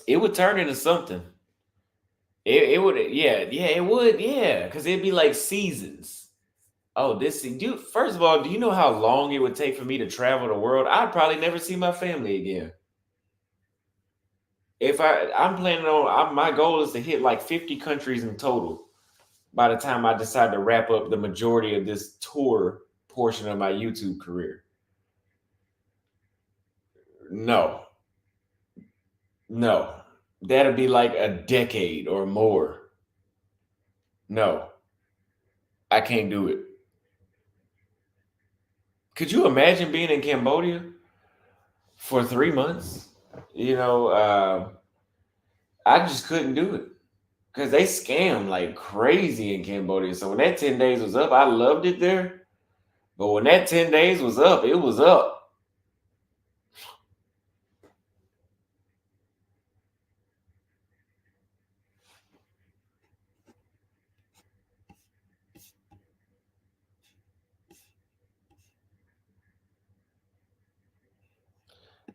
It would turn into something. It would, yeah, it would, yeah, because it'd be like seasons. Oh, this, dude. First of all, do you know how long it would take for me to travel the world? I'd probably never see my family again. If I'm planning on, my goal is to hit like 50 countries in total by the time I decide to wrap up the majority of this tour portion of my YouTube career. No, no, that'll be like a decade or more. No, I can't do it. Could you imagine being in Cambodia for 3 months? You know, I just couldn't do it because they scam like crazy in Cambodia. So when that 10 days was up, I loved it there. But when that 10 days was up, it was up.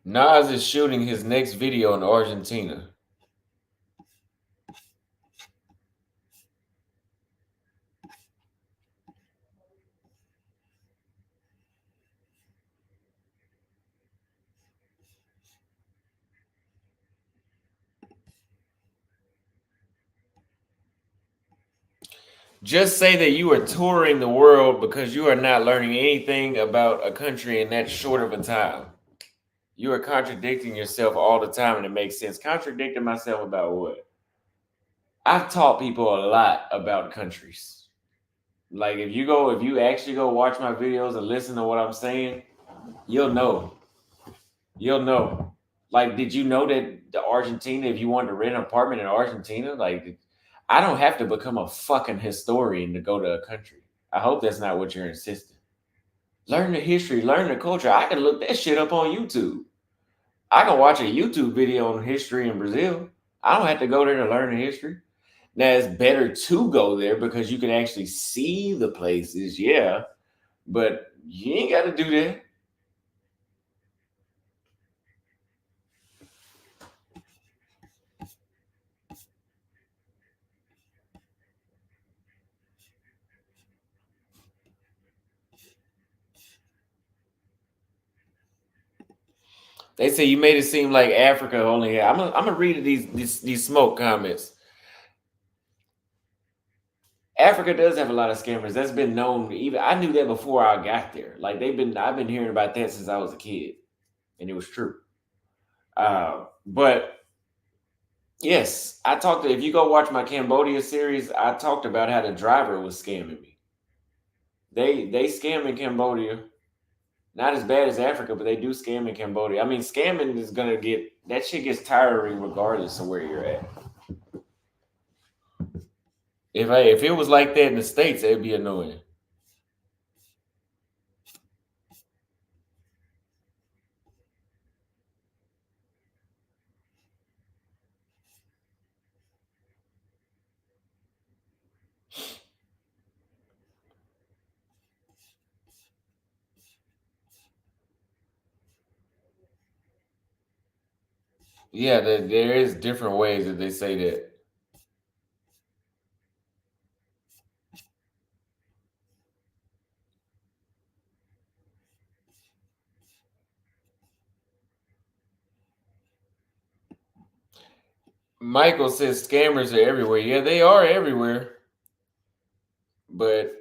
Nas is shooting his next video in Argentina. Just say that you are touring the world because you are not learning anything about a country in that short of a time. You are contradicting yourself all the time, and it makes sense. Contradicting myself about what? I've taught people a lot about countries. Like if you actually go watch my videos and listen to what I'm saying, you'll know. You'll know. Like, did you know that the Argentina, if you wanted to rent an apartment in Argentina, like I don't have to become a fucking historian to go to a country. I hope that's not what you're insisting. Learn the history, learn the culture. I can look that shit up on YouTube. I can watch a YouTube video on history in Brazil. I don't have to go there to learn the history. Now it's better to go there because you can actually see the places, yeah. But you ain't got to do that. They say you made it seem like Africa only had. I'm gonna read these smoke comments. Africa does have a lot of scammers. That's been known. Even I knew that before I got there. Like I've been hearing about that since I was a kid, and it was true. But yes, I talked. If you go watch my Cambodia series, I talked about how the driver was scamming me. They scam in Cambodia. Not as bad as Africa, but they do scam in Cambodia. I mean, scamming is gonna get that shit gets tiring regardless of where you're at. If it was like that in the States, it'd be annoying. Yeah, there is different ways that they say that. Michael says scammers are everywhere. Yeah, they are everywhere, but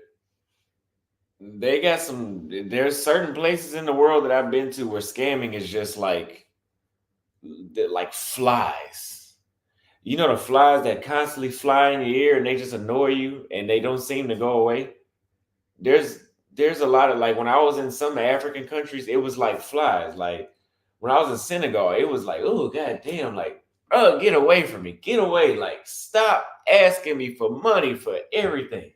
they got some. There's certain places in the world that I've been to where scamming is just like flies. You know the flies that constantly fly in your ear and they just annoy you and they don't seem to go away. There's there's a lot of like when I was in some African countries, it was like flies. Like when I was in Senegal, it was like, oh god damn, like oh get away from me, get away, like stop asking me for money for everything.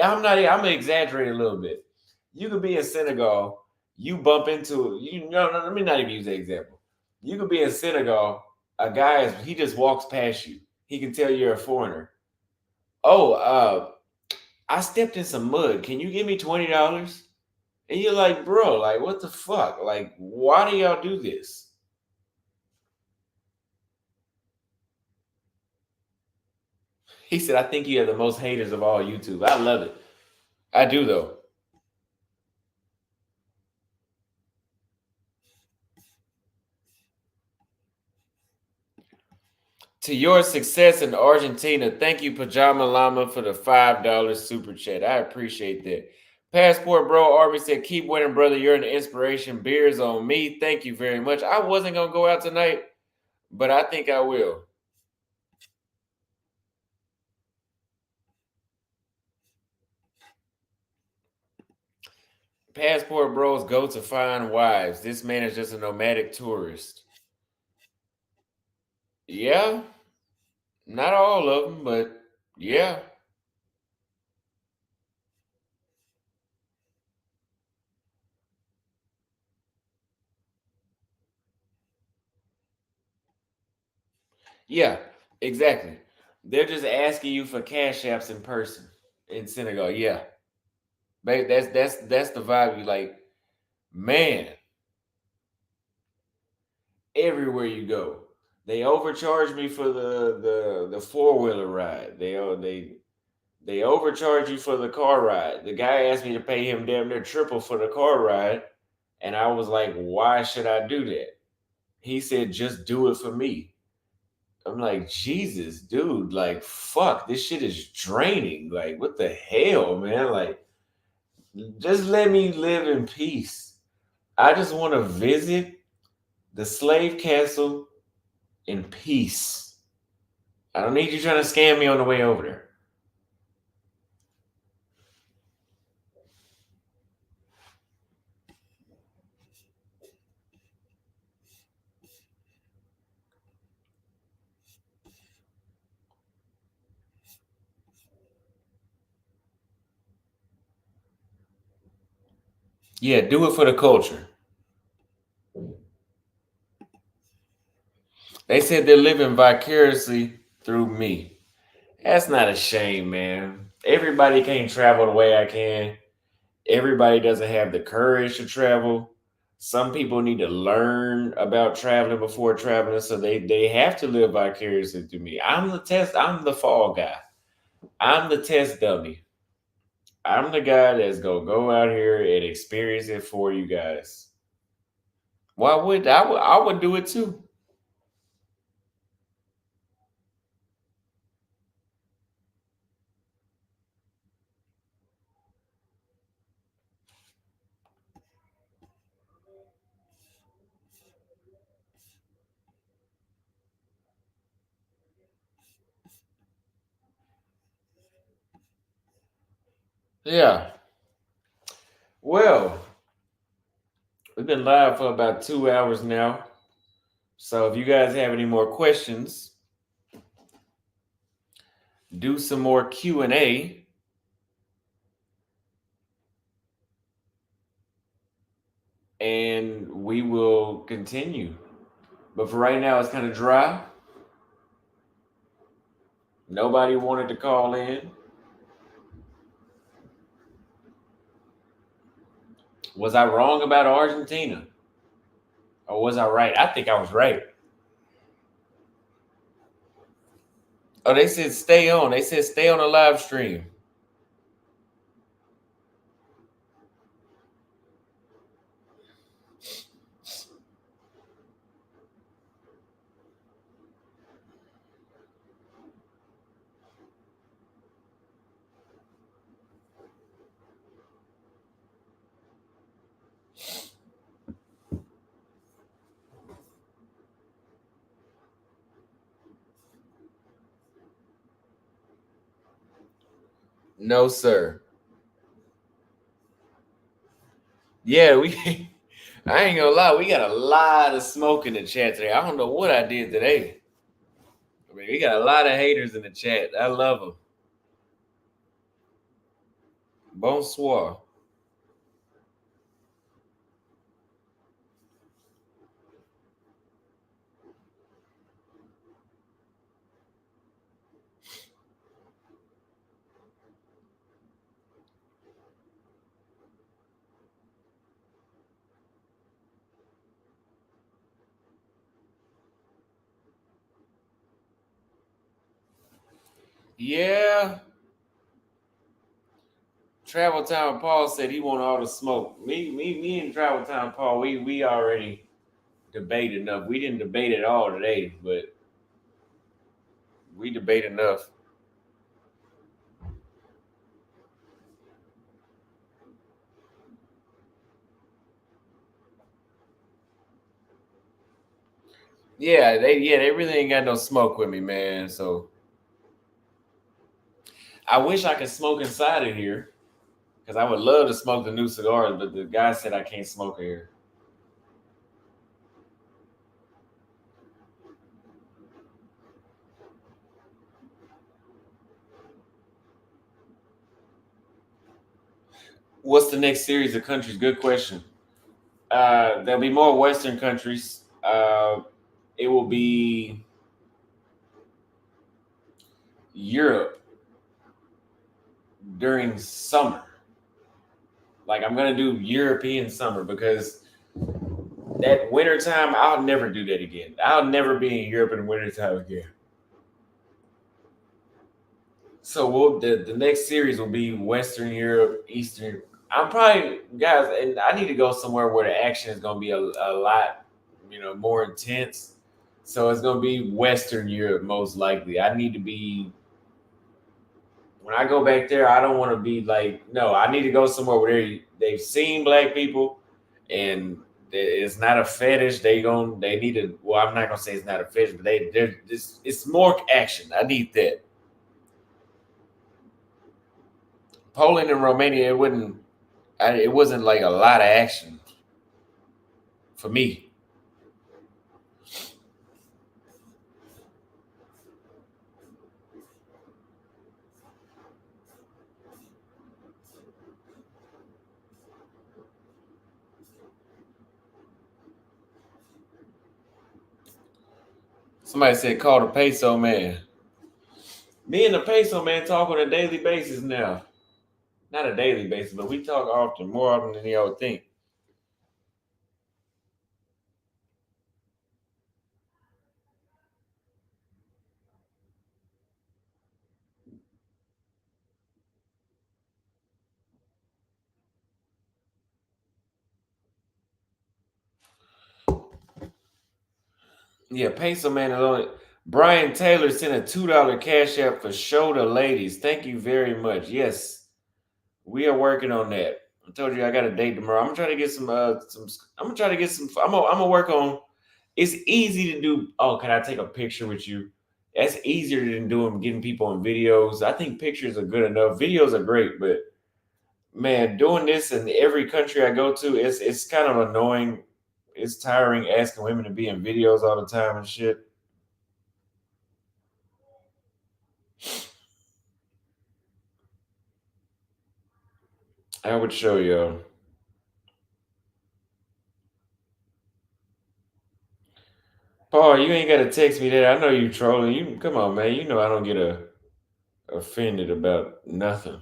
I'm gonna exaggerate a little bit. You could be in Senegal, you bump into you no, let me not even use that example. You could be in Senegal, a guy he just walks past you. He can tell you're a foreigner. Oh, I stepped in some mud. Can you give me $20? And you're like, bro, like what the fuck? Like, why do y'all do this? He said, I think you have the most haters of all YouTube. I love it. I do though. To your success in Argentina, thank you, Pajama Llama, for the $5 super chat. I appreciate that. Passport Bro Army said, keep winning, brother. You're an inspiration. Beers on me. Thank you very much. I wasn't going to go out tonight, but I think I will. Passport Bros go to find wives. This man is just a nomadic tourist. Yeah, not all of them, but yeah. Yeah, exactly. They're just asking you for cash apps in person in Senegal. Yeah. That's the vibe. You like, man, everywhere you go. They overcharge me for the 4-wheeler ride. They overcharge you for the car ride. The guy asked me to pay him damn near triple for the car ride. And I was like, why should I do that? He said, just do it for me. I'm like, Jesus, dude, like, fuck, this shit is draining. Like, what the hell, man? Like, just let me live in peace. I just want to visit the slave castle in peace. I don't need you trying to scam me on the way over there. Yeah, do it for the culture. They said they're living vicariously through me. That's not a shame, man. Everybody can't travel the way I can. Everybody doesn't have the courage to travel. Some people need to learn about traveling before traveling, so they have to live vicariously through me. I'm the fall guy. I'm the test dummy. I'm the guy that's gonna go out here and experience it for you guys. Why would I would do it too? Yeah. Well, we've been live for about 2 hours now. So if you guys have any more questions, do some more Q&A, and we will continue. But for right now, it's kind of dry. Nobody wanted to call in. Was I wrong about Argentina? Or was I right? I think I was right. Oh, they said stay on. They said stay on the live stream. No, sir. Yeah, we. I ain't gonna lie. We got a lot of smoke in the chat today. I don't know what I did today. I mean, we got a lot of haters in the chat. I love them. Bonsoir. Yeah. Travel Town Paul said he want all the smoke. Me and Travel Town Paul, we already debate enough. We didn't debate at all today, but we debate enough. They really ain't got no smoke with me, man. So I wish I could smoke inside of here because I would love to smoke the new cigars, but the guy said I can't smoke here. What's the next series of countries? Good question. There'll be more Western countries. It will be Europe during summer. Like I'm gonna do European summer because that winter time, I'll never do that again. I'll never be in Europe in winter time again. So the next series will be Western Europe, Eastern. I'm probably guys, and I need to go somewhere where the action is gonna be a lot, more intense. So it's gonna be Western Europe most likely. I need to be when I go back there. I don't want to be like no. I need to go somewhere where they've seen black people, and it's not a fetish. They need to. Well, I'm not gonna say it's not a fetish, but it's more action. I need that. Poland and Romania, it wasn't like a lot of action for me. Somebody said call the peso man. Me and the peso man talk on a daily basis now. Not a daily basis, but we talk often, more often than y'all would think. Yeah, peso man is on it. Brian Taylor sent a $2 cash app for show the ladies. Thank you very much. Yes, we are working on that. I told you I got a date tomorrow. I'm gonna try to get some. I'm gonna try to get some. I'm gonna work on. It's easy to do. Oh, can I take a picture with you? That's easier than doing getting people in videos. I think pictures are good enough. Videos are great, but man, doing this in every country I go to, it's kind of annoying. It's tiring asking women to be in videos all the time and shit. I would show you. Paul, you ain't gotta text me that. I know you trolling. You come on, man. You know I don't get offended about nothing.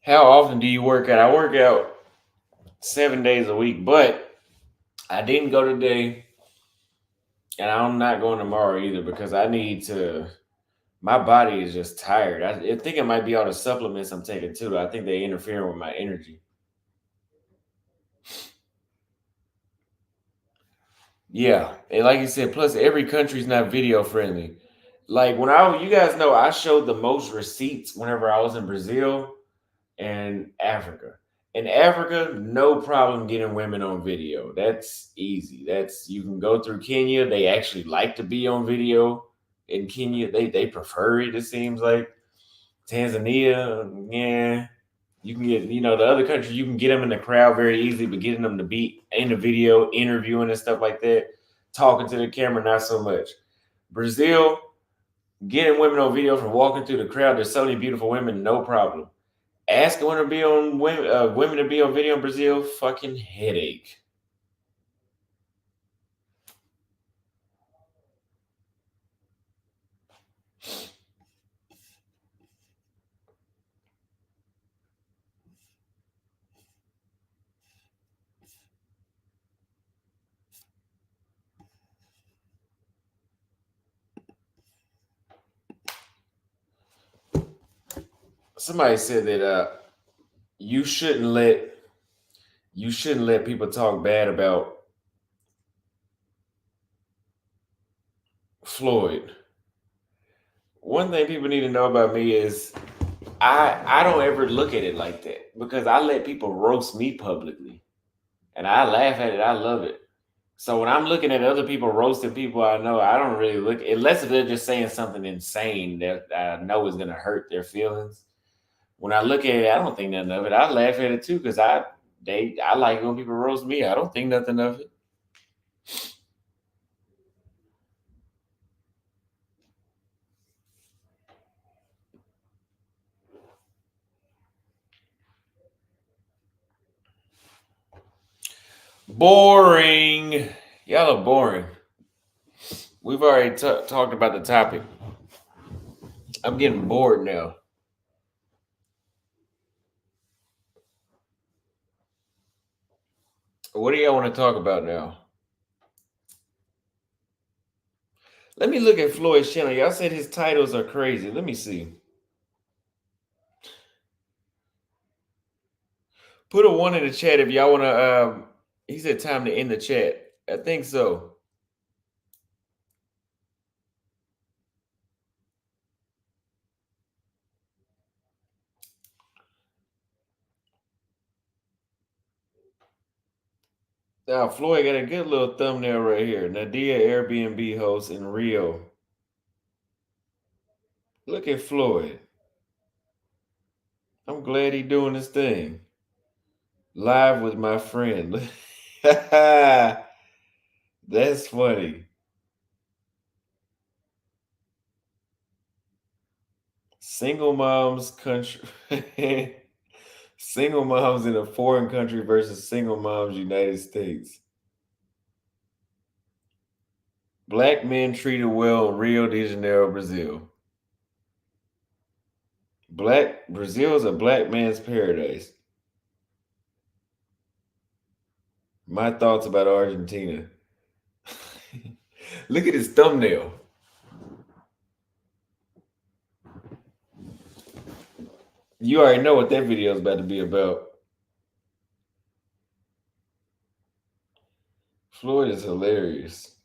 How often do you work out? I work out 7 days a week, but I didn't go today, and I'm not going tomorrow either because I need to. My body is just tired. I think it might be all the supplements I'm taking too. I think they interfere with my energy. Yeah, and like you said, plus every country's not video friendly. Like you guys know, I showed the most receipts whenever I was in Brazil and Africa. In Africa, no problem getting women on video. That's easy. That's you can go through Kenya. They actually like to be on video in Kenya. They prefer it. It seems like Tanzania, yeah. You can get, the other countries, you can get them in the crowd very easily, but getting them to be in the video, interviewing and stuff like that, talking to the camera, not so much. Brazil, getting women on video from walking through the crowd, there's so many beautiful women, no problem. Asking women to be on women to be on video in Brazil, fucking headache. Somebody said that you shouldn't let you shouldn't let people talk bad about Floyd. One thing people need to know about me is I don't ever look at it like that because I let people roast me publicly and I laugh at it. I love it. So when I'm looking at other people roasting people I know, I don't really look unless if they're just saying something insane that I know is gonna hurt their feelings. When I look at it, I don't think nothing of it. I laugh at it too because I like when people roast me. I don't think nothing of it. Boring. Y'all are boring. We've already talked about the topic. I'm getting bored now. What do y'all want to talk about now? Let me look at Floyd's channel. Y'all said his titles are crazy. Let me see. Put a one in the chat if y'all want to. He said time to end the chat. I think so. Now, Floyd got a good little thumbnail right here. Nadia Airbnb host in Rio. Look at Floyd. I'm glad he doing this thing. Live with my friend. That's funny. Single moms country. Single moms in a foreign country versus single moms United States. Black men treated well in Rio de Janeiro, Brazil. Brazil is a black man's paradise. My thoughts about Argentina. Look at his thumbnail. You already know what that video is about to be about. Floyd is hilarious.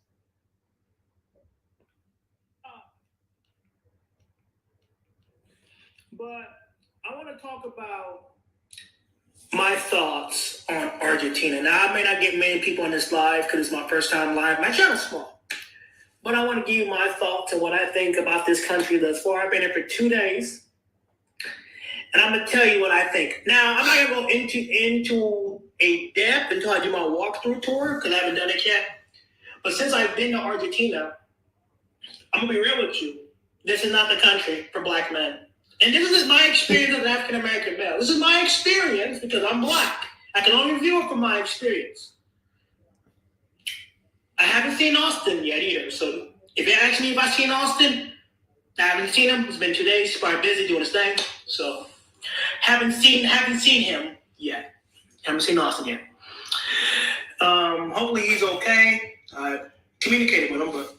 But I want to talk about my thoughts on Argentina. Now, I may not get many people on this live because it's my first time live. My channel's small. But I want to give you my thoughts and what I think about this country thus far. I've been here for 2 days. And I'm going to tell you what I think. Now, I'm not going to go into a depth until I do my walkthrough tour because I haven't done it yet. But since I've been to Argentina, I'm going to be real with you. This is not the country for black men. And this is my experience as an African-American male. This is my experience because I'm black. I can only review it from my experience. I haven't seen Austin yet either. So if you ask me if I've seen Austin, I haven't seen him. It's been 2 days. He's probably busy doing his thing. So Haven't seen him yet. Haven't seen Austin yet. Hopefully he's okay. I communicated with him, but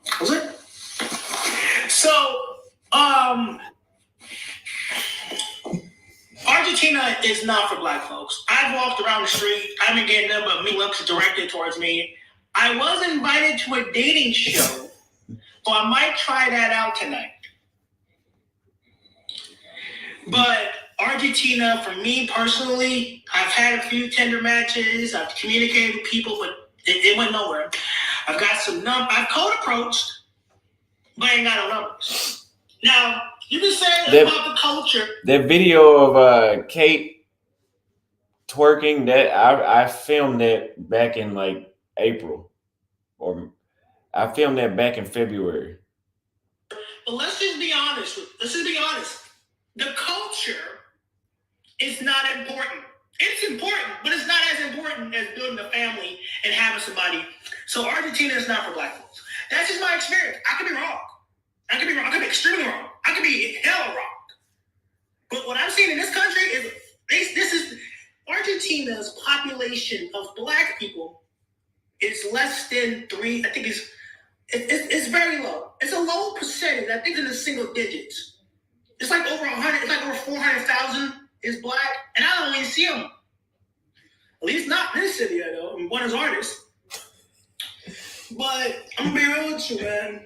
that was it. So, Argentina is not for black folks. I've walked around the street. I've been getting them, but me looks directed towards me. I was invited to a dating show, so I might try that out tonight. But Argentina, for me personally, I've had a few tender matches. I've communicated with people, but it went nowhere. I've got some I've cold approached, but I ain't got no numbers. Now, you can say about the culture. That video of Kate twerking, that I filmed that back in like April, or I filmed that back in February. But let's just be honest. The culture is not important. It's important, but it's not as important as building a family and having somebody. So Argentina is not for black folks. That's just my experience. I could be wrong. I could be extremely wrong. I could be hella wrong. But what I'm seeing in this country is this is Argentina's population of black people is less than 3. I think it's very low. It's a low percentage. I think in the single digits. It's like over 100. It's like over 400,000 is black, and I don't even see them. At least not in this city, I know. I'm Buenos Aires. But I'm gonna be real with you, man.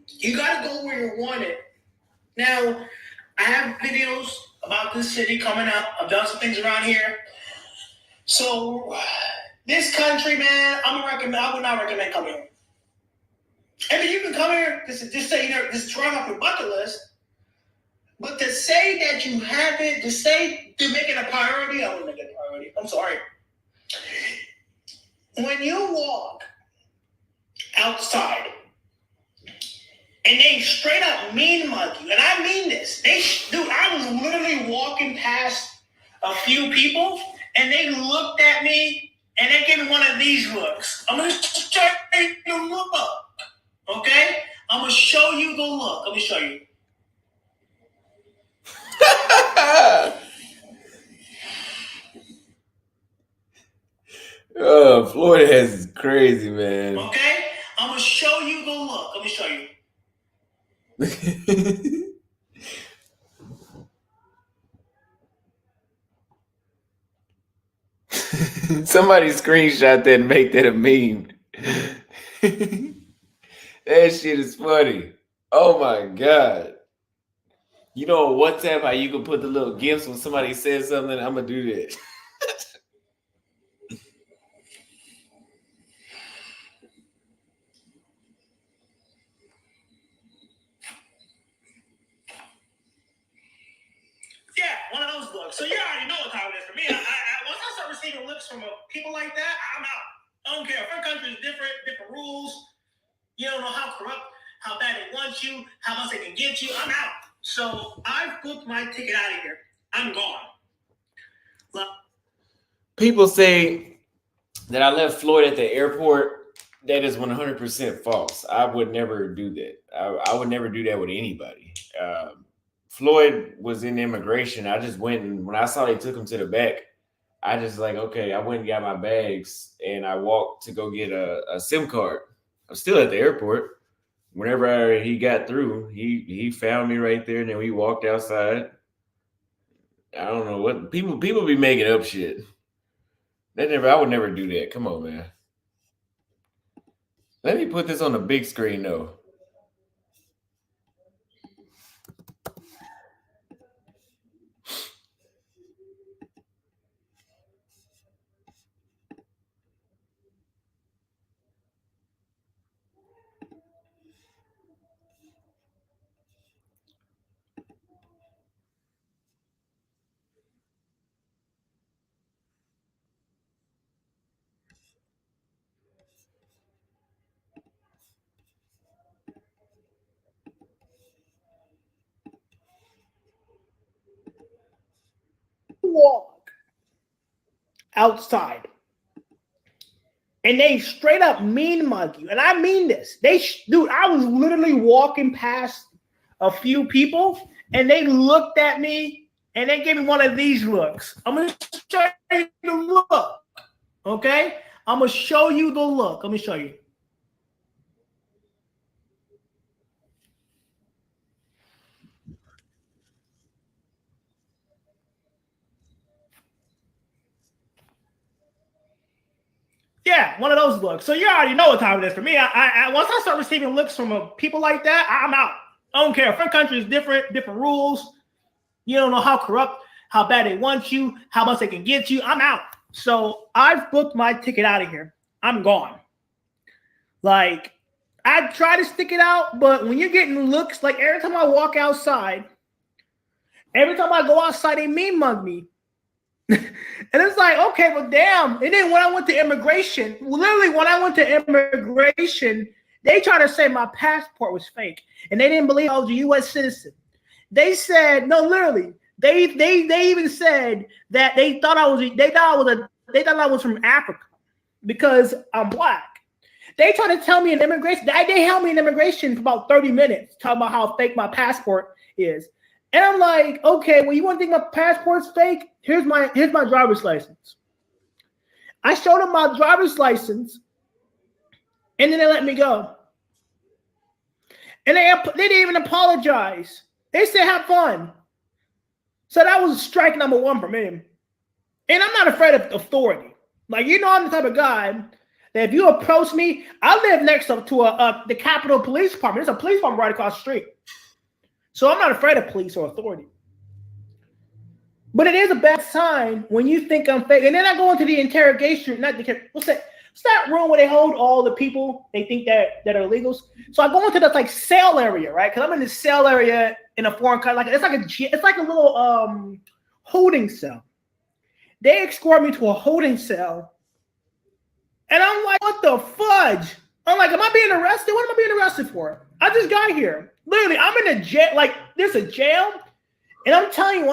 You gotta go where you're wanted. Now, I have videos about this city coming up. I've done some things around here. So, this country, man, I would not recommend coming here. I mean, you can come here, just say, just try off your bucket list. But to say that you have it, to make it a priority, I wouldn't make it a priority. I'm sorry. When you walk outside and they straight up mean mug you, and I mean this, I was literally walking past a few people and they looked at me and they gave me one of these looks. I'm going to show you the look. Okay? I'm going to show you the look. Let me show you. Oh, Floyd is crazy, man. Okay? I'm going to show you the look. Let me show you. Somebody screenshot that and make that a meme. That shit is funny. Oh my God. You know on WhatsApp how you can put the little gifts when somebody says something? I'm gonna do that. Yeah, one of those looks. So you already know what time it is for me. Once I start receiving looks from people like that, I'm out. I don't care. Every country is different rules. You don't know how corrupt, how bad they want you, how much they can get you. I'm out. So I've booked my ticket out of here. I'm gone. People say that I left Floyd at the airport. That is 100% false. I would never do that. I would never do that with anybody. Floyd was in immigration. I just went, and when I saw they took him to the back, I just like, okay, I went and got my bags and I walked to go get a SIM card. I'm still at the airport. Whenever he got through, he found me right there, and then we walked outside. I don't know what people be making up shit. I would never do that. Come on, man. Let me put this on the big screen though. Walk outside and they straight up mean mug you, and I mean this. I was literally walking past a few people, and they looked at me and they gave me one of these looks. I'm gonna show you the look. Okay? I'm gonna show you the look. Let me show you. Yeah, one of those looks. So you already know what time it is for me. I once I start receiving looks from people like that, I'm out. I don't care. Different countries, different rules. You don't know how corrupt, how bad they want you, how much they can get you. I'm out. So I've booked my ticket out of here. I'm gone. Like, I try to stick it out, but when you're getting looks, like every time I walk outside, every time I go outside, they mean mug me. And it's like, okay, well, damn. And then when I went to immigration, literally when I went to immigration, they tried to say my passport was fake, and they didn't believe I was a U.S. citizen. They said, no, literally, they even said that they thought I was from Africa because I'm black. They tried to tell me in immigration. They held me in immigration for about 30 minutes, talking about how fake my passport is. And I'm like, okay, well, you want to think my passport's fake? Here's my driver's license. I showed them my driver's license, and then they let me go. And they didn't even apologize. They said, have fun. So that was strike number one for me. And I'm not afraid of authority. Like, you know, I'm the type of guy that if you approach me, I live next to the Capitol Police Department. There's a police department right across the street. So I'm not afraid of police or authority. But it is a bad sign when you think I'm fake. And then I go into the interrogation, what's that room where they hold all the people they think that are illegals? So I go into the like cell area, right? Because I'm in this cell area in a foreign country. It's like a little holding cell. They escort me to a holding cell. And I'm like, what the fudge? I'm like, am I being arrested? What am I being arrested for? I just got here. Literally, I'm in a jail. Like, there's a jail. And I'm telling you,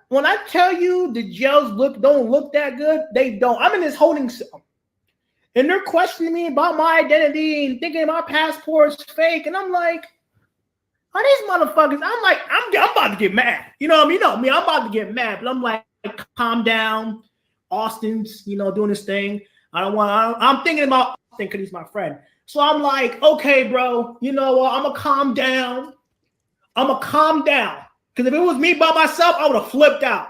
when I tell you the jails don't look that good, they don't. I'm in this holding cell. And they're questioning me about my identity and thinking my passport's fake. And I'm like, are these motherfuckers? I'm like, I'm about to get mad. You know what I mean? You know me, I'm about to get mad. But I'm like, calm down. Austin's, doing his thing. I'm thinking about Austin because he's my friend. So I'm like, okay, bro, you know what? I'm going to calm down. Because if it was me by myself, I would have flipped out.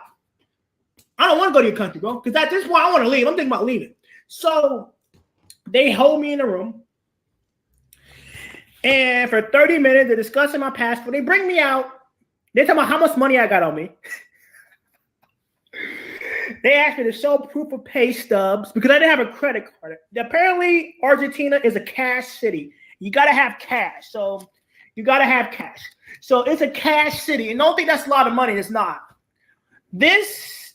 I don't want to go to your country, bro. Because at this point, I want to leave. I'm thinking about leaving. So they hold me in a room. And for 30 minutes, they're discussing my passport. They bring me out. They tell me how much money I got on me. They asked me to show proof of pay stubs because I didn't have a credit card. Apparently, Argentina is a cash city. You got to have cash. So it's a cash city. And don't think that's a lot of money. It's not. This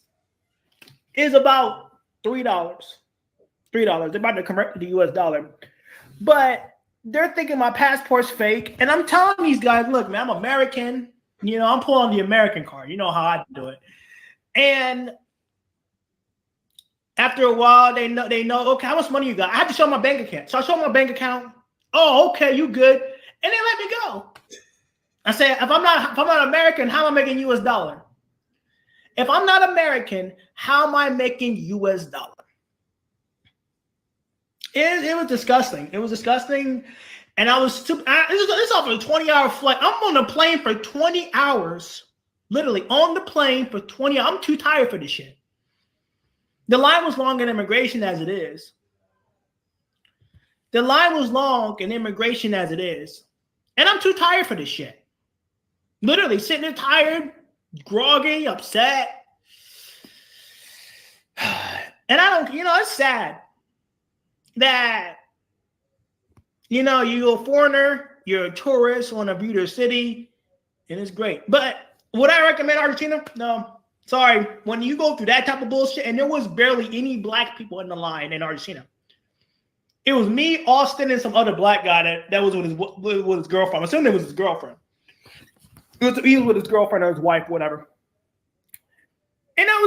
is about $3. They're about to convert to the US dollar. But they're thinking my passport's fake. And I'm telling these guys, look, man, I'm American. I'm pulling the American card. You know how I do it. And after a while, they know, okay, how much money you got? I have to show my bank account. So I show my bank account. Oh, okay, you good. And they let me go. I say, if I'm not American, how am I making US dollar? If I'm not American, how am I making US dollar? It was disgusting. It was disgusting. And I was this is off a 20-hour flight. I'm on the plane for 20 hours. Literally on the plane for 20 hours. I'm too tired for this shit. The line was long in immigration as it is. And I'm too tired for this shit. Literally sitting there tired, groggy, upset. And I don't, it's sad that, you're a foreigner, you're a tourist, want to view their city, and it's great. But would I recommend Argentina? No. Sorry, when you go through that type of bullshit, and there was barely any black people in the line in Argentina. It was me, Austin, and some other black guy that was with his girlfriend. I'm assuming it was his girlfriend. He was with his girlfriend or his wife, whatever. And that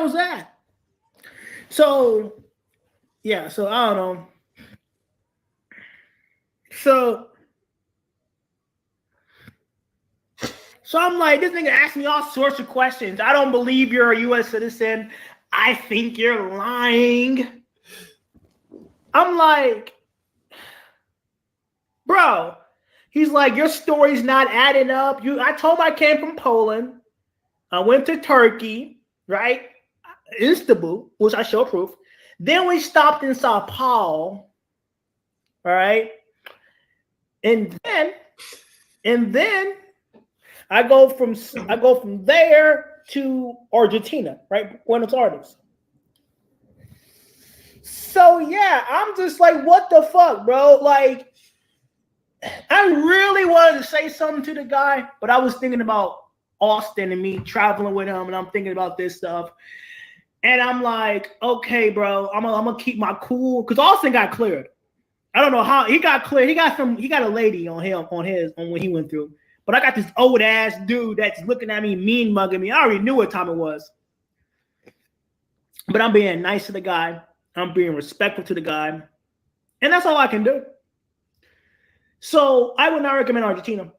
was that. So, yeah, so I don't know. So, So I'm like, this nigga asked me all sorts of questions. I don't believe you're a U.S. citizen. I think you're lying. I'm like, bro. He's like, your story's not adding up. I told him I came from Poland. I went to Turkey, right? Istanbul, which I show proof. Then we stopped in Sao Paulo, all right? And then I go from there to Argentina, right? Buenos Aires. So yeah, I'm just like, what the fuck, bro? Like, I really wanted to say something to the guy, but I was thinking about Austin and me traveling with him, and I'm thinking about this stuff. And I'm like, okay, bro, I'm gonna keep my cool, because Austin got cleared. I don't know how he got cleared. He got a lady on when he went through. But I got this old ass dude that's looking at me, mean mugging me. I already knew what time it was. But I'm being nice to the guy. I'm being respectful to the guy. And that's all I can do. So I would not recommend Argentina.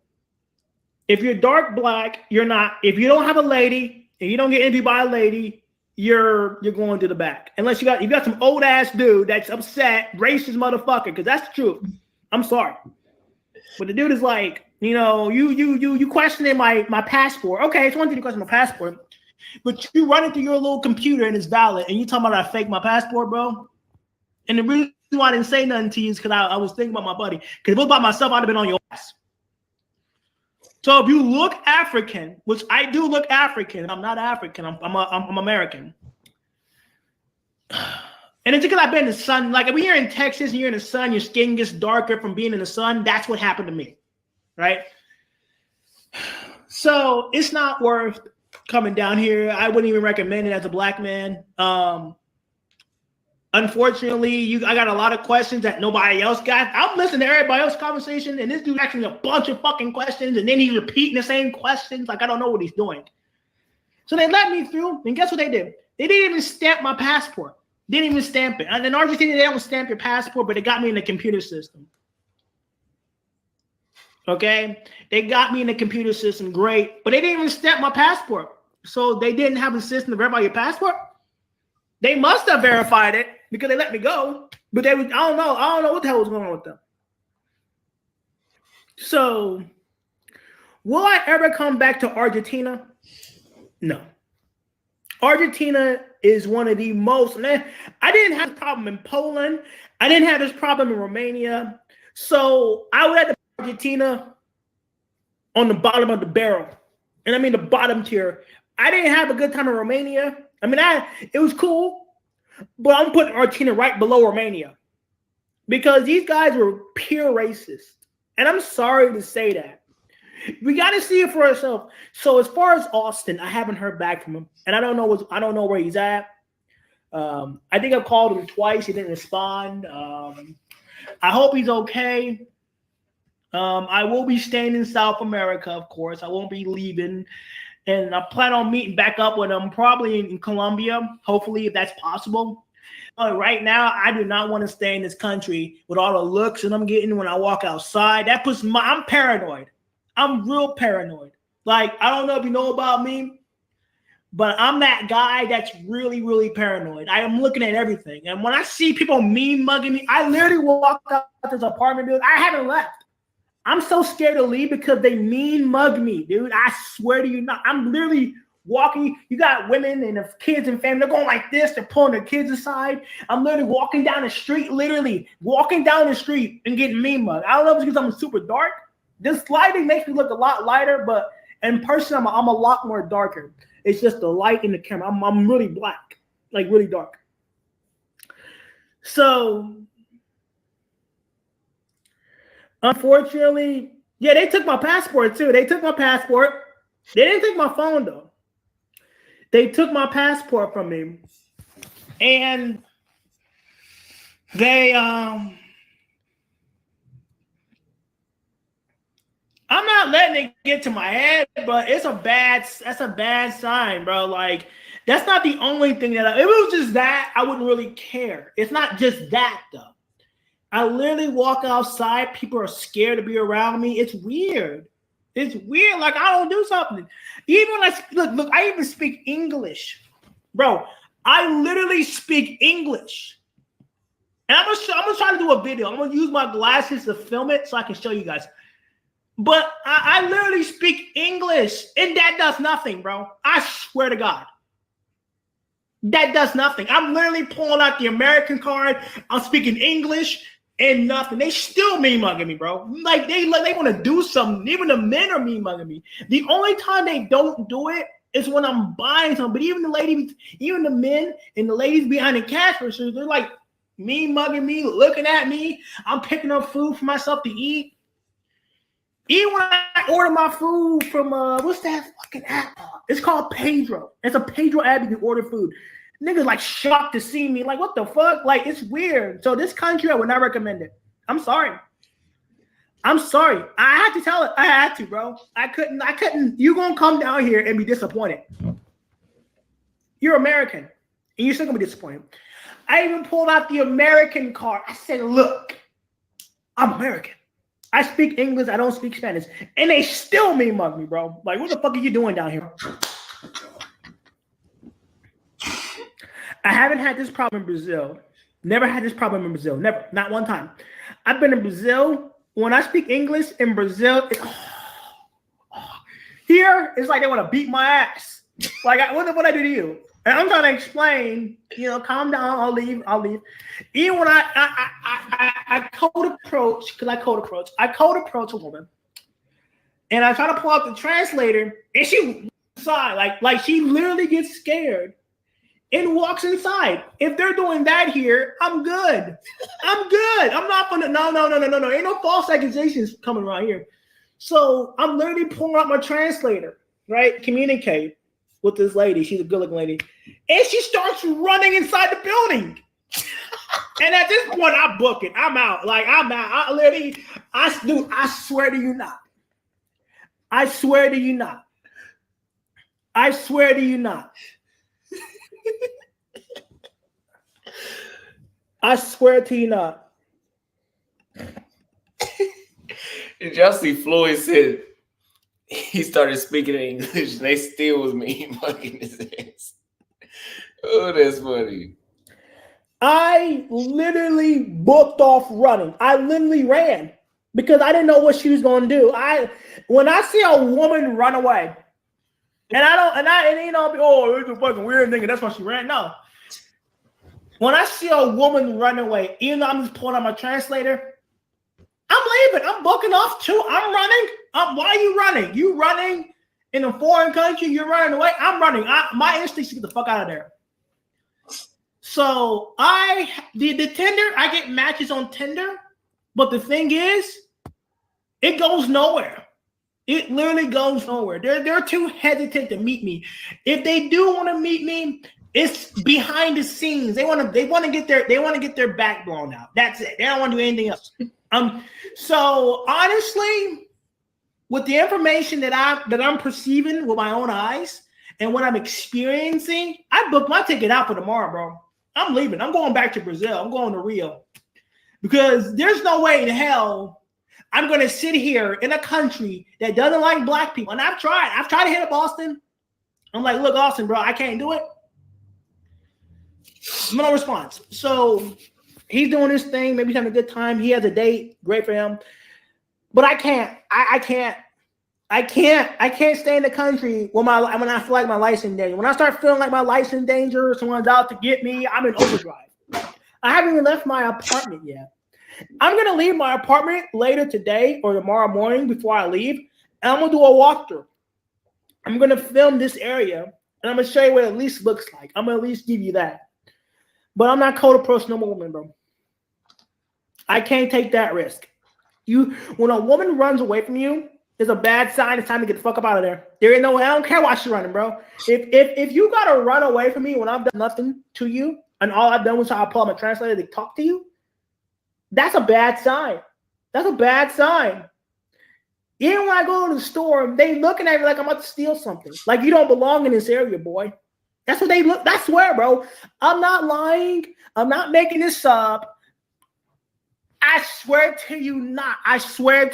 If you're dark black, you're not. If you don't have a lady and you don't get interviewed by a lady, you're going to the back. Unless you got some old ass dude that's upset, racist motherfucker, because that's the truth. I'm sorry. But the dude is like, you questioning my passport. Okay, it's one thing to question my passport. But you run into your little computer and it's valid, and you talking about I fake my passport, bro. And the reason why I didn't say nothing to you is because I was thinking about my buddy. Because if it was about myself, I'd have been on your ass. So if you look African, which I do look African, I'm not African. I'm American. And it's because I've been in the sun. Like if you're in Texas and you're in the sun, your skin gets darker from being in the sun. That's what happened to me, right? So it's not worth coming down here. I wouldn't even recommend it as a black man. Unfortunately, I got a lot of questions that nobody else got. I'm listening to everybody else's conversation, and this dude asking a bunch of fucking questions, and then he's repeating the same questions. Like, I don't know what he's doing. So they let me through, and guess what they did? They didn't even stamp my passport. They didn't even stamp it. And in Argentina, they don't stamp your passport, but they got me in the computer system. Okay? They got me in the computer system, great. But they didn't even stamp my passport. So they didn't have a system to verify your passport? They must have verified it because they let me go. But I don't know what the hell was going on with them. So, will I ever come back to Argentina? No. Argentina is one of the most, man, I didn't have this problem in Poland. I didn't have this problem in Romania. So I would have to put Argentina on the bottom of the barrel. And I mean the bottom tier. I didn't have a good time in Romania. I mean, it was cool, but I'm putting Argentina right below Romania because these guys were pure racist. And I'm sorry to say that. We got to see it for ourselves. So as far as Austin, I haven't heard back from him, and I don't know where he's at. I think I've called him twice. He didn't respond. I hope he's okay. I will be staying in South America, of course. I won't be leaving. And I plan on meeting back up with him probably in Colombia, hopefully, if that's possible. But right now, I do not want to stay in this country with all the looks that I'm getting when I walk outside. I'm paranoid. I'm real paranoid. Like, I don't know if you know about me, but I'm that guy that's really, really paranoid. I am looking at everything. And when I see people mean mugging me, I literally walk out this apartment building. I haven't left. I'm so scared to leave because they mean mug me, dude. I swear to you not. I'm literally walking. You got women and the kids and family. They're going like this. They're pulling their kids aside. I'm literally walking down the street, and getting mean mugged. I don't know if it's because I'm super dark. This lighting makes me look a lot lighter, but in person, I'm a lot more darker. It's just the light in the camera. I'm really black, like really dark. So, unfortunately, yeah, they took my passport too. They took my passport. They didn't take my phone though. They took my passport from me, and they I'm not letting it get to my head, but that's a bad sign, bro. Like, that's not the only thing if it was just that, I wouldn't really care. It's not just that, though. I literally walk outside. People are scared to be around me. It's weird. It's weird. Like I don't do something. Even when I look, I even speak English, bro. I literally speak English, and I'm gonna try to do a video. I'm gonna use my glasses to film it so I can show you guys. But I literally speak English, and that does nothing, bro. I swear to God. That does nothing. I'm literally pulling out the American card. I'm speaking English and nothing. They still mean mugging me, bro. Like they want to do something. Even the men are mean mugging me. The only time they don't do it is when I'm buying something. But even the ladies, even the men and the ladies behind the cash register, they're like mean mugging me, looking at me. I'm picking up food for myself to eat. Even when I order my food from what's that fucking app? It's called Pedro. It's a Pedro app you can order food. Niggas like shocked to see me. Like, what the fuck? Like, it's weird. So this country, I would not recommend it. I'm sorry. I'm sorry. I had to tell it. I had to, bro. I couldn't. You're gonna come down here and be disappointed. You're American, and you're still gonna be disappointed. I even pulled out the American card. I said, look, I'm American. I speak English. I don't speak Spanish. And they still mean mug me, bro. Like, what the fuck are you doing down here? I haven't had this problem in Brazil. Never had this problem in Brazil. Never. Not one time. I've been in Brazil. When I speak English in Brazil, here, it's like they want to beat my ass. Like, what I do to you? And I'm trying to explain, calm down, I'll leave. Even when I code approach, because I code approach a woman, and I try to pull out the translator, and she inside, like she literally gets scared and walks inside. If they're doing that here, I'm good. I'm not gonna, no. Ain't no false accusations coming around here. So I'm literally pulling out my translator, right? Communicate with this lady. She's a good-looking lady. And she starts running inside the building. And at this point, I book it. I'm out. Like, I'm out. I swear to you not. I swear to you not. I swear to you not. I swear to you not. Did y'all see Floyd said he started speaking in English and they still was mean mugging his ass? Oh, that's funny. I literally booked off running. I literally ran because I didn't know what she was going to do. When I see a woman run away, and it's a fucking weird thing, and that's why she ran. No. When I see a woman run away, even though I'm just pulling out my translator, I'm leaving. I'm booking off too. I'm running. Why are you running? You running in a foreign country? You're running away. I'm running. My instinct is to get the fuck out of there. So the Tinder, I get matches on Tinder, but the thing is, it goes nowhere. It literally goes nowhere. They're too hesitant to meet me. If they do want to meet me, it's behind the scenes. They want to get their back blown out. That's it. They don't want to do anything else. So honestly, with the information that I'm perceiving with my own eyes and what I'm experiencing, I booked my ticket out for tomorrow, bro. I'm leaving. I'm going back to Brazil. I'm going to Rio. Because there's no way in hell I'm going to sit here in a country that doesn't like black people. And I've tried to hit up Austin. I'm like, look, Austin, bro, I can't do it. No response. So he's doing his thing. Maybe he's having a good time. He has a date. Great for him. But I can't. I can't stay in the country when I feel like my life's in danger. When I start feeling like my life's in danger, someone's out to get me, I'm in overdrive. I haven't even left my apartment yet. I'm going to leave my apartment later today or tomorrow morning before I leave, and I'm going to do a walkthrough. I'm going to film this area, and I'm going to show you what it at least looks like. I'm going to at least give you that. But I'm not code approaching no woman, bro. I can't take that risk. When a woman runs away from you, it's a bad sign. It's time to get the fuck up out of there. There ain't no way. I don't care why she's running, bro. If you gotta run away from me when I've done nothing to you, and all I've done was I pull my translator to talk to you, that's a bad sign. That's a bad sign. Even when I go to the store, they looking at me like I'm about to steal something. Like you don't belong in this area, boy. That's what they look. I swear, bro. I'm not lying. I'm not making this up. I swear to you not. I swear.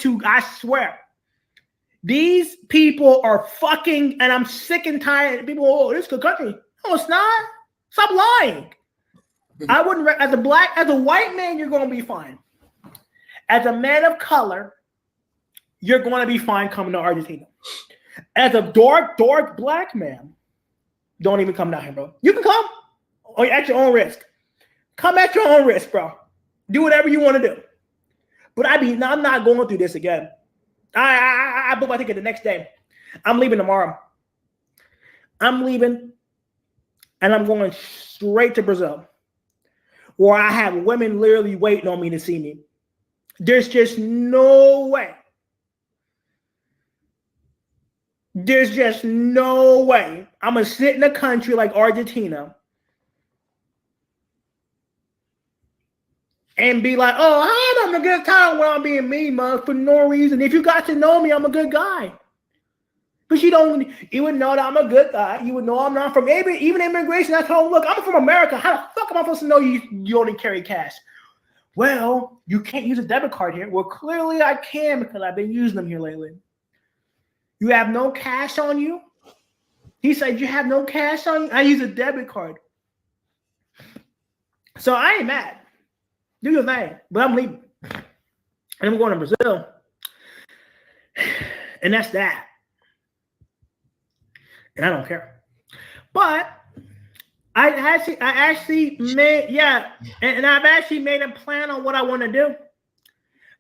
These people are fucking, and I'm sick and tired of people, oh, this is a good country. No, it's not. Stop lying. I wouldn't, as a white man, you're going to be fine. As a man of color, you're going to be fine coming to Argentina. As a dark black man, don't even come down here, bro. You can come at your own risk. Come at your own risk, bro. Do whatever you want to do. But I'm not going through this again. I booked my ticket the next day. I'm leaving tomorrow. I'm leaving, and I'm going straight to Brazil, where I have women literally waiting on me to see me. There's just no way. There's just no way I'm going to sit in a country like Argentina and be like, oh, I'm having a good time when I'm being mean, man, for no reason. If you got to know me, I'm a good guy. But you would know that I'm a good guy. You would know I'm not from, even immigration. I told them, look, I'm from America. How the fuck am I supposed to know you only carry cash? Well, you can't use a debit card here. Well, clearly I can because I've been using them here lately. You have no cash on you? He said, you have no cash on you? I use a debit card. So I ain't mad. Do your thing. But I'm leaving. And I'm going to Brazil. And that's that. And I don't care. But I actually made, and I've actually made a plan on what I want to do.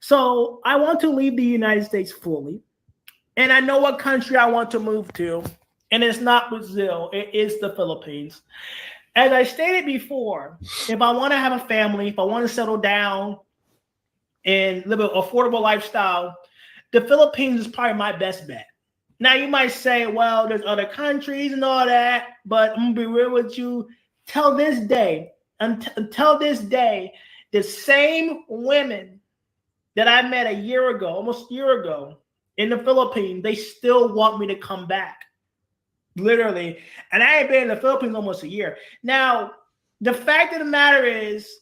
So I want to leave the United States fully. And I know what country I want to move to. And it's not Brazil. It is the Philippines. As I stated before, if I want to have a family, if I want to settle down and live an affordable lifestyle, the Philippines is probably my best bet. Now, you might say, well, there's other countries and all that, but I'm going to be real with you. Until this day, the same women that I met almost a year ago in the Philippines, they still want me to come back. Literally. And I ain't been in the Philippines almost a year. Now, the fact of the matter is,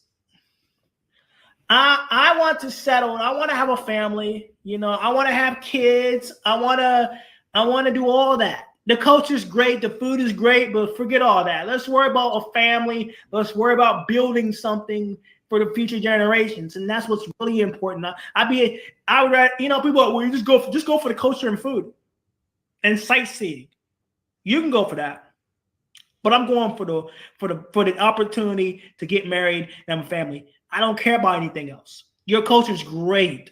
I want to settle. I want to have a family. You know, I want to have kids. I want to do all that. The culture's great. The food is great, but forget all that. Let's worry about a family. Let's worry about building something for the future generations. And that's what's really important. I would rather, people are, well, you just go for the culture and food and sightseeing. You can go for that. But I'm going for the opportunity to get married and have a family. I don't care about anything else. Your culture is great,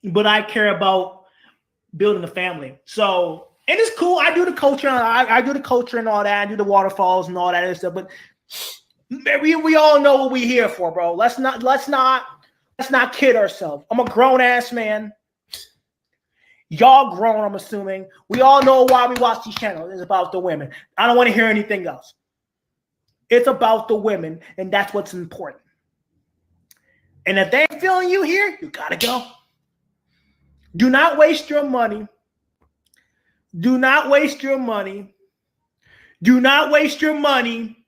but I care about building a family. So, and it's cool. I do the culture. I do the culture and all that. I do the waterfalls and all that and stuff. But we all know what we're here for, bro. Let's not kid ourselves. I'm a grown ass man. Y'all grown, I'm assuming. We all know why we watch these channels. It's about the women. I don't want to hear anything else. It's about the women, and that's what's important. And if they ain't feeling you here, you gotta go. Do not waste your money. Do not waste your money. Do not waste your money.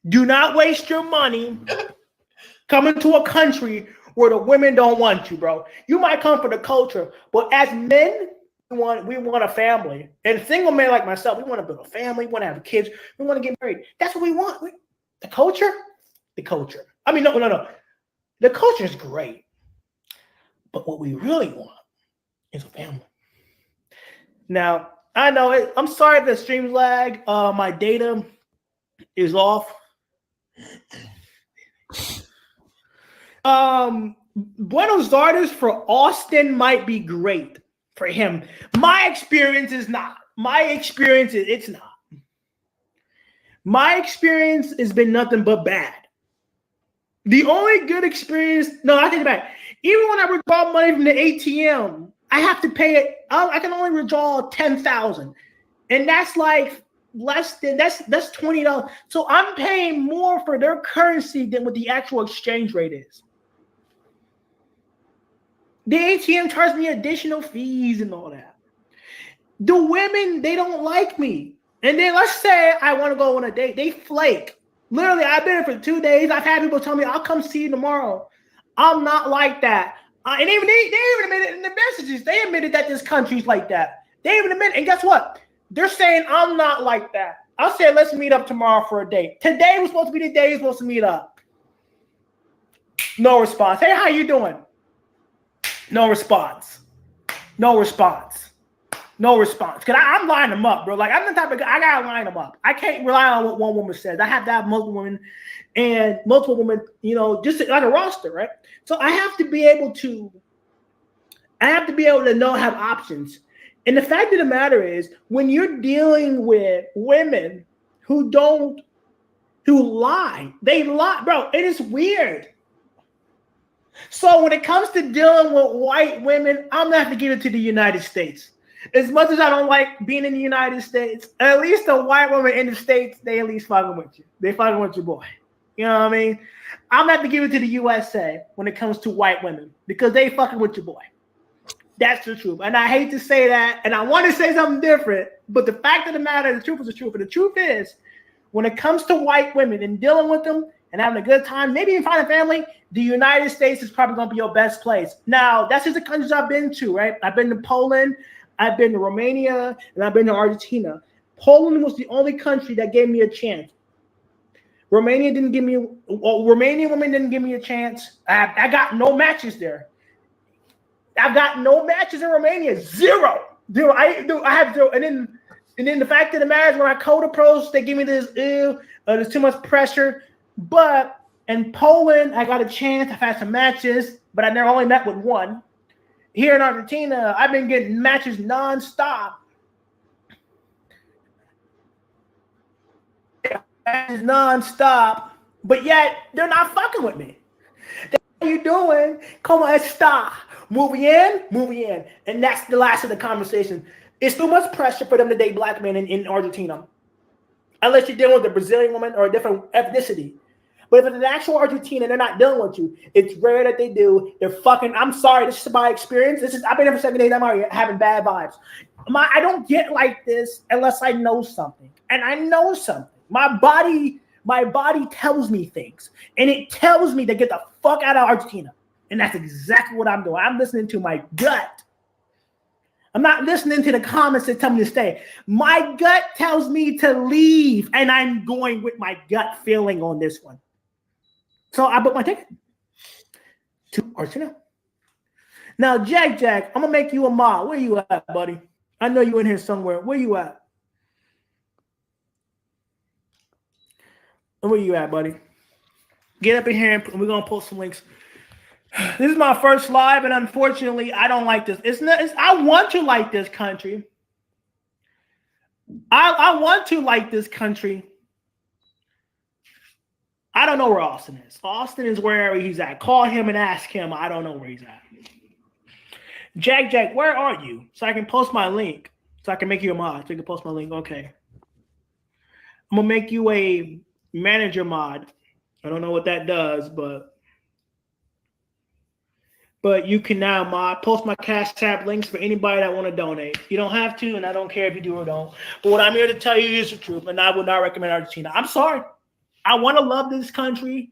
Do not waste your money coming to a country where the women don't want you, bro. You might come for the culture, but as men, we want a family. And single men like myself, we want to build a family. We want to have kids. We want to get married. That's what we want. The culture. I mean, no. The culture is great, but what we really want is a family. Now, I know it. I'm sorry if the stream's lag. My data is off. Buenos Aires for Austin might be great for him. My experience is not. It's not. My experience has been nothing but bad. The only good experience, I take it back. Even when I withdraw money from the ATM, I have to pay it. I can only withdraw $10,000, and that's like less than that's $20. So I'm paying more for their currency than what the actual exchange rate is. The ATM charged me additional fees and all that. The women, they don't like me. And then let's say I want to go on a date. They flake. Literally, I've been here for 2 days. I've had people tell me, I'll come see you tomorrow. I'm not like that. And even they even admitted in the messages, they admitted that this country's like that. They even admitted, and guess what? They're saying I'm not like that. I said, let's meet up tomorrow for a date. Today was supposed to be the day we're supposed to meet up. No response. Hey, how you doing? No response. No response. No response. Because I'm lining them up, bro. Like, I'm the type of guy, I got to line them up. I can't rely on what one woman says. I have to have multiple women, just like a roster, right? So I have to be able to know, have options. And the fact of the matter is, when you're dealing with women who lie, they lie, bro. It is weird. So when it comes to dealing with white women, I'm gonna have to give it to the United States. As much as I don't like being in the United States, at least the white women in the States, they at least fucking with you. They fucking with your boy. You know what I mean? I'm gonna have to give it to the USA when it comes to white women because they fucking with your boy. That's the truth. And I hate to say that, and I want to say something different, but the fact of the matter, the truth is the truth. And the truth is, when it comes to white women and dealing with them and having a good time, maybe even finding family, the United States is probably going to be your best place. Now, that's just the countries I've been to, right? I've been to Poland, I've been to Romania, and I've been to Argentina. Poland was the only country that gave me a chance. Romanian women didn't give me a chance. I got no matches there. I've got no matches in Romania. Zero. I have zero. And then the fact of the matter is, when I code approach, they give me this, there's too much pressure. But in Poland, I got a chance. I've had some matches, but I never only met with one. Here in Argentina, I've been getting matches nonstop. Matches nonstop, but yet they're not fucking with me. How you doing? Como esta? Moving in. And that's the last of the conversation. It's too much pressure for them to date black men in Argentina. Unless you're dealing with a Brazilian woman or a different ethnicity. But if it's an actual Argentina, they're not dealing with you. It's rare that they do. They're fucking, I'm sorry, this is my experience. I've been here for 7 days, I'm already having bad vibes. I don't get like this unless I know something. And I know something. My body tells me things. And it tells me to get the fuck out of Argentina. And that's exactly what I'm doing. I'm listening to my gut. I'm not listening to the comments that tell me to stay. My gut tells me to leave, and I'm going with my gut feeling on this one. So I booked my ticket to Argentina. Now, Jack, I'm going to make you a mod. Where you at, buddy? I know you in here somewhere. Where you at? Where you at, buddy? Get up in here, and we're going to post some links. This is my first live, and unfortunately, I don't like this. I want to like this country. I want to like this country. I don't know where Austin is. Austin is wherever he's at. Call him and ask him. I don't know where he's at. Jack, where are you? So I can post my link. So I can make you a mod. So you can post my link. Okay. I'm going to make you a manager mod. I don't know what that does, but you can now post my Cash App links for anybody that want to donate. You don't have to, and I don't care if you do or don't. But what I'm here to tell you is the truth, and I would not recommend Argentina. I'm sorry. I want to love this country.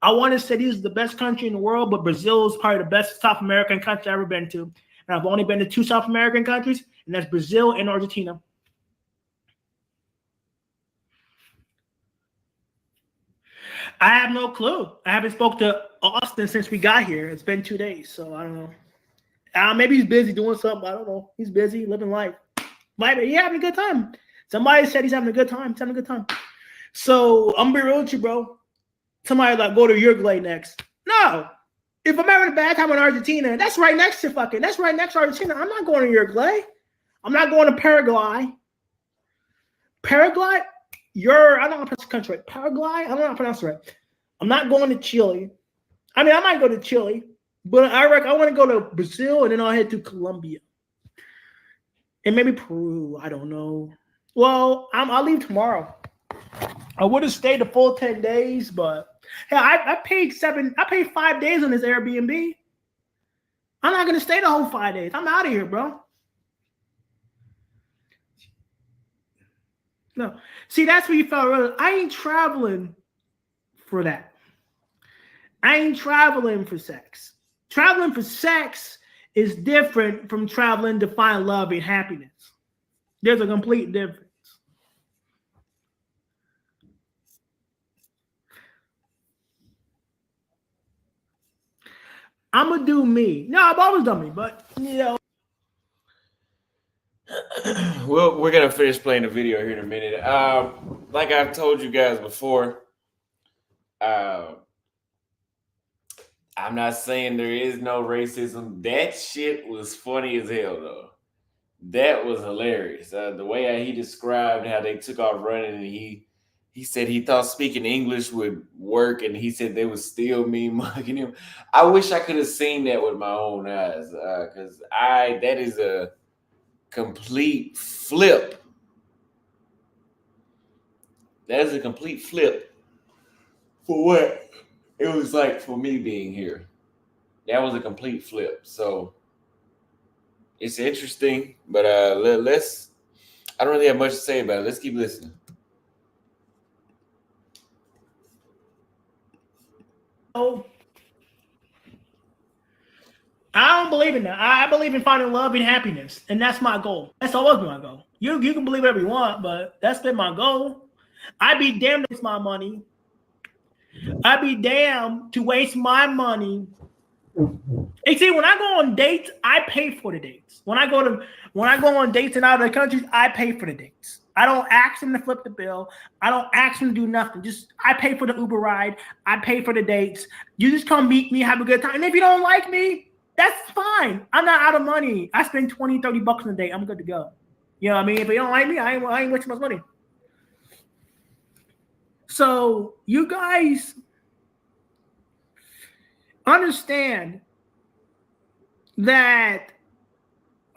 I want to say this is the best country in the world, but Brazil is probably the best South American country I've ever been to. And I've only been to 2 South American countries, and that's Brazil and Argentina. I have no clue. I haven't spoke to Austin since we got here. It's been 2 days, so I don't know. Maybe he's busy doing something. I don't know. He's busy living life. He's having a good time. Somebody said he's having a good time. He's having a good time. So I'm gonna be real with you, bro. Somebody like go to Uruguay next. No. If I'm having a bad time in Argentina, that's right next to Argentina. I'm not going to Uruguay. I'm not going to Paraguay. Paraguay? I don't know how to pronounce the country right. Paraguay? I don't know how to pronounce it right. I'm not going to Chile. I mean, I might go to Chile, but I want to go to Brazil, and then I'll head to Colombia. And maybe Peru. I don't know. Well, I'll leave tomorrow. I would have stayed the full 10 days, but hell, I paid 5 days on this Airbnb. I'm not going to stay the whole 5 days. I'm out of here, bro. No. See, that's what you felt real. I ain't traveling for that. I ain't traveling for sex. Traveling for sex is different from traveling to find love and happiness. There's a complete difference. I'm gonna do me. No, I've always done me, but you know. Well, we're gonna finish playing the video here in a minute. Like I've told you guys before, I'm not saying there is no racism. That shit was funny as hell, though. That was hilarious. The way he described how they took off running, and he said he thought speaking English would work, and he said they would still mean mugging him. I wish I could have seen that with my own eyes, because that is a complete flip. That is a complete flip for what it was like for me being here. That was a complete flip. So it's interesting, but let's. I don't really have much to say about it. Let's keep listening. Oh, I don't believe in that. I believe in finding love and happiness, and that's my goal. That's always been my goal. You can believe whatever you want, but that's been my goal. I'd be damned to waste my money. I'd be damned to waste my money. Hey, see, when I go on dates, I pay for the dates. When I go on dates in other countries, I pay for the dates. I don't ask them to flip the bill. I don't ask them to do nothing. Just I pay for the Uber ride. I pay for the dates. You just come meet me, have a good time. And if you don't like me, that's fine. I'm not out of money. I spend $20, $30 on a date. I'm good to go. You know what I mean? If you don't like me, I ain't wasting my money. So you guys understand that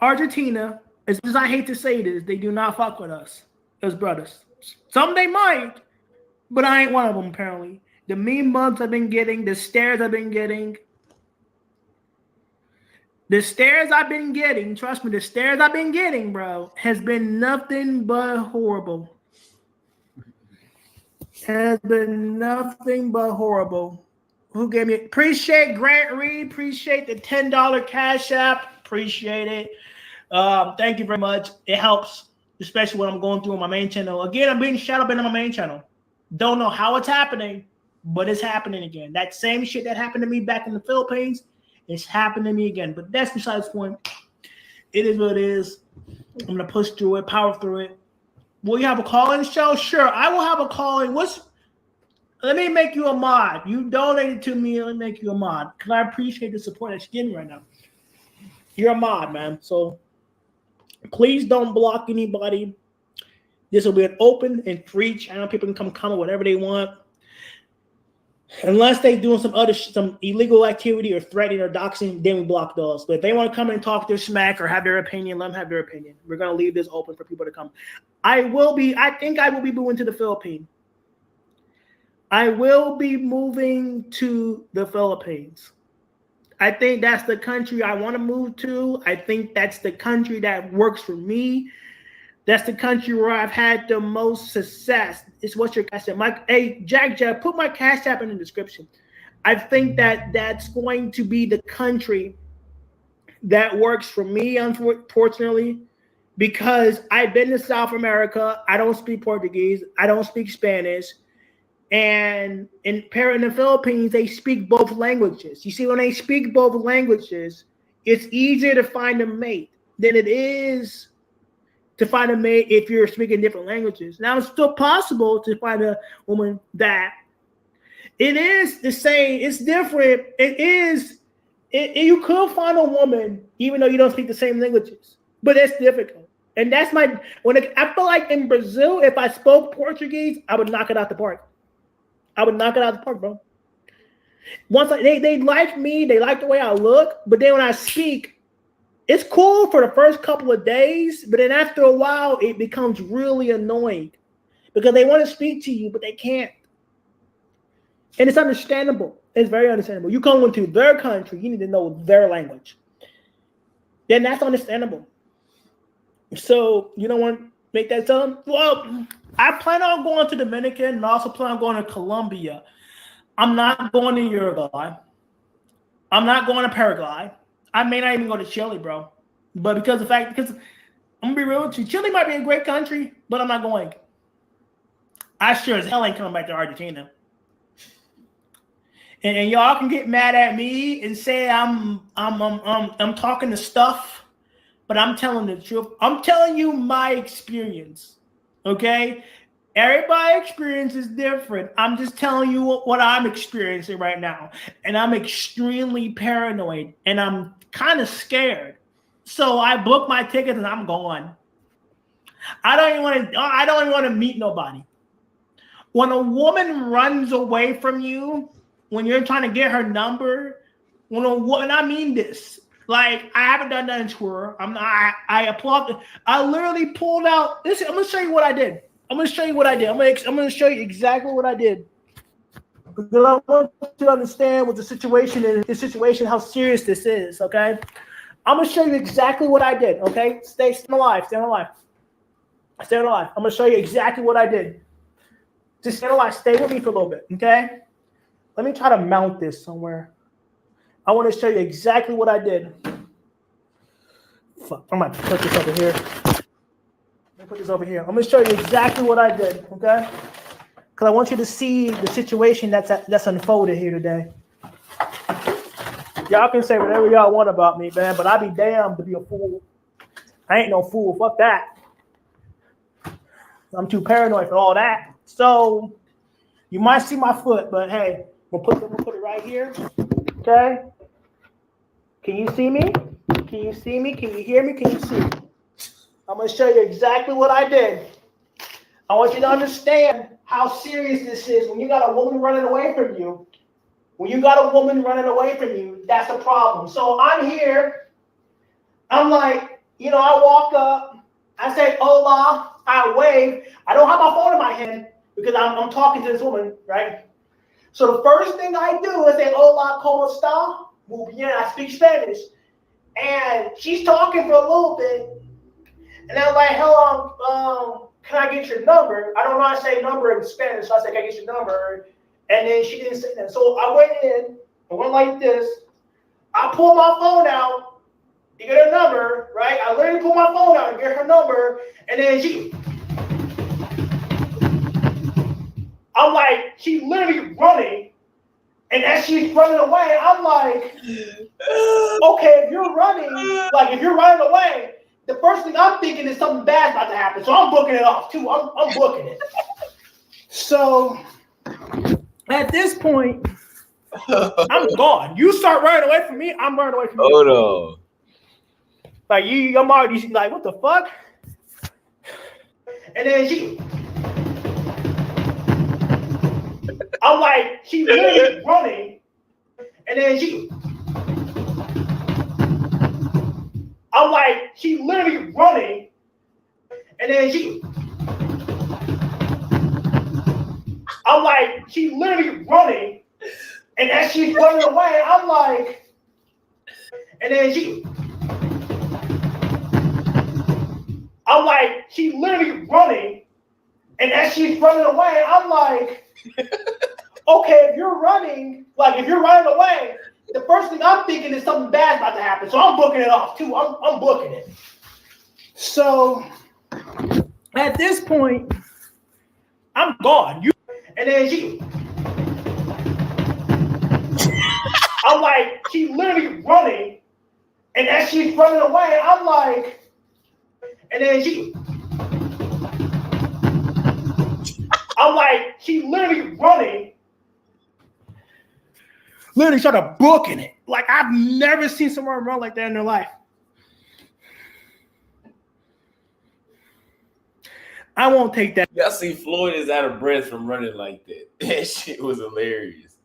Argentina, as much as I hate to say this, they do not fuck with us as brothers. Some they might, but I ain't one of them apparently. The mean mugs I've been getting, the stares I've been getting, trust me, the stares I've been getting, bro, has been nothing but horrible. Has been nothing but horrible. Who gave me? Appreciate Grant Reed. Appreciate the $10 Cash App. Appreciate it. Thank you very much. It helps, especially when I'm going through on my main channel. Again, I'm being shadow banned on my main channel. Don't know how it's happening, but it's happening again. That same shit that happened to me back in the Philippines is happening to me again. But that's besides the point. It is what it is. I'm gonna push through it, power through it. Will you have a call-in show? Sure, I will have a call-in. Let me make you a mod. You donated to me. Let me make you a mod because I appreciate the support that you're getting right now. You're a mod, man. So please don't block anybody. This will be an open and free channel. People can come comment whatever they want. Unless they doing some illegal activity or threatening or doxing, then we block those. But if they want to come and talk their smack or have their opinion, let them have their opinion. We're going to leave this open for people to come. I think I will be moving to the Philippines. I will be moving to the Philippines. I think that's the country I want to move to. I think that's the country that works for me. That's the country where I've had the most success. It's what's your cash app? Hey, Jack, put my cash app in the description. I think that's going to be the country that works for me, unfortunately, because I've been to South America. I don't speak Portuguese. I don't speak Spanish. And in the Philippines, they speak both languages. You see, when they speak both languages, it's easier to find a mate than it is to find a mate if you're speaking different languages. Now, it's still possible to find a woman that it is the same. It's different. You could find a woman even though you don't speak the same languages, but it's difficult. And that's I feel like in Brazil, if I spoke Portuguese, I would knock it out the park. I would knock it out the park, bro. Once they like me, they like the way I look, but then when I speak, it's cool for the first couple of days, but then after a while, it becomes really annoying because they want to speak to you, but they can't. And it's understandable. It's very understandable. You come into their country, you need to know their language. Then that's understandable. So you don't want to make that sound? Well, I plan on going to Dominican and also plan on going to Colombia. I'm not going to Uruguay. I'm not going to Paraguay. I may not even go to Chile, bro. But because I'm gonna be real with you, Chile might be a great country, but I'm not going. I sure as hell ain't coming back to Argentina. And y'all can get mad at me and say I'm talking the stuff, but I'm telling the truth. I'm telling you my experience. Okay? Everybody's experience is different. I'm just telling you what I'm experiencing right now. And I'm extremely paranoid and I'm kind of scared. So I booked my tickets and I'm gone. I don't even want to meet nobody. When a woman runs away from you, when you're trying to get her number, and I mean this, like I haven't done that to her. I applaud. I literally pulled out. Listen, I'm gonna show you what I did. I'm gonna show you exactly what I did. Because I want you to understand what the situation is, how serious this is. Okay, I'm gonna show you exactly what I did. Okay, stay alive. I'm gonna show you exactly what I did. Just stay with me for a little bit, okay? Let me try to mount this somewhere. I want to show you exactly what I did. Fuck, I'm going to put this over here. Let me put this over here. I'm going to show you exactly what I did, okay? Because I want you to see the situation that's unfolded here today. Y'all can say whatever y'all want about me, man, but I'd be damned to be a fool. I ain't no fool. Fuck that. I'm too paranoid for all that. So you might see my foot, but hey, we'll put it right here. Okay. Can you see me? Can you see me? Can you hear me? Can you see me? I'm gonna show you exactly what I did. I want you to understand how serious this is. When you got a woman running away from you, that's a problem. So I'm here. I'm like, I walk up. I say, hola. I wave. I don't have my phone in my hand because I'm talking to this woman, right? So the first thing I do is say, hola, ¿cómo está? Muy bien. I speak Spanish. And she's talking for a little bit. And I'm like, hello, can I get your number? I don't know how to say number in Spanish, so I said, can I get your number? And then she didn't say that. So I went in, I went like this. I pulled my phone out to get her number, right? I literally pulled my phone out to get her number. And then I'm like, she's literally running. And as she's running away, I'm like, okay, if you're running away, the first thing I'm thinking is something bad's about to happen. So I'm booking it off too. I'm booking it. So at this point, I'm gone. You start running away from me, I'm running away from you. Oh no. Like I'm already like, what the fuck? And then I'm like, she's literally running. And then I'm like, she's literally running. And then I'm like, she's literally running. And as she's running away, I'm like, and then I'm like, she's literally running. And as she's running away, I'm like, okay, if you're running away, the first thing I'm thinking is something bad's about to happen. So I'm booking it off too. I'm booking it. So at this point, I'm gone. And then I'm like, she's literally running. And as she's running away, I'm like, and then I'm like, she's literally running. Literally started booking it. Like, I've never seen someone run like that in their life. I won't take that. Y'all see Floyd is out of breath from running like that. That shit was hilarious.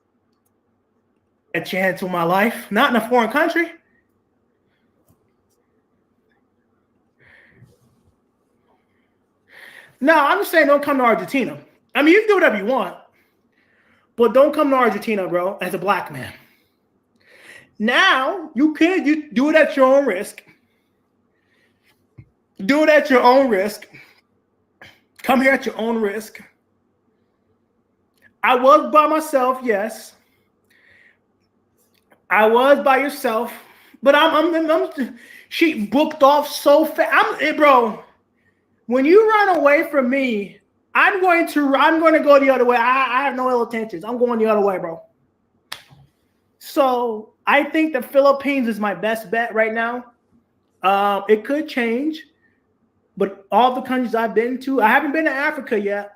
A chance with my life, not in a foreign country. No, I'm just saying don't come to Argentina. I mean, you can do whatever you want, but don't come to Argentina, bro, as a black man. Now, you do it at your own risk. Do it at your own risk. Come here at your own risk. I was by myself, yes. I was by yourself, but she booked off so fast. Bro, when you run away from me, I'm going to go the other way. I have no ill intentions. I'm going the other way, bro. So I think the Philippines is my best bet right now. It could change, but all the countries I've been to, I haven't been to Africa yet.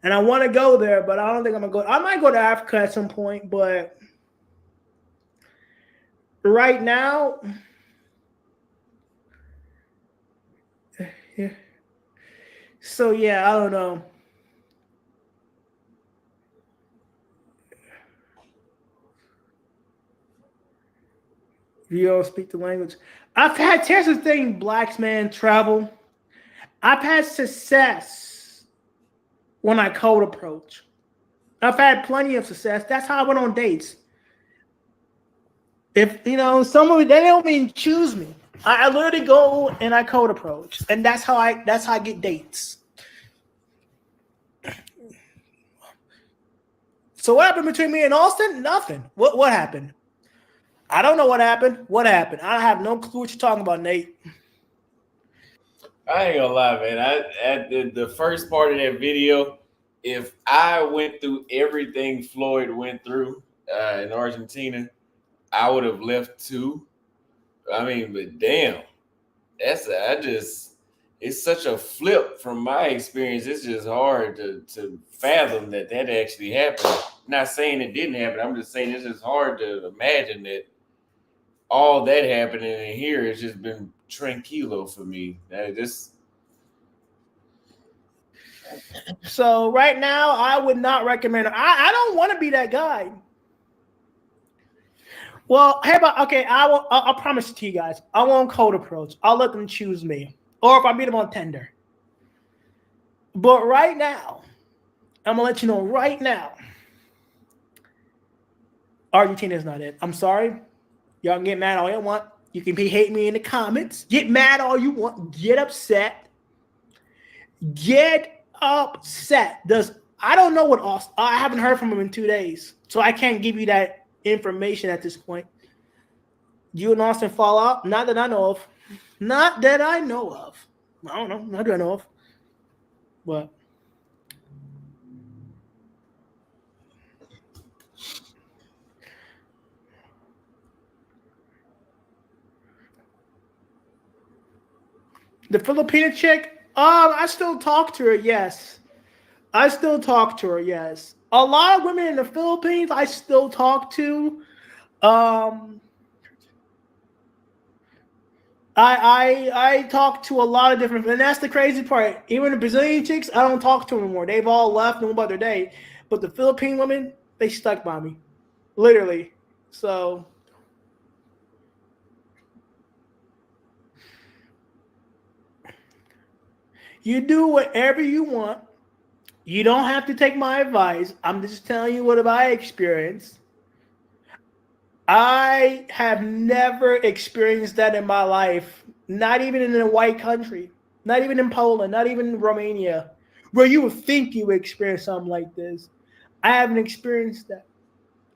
And I want to go there, but I don't think I'm going to go. I might go to Africa at some point, but right now, yeah. So yeah, I don't know. You don't speak the language. Here's the thing, blacks man travel. I've had success when I cold approach. I've had plenty of success. That's how I went on dates. If someone they don't even choose me. I literally go and I cold approach, and that's how I get dates. So what happened between me and Austin? Nothing. What happened? I don't know what happened. What happened? I have no clue what you're talking about, Nate. I ain't gonna lie, man. At the first part of that video, if I went through everything Floyd went through in Argentina, I would have left too. I mean, but damn, it's such a flip from my experience. It's just hard to fathom that actually happened. Not saying it didn't happen. I'm just saying it's just hard to imagine that all that happening in here has just been tranquilo for me. So right now, I would not recommend. I don't want to be that guy. Well, hey, about okay. I'll promise to you guys. I won't cold approach. I'll let them choose me, or if I meet them on Tinder. But right now, I'm gonna let you know. Right now, Argentina is not it. I'm sorry. Y'all can get mad all you want. You can hate me in the comments. Get mad all you want. Get upset. Get upset. I don't know what Austin. I haven't heard from him in 2 days, so I can't give you that information at this point. You and Austin fall out? Not that I know of. Not that I know of. I don't know. Not that I know of. But the Filipina chick, I still talk to her, yes. I still talk to her, yes. A lot of women in the Philippines I still talk to. I talk to a lot of different, and that's the crazy part. Even the Brazilian chicks, I don't talk to them anymore. They've all left and went about their day. But the Philippine women, they stuck by me. Literally. So you do whatever you want. You don't have to take my advice. I'm just telling you what I experienced. I have never experienced that in my life. Not even in a white country. Not even in Poland. Not even in Romania. Where you would think you would experience something like this. I haven't experienced that.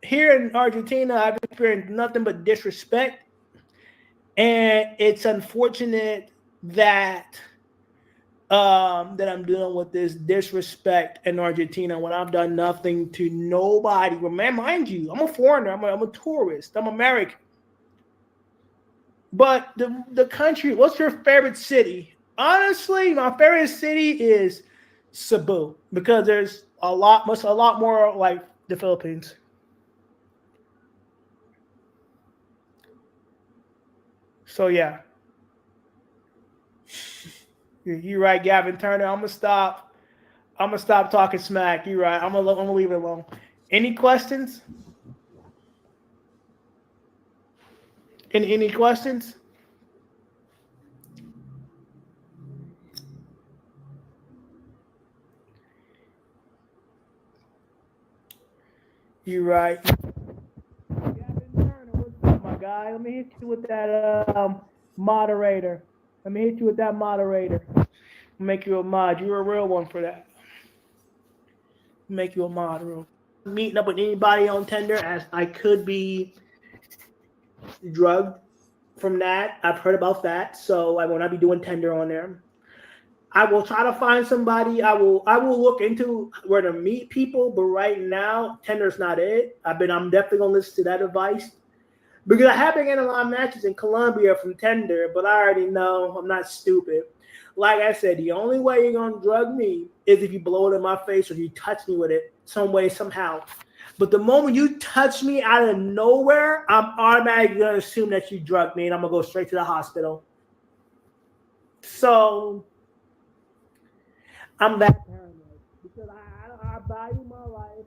Here in Argentina, I've experienced nothing but disrespect. And it's unfortunate that that I'm dealing with this disrespect in Argentina when I've done nothing to nobody. Man, mind you, I'm a foreigner. I'm a tourist. I'm American. But the country, what's your favorite city? Honestly, my favorite city is Cebu because there's a lot more like the Philippines. So yeah, you're right, Gavin Turner. I'm gonna stop. I'm gonna stop talking smack. You're right. I'm gonna leave it alone. Any questions? Any questions? You're right. Gavin Turner, what's up, my guy? Let me hit you with that moderator. Let me hit you with that moderator. Make you a mod. You're a real one for that. Make you a mod, real. meeting up with anybody on Tinder, as I could be drugged from that. I've heard about that, so I will not be doing Tinder on there. I will try to find somebody. I will look into where to meet people, but right now Tinder's not it. I'm definitely gonna listen to that advice because I have been getting a lot of matches in Colombia from Tinder, but I already know I'm not stupid. Like I said, the only way you're gonna drug me is if you blow it in my face or you touch me with it some way, somehow. But the moment you touch me out of nowhere, I'm automatically gonna assume that you drugged me and I'm gonna go straight to the hospital. So I'm that paranoid because I value my life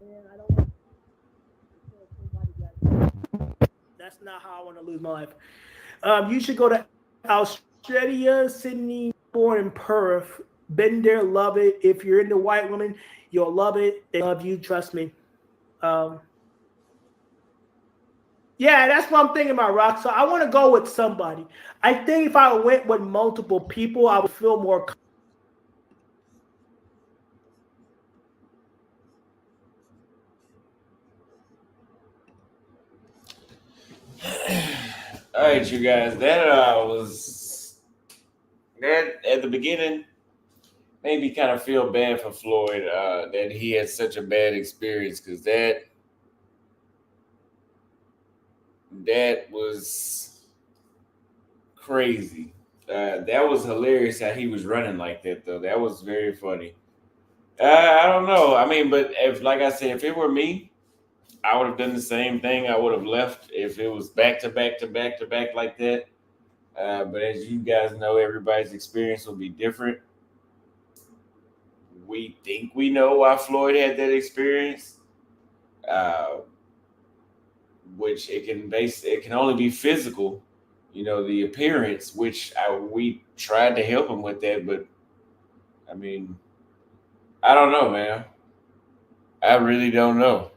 and I don't want somebody that's not how I want to lose my life. You should go to Australia, Sydney, born in Perth. Been there, love it. If you're into white women, you'll love it. They love you, trust me. Um, yeah, that's what I'm thinking about, Rock. So I want to go with somebody. I think if I went with multiple people, I would feel more. All right, you guys. That was that at the beginning made me kind of feel bad for Floyd that he had such a bad experience because that was crazy. That was hilarious how he was running like that though. That was very funny. I don't know. I mean, but if like I said, if it were me, I would have done the same thing. I would have left if it was back to back to back to back like that. But as you guys know, everybody's experience will be different. We think we know why Floyd had that experience, uh, which it can only be physical. You know, the appearance, which we tried to help him with that, but I mean, I don't know, man. I really don't know.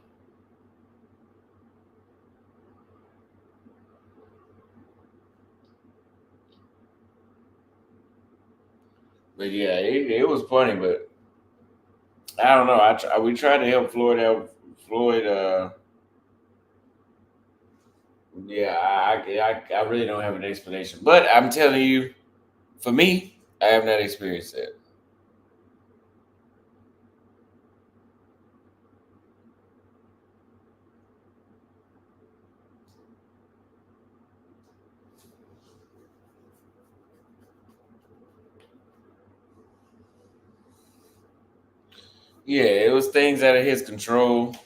But yeah, it was funny, but I don't know. We tried to help Floyd out. Floyd, yeah, I really don't have an explanation. But I'm telling you, for me, I have not experienced that. Yeah, it was things out of his control.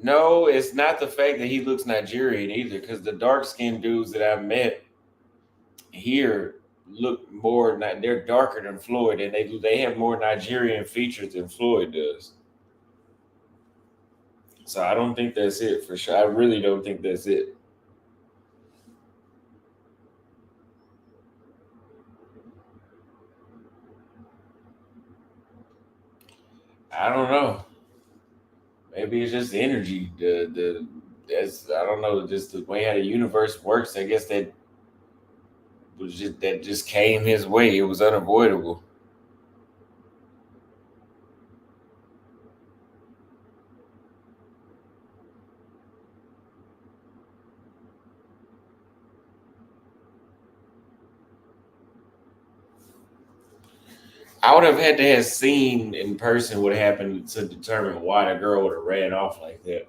No, it's not the fact that he looks Nigerian either, because the dark skinned dudes that I've met here look more. They're darker than Floyd, and they have more Nigerian features than Floyd does. So I don't think that's it for sure. I really don't think that's it. I don't know. Maybe it's just energy. The That's I don't know. Just the way how the universe works. I guess that just came his way. It was unavoidable. I would have had to have seen in person what happened to determine why the girl would have ran off like that.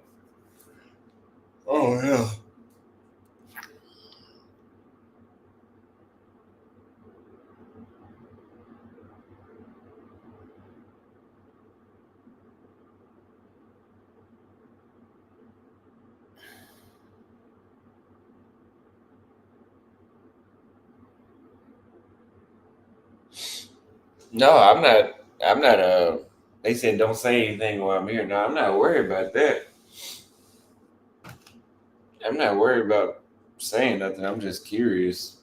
Oh yeah. No, I'm not. I'm not. They said don't say anything while I'm here. No, I'm not worried about that. I'm not worried about saying nothing. I'm just curious.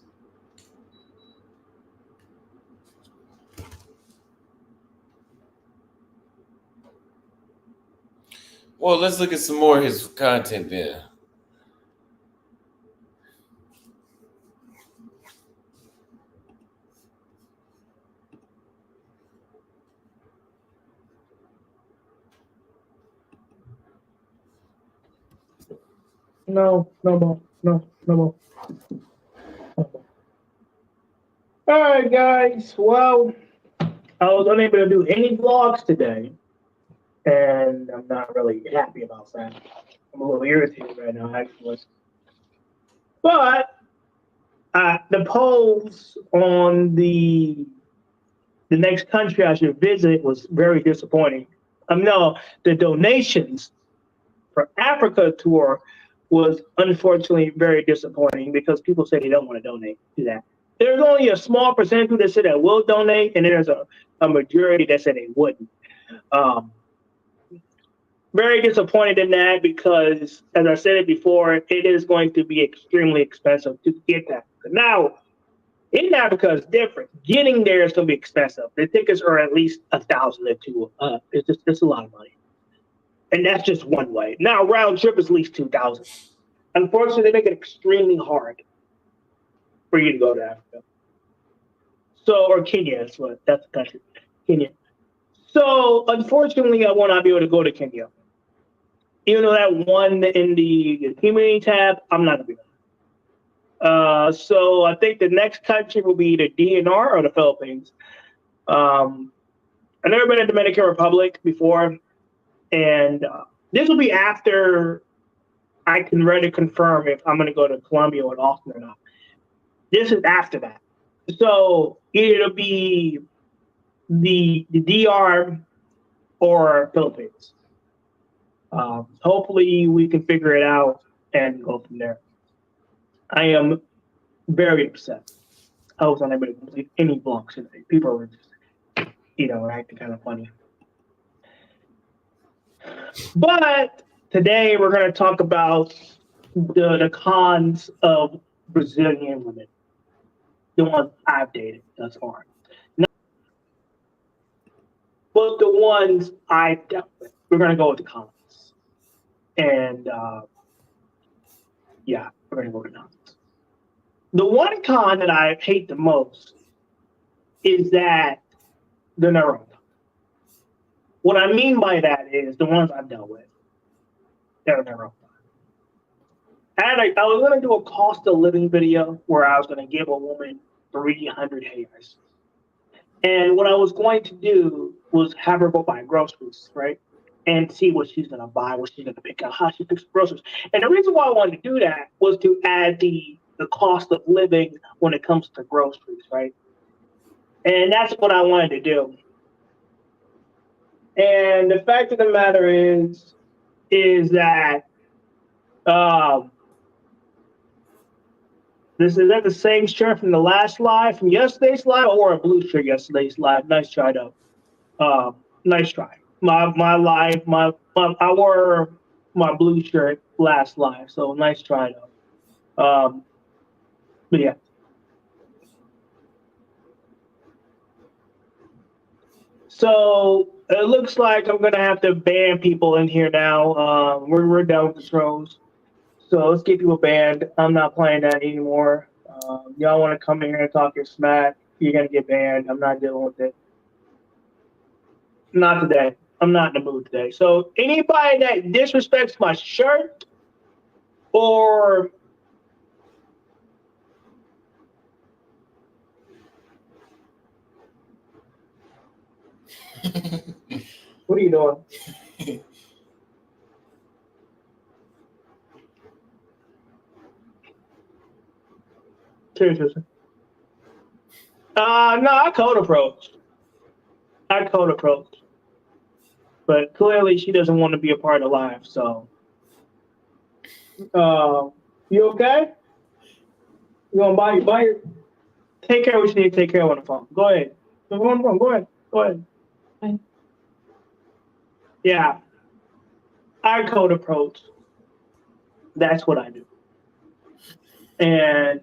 Well, let's look at some more of his content then. No more. No more. All right, guys. Well, I was unable to do any vlogs today, and I'm not really happy about that. I'm a little irritated right now, actually. But the polls on the next country I should visit was very disappointing. No, the donations for Africa tour was unfortunately very disappointing because people say they don't want to donate to that. There's only a small percentage that said that will donate, and there's a majority that said they wouldn't. Um, Very disappointed in that because, as I said it before, it is going to be extremely expensive to get that. Now, in Africa, it's different. Getting there is going to be expensive. The tickets are at least 1,000 or two. It's a lot of money, and that's just one way. Now, round trip is at least 2,000. Unfortunately, they make it extremely hard for you to go to Africa. So, or Kenya, that's the country, Kenya. So, unfortunately, I will not be able to go to Kenya. Even though that one in the community tab, I'm not gonna be there. So I think the next country will be the DNR or the Philippines. I've never been to Dominican Republic before, and this will be after I can ready confirm if I'm going to go to Colombia or Austin or not. This is after that. So it'll be the DR or Philippines. Hopefully we can figure it out and go from there. I am very upset. I was unable to complete any vlogs today. People were just, acting kind of funny. But today we're going to talk about the cons of Brazilian women, the ones I've dated thus far. Not, but the ones I've dealt with. We're going to go with the cons. And yeah, we're going to go with the cons. The one con that I hate the most is that they're never on time. What I mean by that is the ones I've dealt with, they're never on time. And I was going to do a cost of living video where I was going to give a woman 300 hairs. And what I was going to do was have her go buy groceries, right? And see what she's going to buy, what she's going to pick out, how she picks groceries. And the reason why I wanted to do that was to add the cost of living when it comes to groceries, right? And that's what I wanted to do. And the fact of the matter is that this is that the same shirt from the last live, from yesterday's live, or a blue shirt yesterday's live. Nice try though. Nice try. I wore my blue shirt last live, so nice try though. But yeah. So it looks like I'm gonna have to ban people in here now. We're done with the trolls. So let's get people banned. I'm not playing that anymore. Y'all want to come in here and talk your smack? You're gonna get banned. I'm not dealing with it. Not today. I'm not in the mood today. So anybody that disrespects my shirt or what are you doing? Seriously. No, I code approach. But clearly she doesn't want to be a part of life, so you okay? You gonna buy your take care of what you need to take care of on the phone. Go ahead. Go on the phone. Go ahead. Yeah. I code approach. That's what I do. And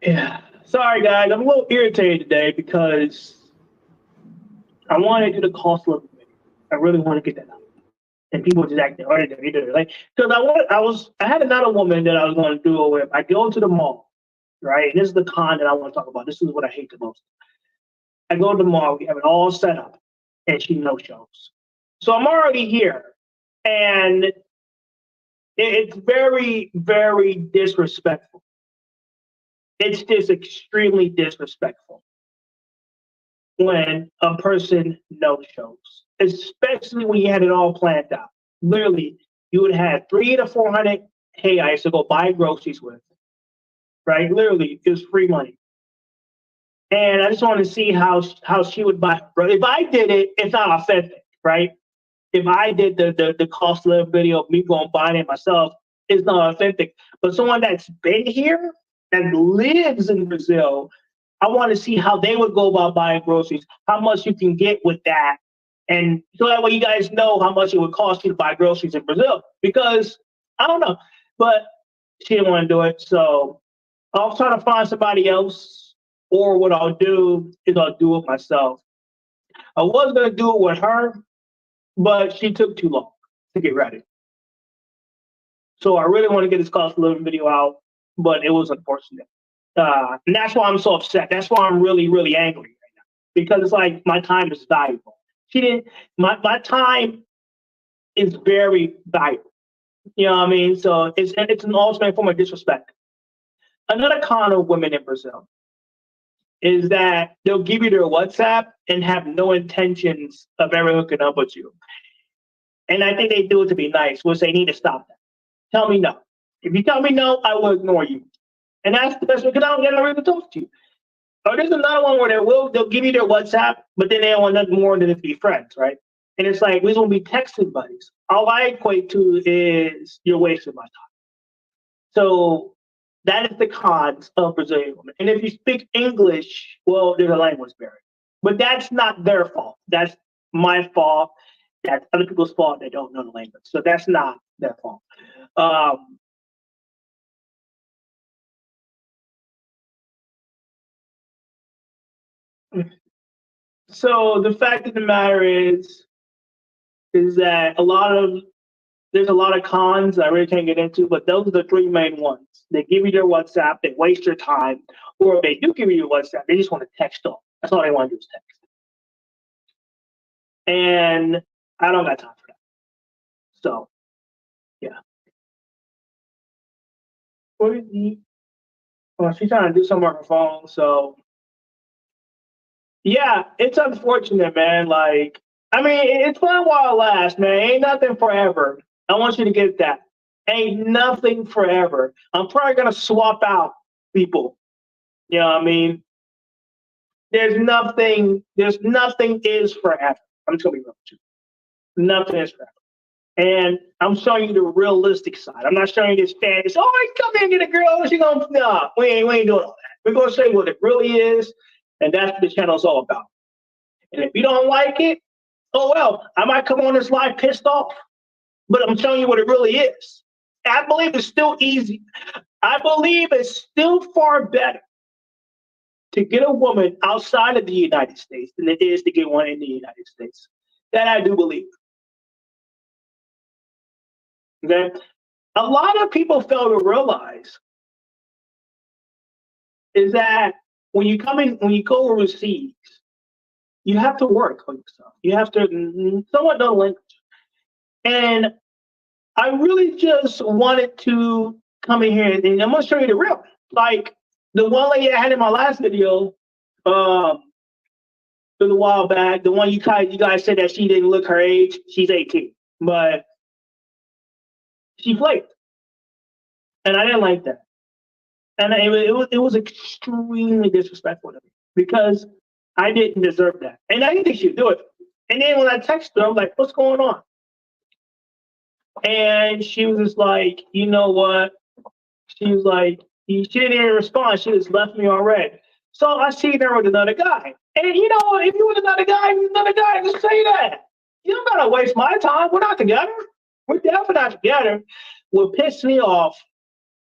yeah. Sorry guys, I'm a little irritated today because I wanted to do the cost living video. I really want to get that out. And people just acting ordinary. Like, because I had another woman that I was going to do it with. I go to the mall, right? And this is the con that I want to talk about. This is what I hate the most. I go to the mall, we have it all set up, and she no shows. So I'm already here. And It's very, very disrespectful. It's just extremely disrespectful when a person no shows, especially when you had it all planned out. Literally, you would have 300 to 400 hey, I used to go buy groceries with, right? Literally, it was free money. And I just wanted to see how she would buy. If I did it, it's not authentic, right? If I did the cost of living video of me going buying it myself, it's not authentic. But someone that's been here, that lives in Brazil, I want to see how they would go about buying groceries, how much you can get with that. And so that way you guys know how much it would cost you to buy groceries in Brazil. Because I don't know, but she didn't want to do it. So I'll try to find somebody else, or what I'll do is I'll do it myself. I was going to do it with her, but she took too long to get ready. So I really want to get this cost of living video out, but it was unfortunate. And that's why I'm so upset. That's why I'm really, really angry right now. Because it's like my time is valuable. She didn't, my time is very valuable. You know what I mean? So it's an ultimate form of disrespect. Another con of women in Brazil is that they'll give you their WhatsApp and have no intentions of ever hooking up with you. And I think they do it to be nice, which they need to stop that. Tell me no. If you tell me no, I will ignore you. And that's the best way, because I don't get no reason to talk to you. Or there's another one where they'll give you their WhatsApp, but then they don't want nothing more than to be friends, right? And it's like, we don't be texting buddies. All I equate to is you're wasting my time. So that is the cons of Brazilian women. And if you speak English, well, there's a language barrier. But that's not their fault. That's my fault. That's other people's fault. They don't know the language. So that's not their fault. So the fact of the matter is that there's a lot of cons I really can't get into, but those are the three main ones. They give you their WhatsApp, they waste your time, or if they do give you your WhatsApp, they just want to text off. That's all they want to do is text. And I don't got time for that. So, yeah. What is he? Well, she's trying to do something on her phone, so yeah, it's unfortunate, man. Like, I mean, it's fun while it lasts, man. Ain't nothing forever. I want you to get that. Ain't nothing forever. I'm probably gonna swap out people. You know what I mean? There's nothing is forever. I'm just gonna be real with you. Nothing is forever. And I'm showing you the realistic side. I'm not showing you this fantasy. Oh, I come in and get a girl. She gonna nah, we ain't doing all that. We're gonna show you what it really is, and that's what the channel's all about. And if you don't like it, oh well, I might come on this live pissed off. But I'm showing you what it really is. I believe it's still easy. I believe it's still far better to get a woman outside of the United States than it is to get one in the United States. That I do believe. Okay? A lot of people fail to realize is that when you go overseas, you have to work on yourself. You have to somewhat know the language. And I really just wanted to come in here and I'm gonna show you the real. Like the one lady I had in my last video, a while back, the one you guys said that she didn't look her age. She's 18, but she flaked, and I didn't like that. And it was extremely disrespectful to me because I didn't deserve that, and I didn't think she'd do it. And then when I texted her, I'm like, "What's going on?" And she was just like, "You know what?" She was like, she didn't even respond. She just left me on red. So I seen her with another guy. And you know, if you with another guy, just say that. You don't gotta waste my time. We're not together. We're definitely not together. What pissed me off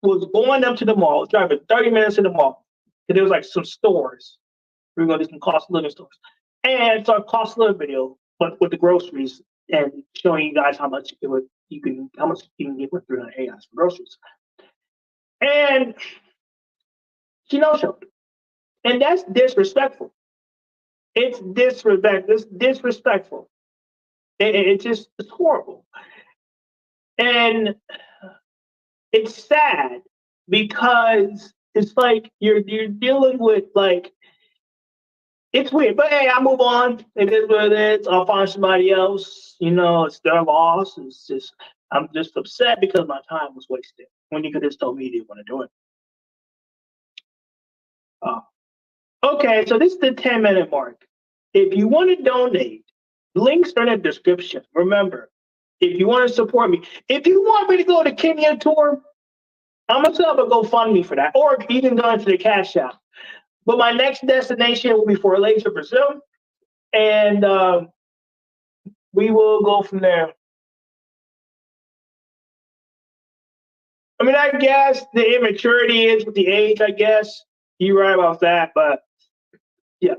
was going up to the mall, driving 30 minutes to the mall. And there was like some stores. We were going to do some cost of living stores. And so a cost of living video, but with the groceries and showing you guys how much you can get with 300 AIs for groceries. And she no-showed. And that's disrespectful. It's disrespectful. It's horrible. And it's sad because it's like you're dealing with like it's weird. But hey, I move on. It is what it is. I'll find somebody else. It's their loss. It's just I'm just upset because my time was wasted when you could have told me you didn't want to do it. Oh. Okay, so this is the 10-minute mark. If you want to donate, links are in the description. Remember, if you want to support me, if you want me to go to Kenya tour, I'm gonna set up a GoFundMe for that, or even go into the Cash App. But my next destination will be for Malaysia, Brazil, and we will go from there. I mean, I guess the immaturity is with the age. I guess you're right about that, but yeah.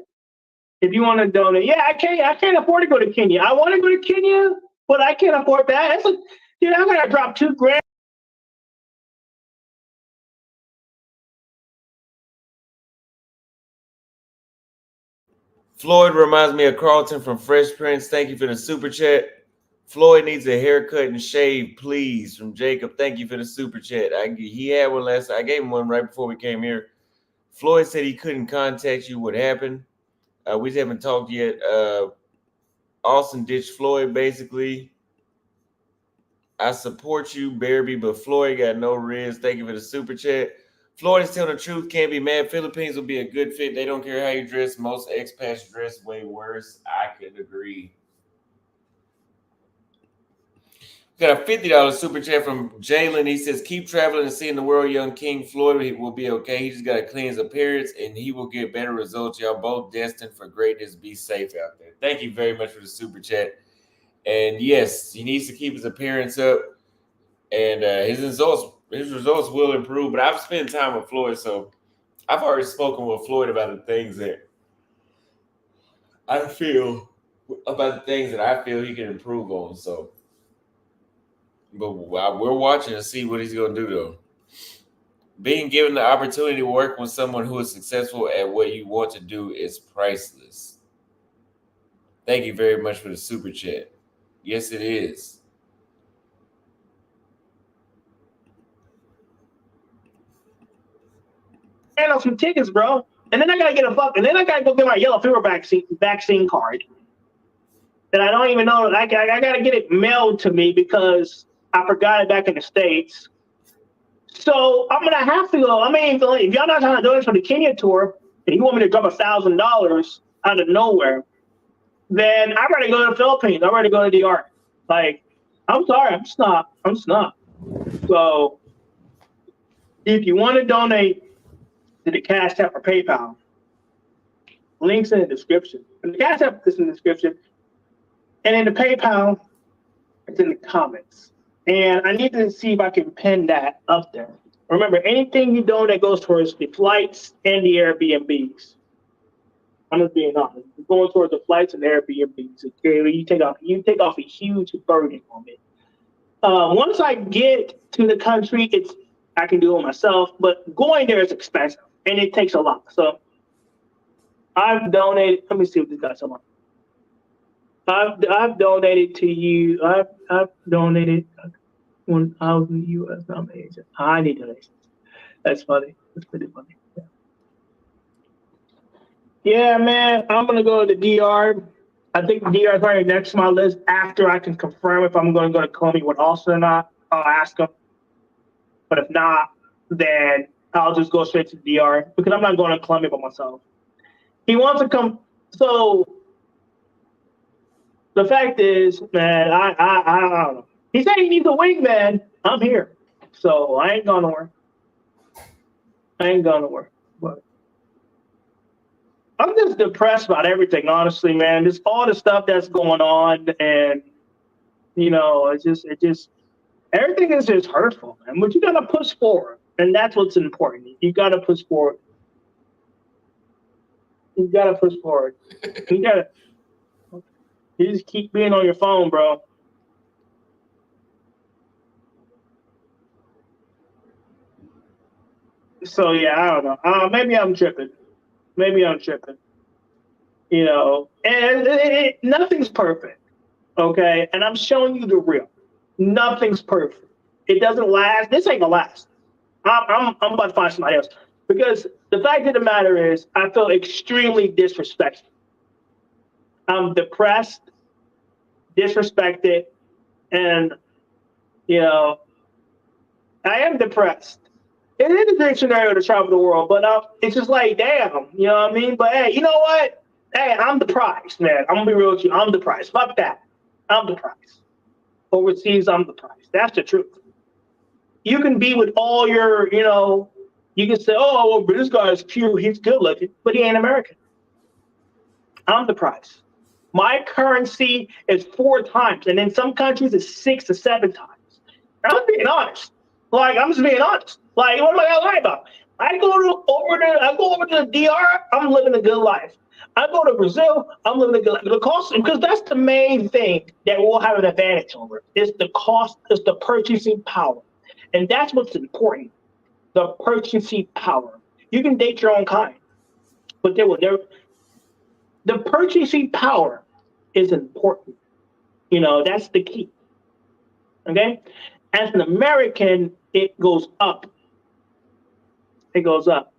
If you want to donate, yeah, I can't afford to go to Kenya. I want to go to Kenya, but I can't afford that. I'm gonna drop $2,000. Floyd reminds me of Carlton from Fresh Prince. Thank you for the super chat. Floyd needs a haircut and shave, please, from Jacob. Thank you for the super chat. He had one last. I gave him one right before we came here. Floyd said he couldn't contact you. What happened? We just haven't talked yet. Austin ditched Floyd basically. I support you, Barby, but Floyd got no riz. Thank you for the super chat. Floyd is telling the truth. Can't be mad. Philippines will be a good fit. They don't care how you dress. Most expats dress way worse. I could agree. Got a $50 super chat from Jalen. He says, keep traveling and seeing the world, young King. Floyd will be okay. He just got to clean his appearance, and he will get better results. Y'all both destined for greatness. Be safe out there. Thank you very much for the super chat. And yes, he needs to keep his appearance up, and his results will improve. But I've spent time with Floyd, so I've already spoken with Floyd about the things that I feel he can improve on. So. But we're watching to see what he's going to do, though. Being given the opportunity to work with someone who is successful at what you want to do is priceless. Thank you very much for the super chat. Yes, it is. And some tickets, bro. And then I gotta go get my yellow fever vaccine card. And I don't even know. I gotta get it mailed to me because I forgot it back in the States. So I'm gonna have to go. I mean, if y'all not trying to do this for the Kenya tour, and you want me to drop $1,000 out of nowhere, then I'd rather go to the Philippines. I'd rather go to DR. Like, I'm sorry, I'm just not. So if you want to donate to the Cash App or PayPal, links in the description. And the Cash App is in the description. And in the PayPal, it's in the comments. And I need to see if I can pin that up there. Remember, anything you donate goes towards the flights and the Airbnbs. I'm just being honest. It's going towards the flights and Airbnbs. You take off a huge burden on it. Once I get to the country, I can do it myself, but going there is expensive and it takes a lot. So I've donated. Let me see what this guy's talking about. I've donated to you. I've donated 1,000 US donations. I need donations. That's funny. That's pretty funny. Yeah, man. I'm gonna go to the DR. I think DR is right next to my list. After I can confirm if I'm going to go to Colombia with Austin or not, I'll ask him. But if not, then I'll just go straight to the DR because I'm not going to Colombia by myself. He wants to come. So the fact is, man, I don't know. He said he needs a wingman. I'm here, so I ain't going nowhere. But I'm just depressed about everything, honestly, man. Just all the stuff that's going on, and it's just everything is just hurtful, man. But you gotta push forward, and that's what's important. You gotta push forward. You just keep being on your phone, bro. So yeah, I don't know. Maybe I'm tripping. And nothing's perfect, okay? And I'm showing you the real. Nothing's perfect. it doesn't last. This ain't gonna last. I'm about to find somebody else because the fact of the matter is, I feel extremely disrespected. I'm depressed, disrespected, and you know, I am depressed. It is a great scenario to travel the world, but it's just like, damn, you know what I mean? But hey, you know what? Hey, I'm the prize, man. I'm gonna be real with you. I'm the prize. Fuck that. I'm the prize. Overseas, I'm the prize. That's the truth. You can be with all your, you can say, oh, well, but this guy is cute. He's good looking, but he ain't American. I'm the prize. My currency is 4 times, and in some countries it's 6 to 7 times. And I'm being honest. Like, I'm just being honest. Like, what am I gonna lie about? I go over to the DR, I'm living a good life. I go to Brazil, I'm living a good life. The cost, because that's the main thing that we'll have an advantage over. It's the cost, it's the purchasing power. And that's what's important. The purchasing power. You can date your own kind, but the purchasing power is important. That's the key. Okay? As an American, it goes up. It goes up.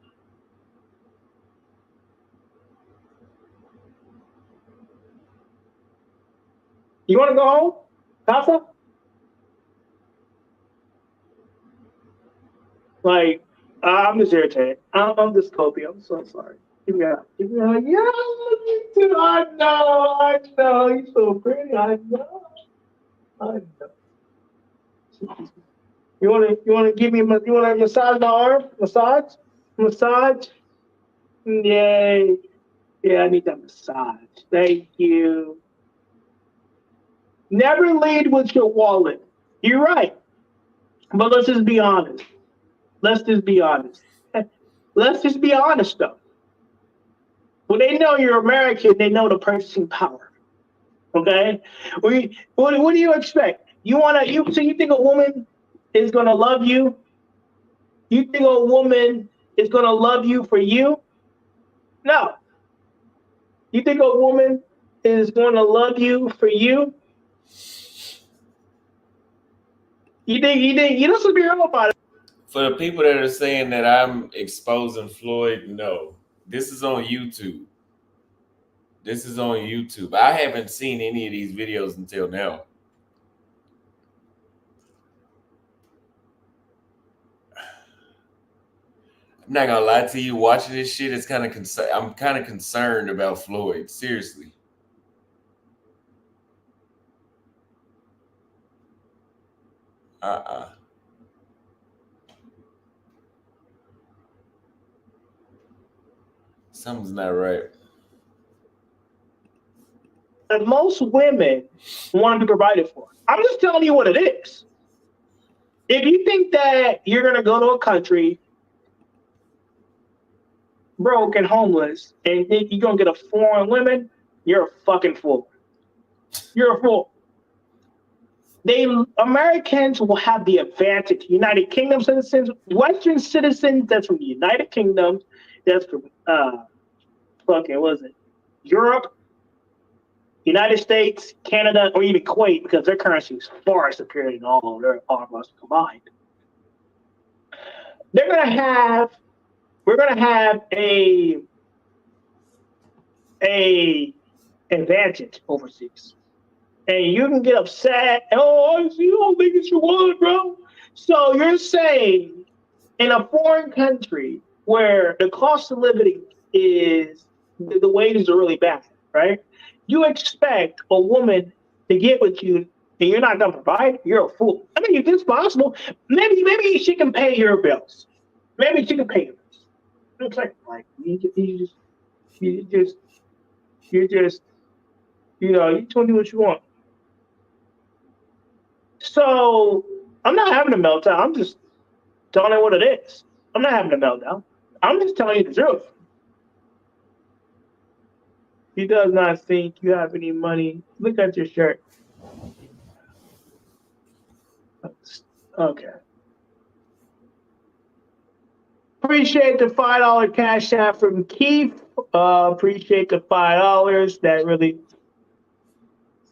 You want to go home, Casa? Like, I'm just irritated. I'm just Kobe. I'm so sorry. Yeah, you too. I know. You're so pretty. I know. You wanna give me you wanna massage my arm? Massage? Yay. Yeah, I need that massage. Thank you. Never lead with your wallet. You're right. But let's just be honest. Let's just be honest. Let's just be honest though. When they know you're American, they know the purchasing power. Okay? What do you expect? So you think a woman is gonna love you? You think a woman is gonna love you for you? No. You think a woman is gonna love you for you? You know, be real about it. For the people that are saying that I'm exposing Floyd, no. This is on YouTube. I haven't seen any of these videos until now. I'm not gonna lie to you. Watching this shit is kind of I'm kind of concerned about Floyd. Seriously. Something's not right. And most women want to be provided for. I'm just telling you what it is. If you think that you're gonna go to a country broke and homeless and think you're gonna get a foreign woman, you're a fucking fool. You're a fool. Americans will have the advantage. United Kingdom citizens, Western citizens that's from the United Kingdom, that's from Europe, United States, Canada, or even Kuwait, because their currency is far superior than all of us combined. We're gonna have a advantage overseas. And you can get upset. Oh, you don't think it's your wallet, bro. So you're saying in a foreign country where the cost of living is, the wages are really bad, right? You expect a woman to get with you and you're not gonna provide, you're a fool. I mean, if it's possible, maybe she can pay your bills. Maybe she can pay your bills. It's like you just you just do what you want. So I'm not having a meltdown. I'm just telling you what it is. I'm not having a meltdown. I'm just telling you the truth. He does not think you have any money. Look at your shirt. Okay. Appreciate the $5 cash app from Keith. Appreciate the $5. That really.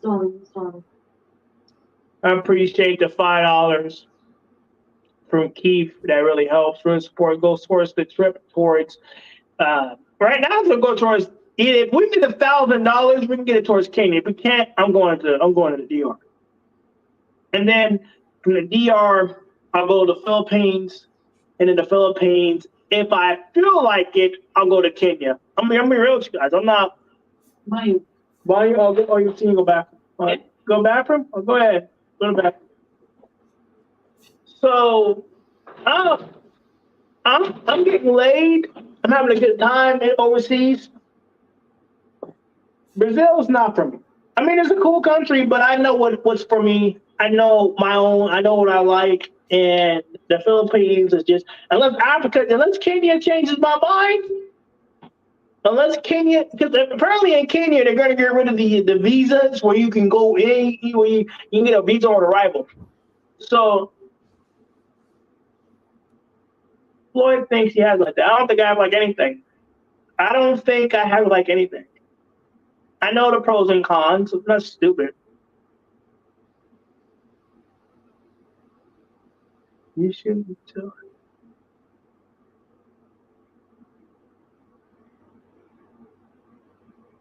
Sorry. I appreciate the $5. from Keith that really helps. Room support goes towards the trip towards. Right now, it's gonna go towards. If we get $1,000, we can get it towards Kenya. If we can't, I'm going to the DR. And then from the DR, I'll go to the Philippines, and in the Philippines, if I feel like it, I'll go to Kenya. I'm gonna be real with you guys. I'm not. Why you seeing go back? Go bathroom? Oh, go ahead. Go to bathroom. So, I'm getting laid. I'm having a good time overseas. Brazil's not for me. I mean, it's a cool country, but I know what's for me. I know my own. I know what I like. And the Philippines is just unless Kenya changes my mind. Unless Kenya, because apparently in Kenya they're going to get rid of the visas where you can go in, where you can get a visa on arrival. So Floyd thinks he has like that. I don't think I have like anything. I don't think I have like anything. I know the pros and cons. I'm not stupid. You shouldn't tell.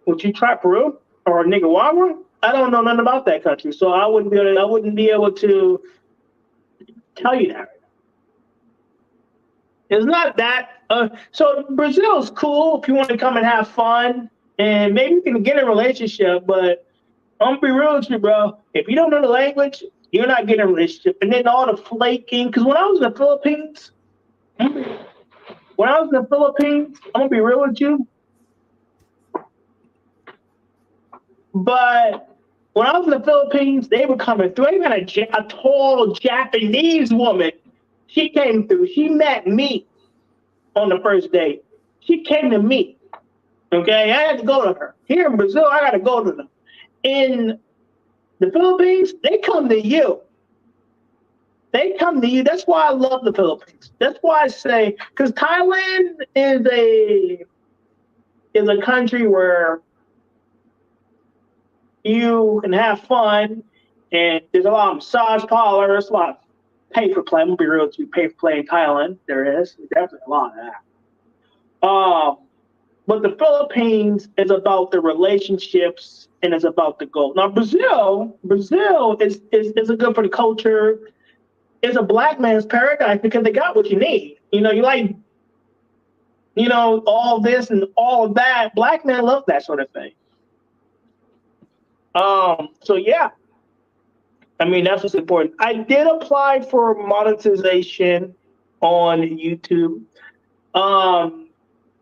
Would you try Peru or Nicaragua? I don't know nothing about that country, so I wouldn't be able to tell you that. It's not that. So Brazil's cool if you want to come and have fun, and maybe you can get a relationship. But I'm gonna be real with you, bro. If you don't know the language, you're not getting a relationship. And then all the flaking. Because when I was in the Philippines, I'm gonna be real with you. But when I was in the Philippines, they were coming through. They had a tall Japanese woman. She came through. She met me on the first date. She came to me. Okay, I had to go to her. Here in Brazil, I got to go to them. In the Philippines, they come to you. They come to you. That's why I love the Philippines. That's why I say, because Thailand is a country where you can have fun, and there's a lot of massage parlors, a lot of pay for play. I'm gonna be real with you, pay for play in Thailand. There is definitely a lot of that. But the Philippines is about the relationships and it's about the goal. Now Brazil is a good for the culture. It's a black man's paradise because they got what you need. You know, you like, all this and all of that. Black men love that sort of thing. So yeah, I mean, that's what's important. I did apply for monetization on YouTube.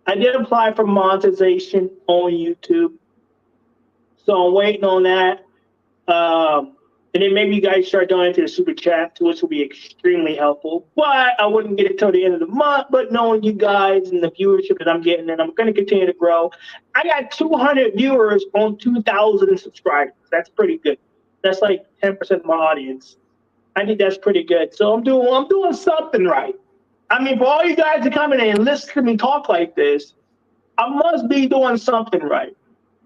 I did apply for monetization on YouTube. So I'm waiting on that. And then maybe you guys start donating to the super chat, which will be extremely helpful. But I wouldn't get it till the end of the month. But knowing you guys and the viewership that I'm getting, and I'm going to continue to grow. I got 200 viewers on 2,000 subscribers. That's pretty good. That's like 10% of my audience. I think that's pretty good. So I'm doing something right. I mean, for all you guys to come in and listen to me talk like this, I must be doing something right.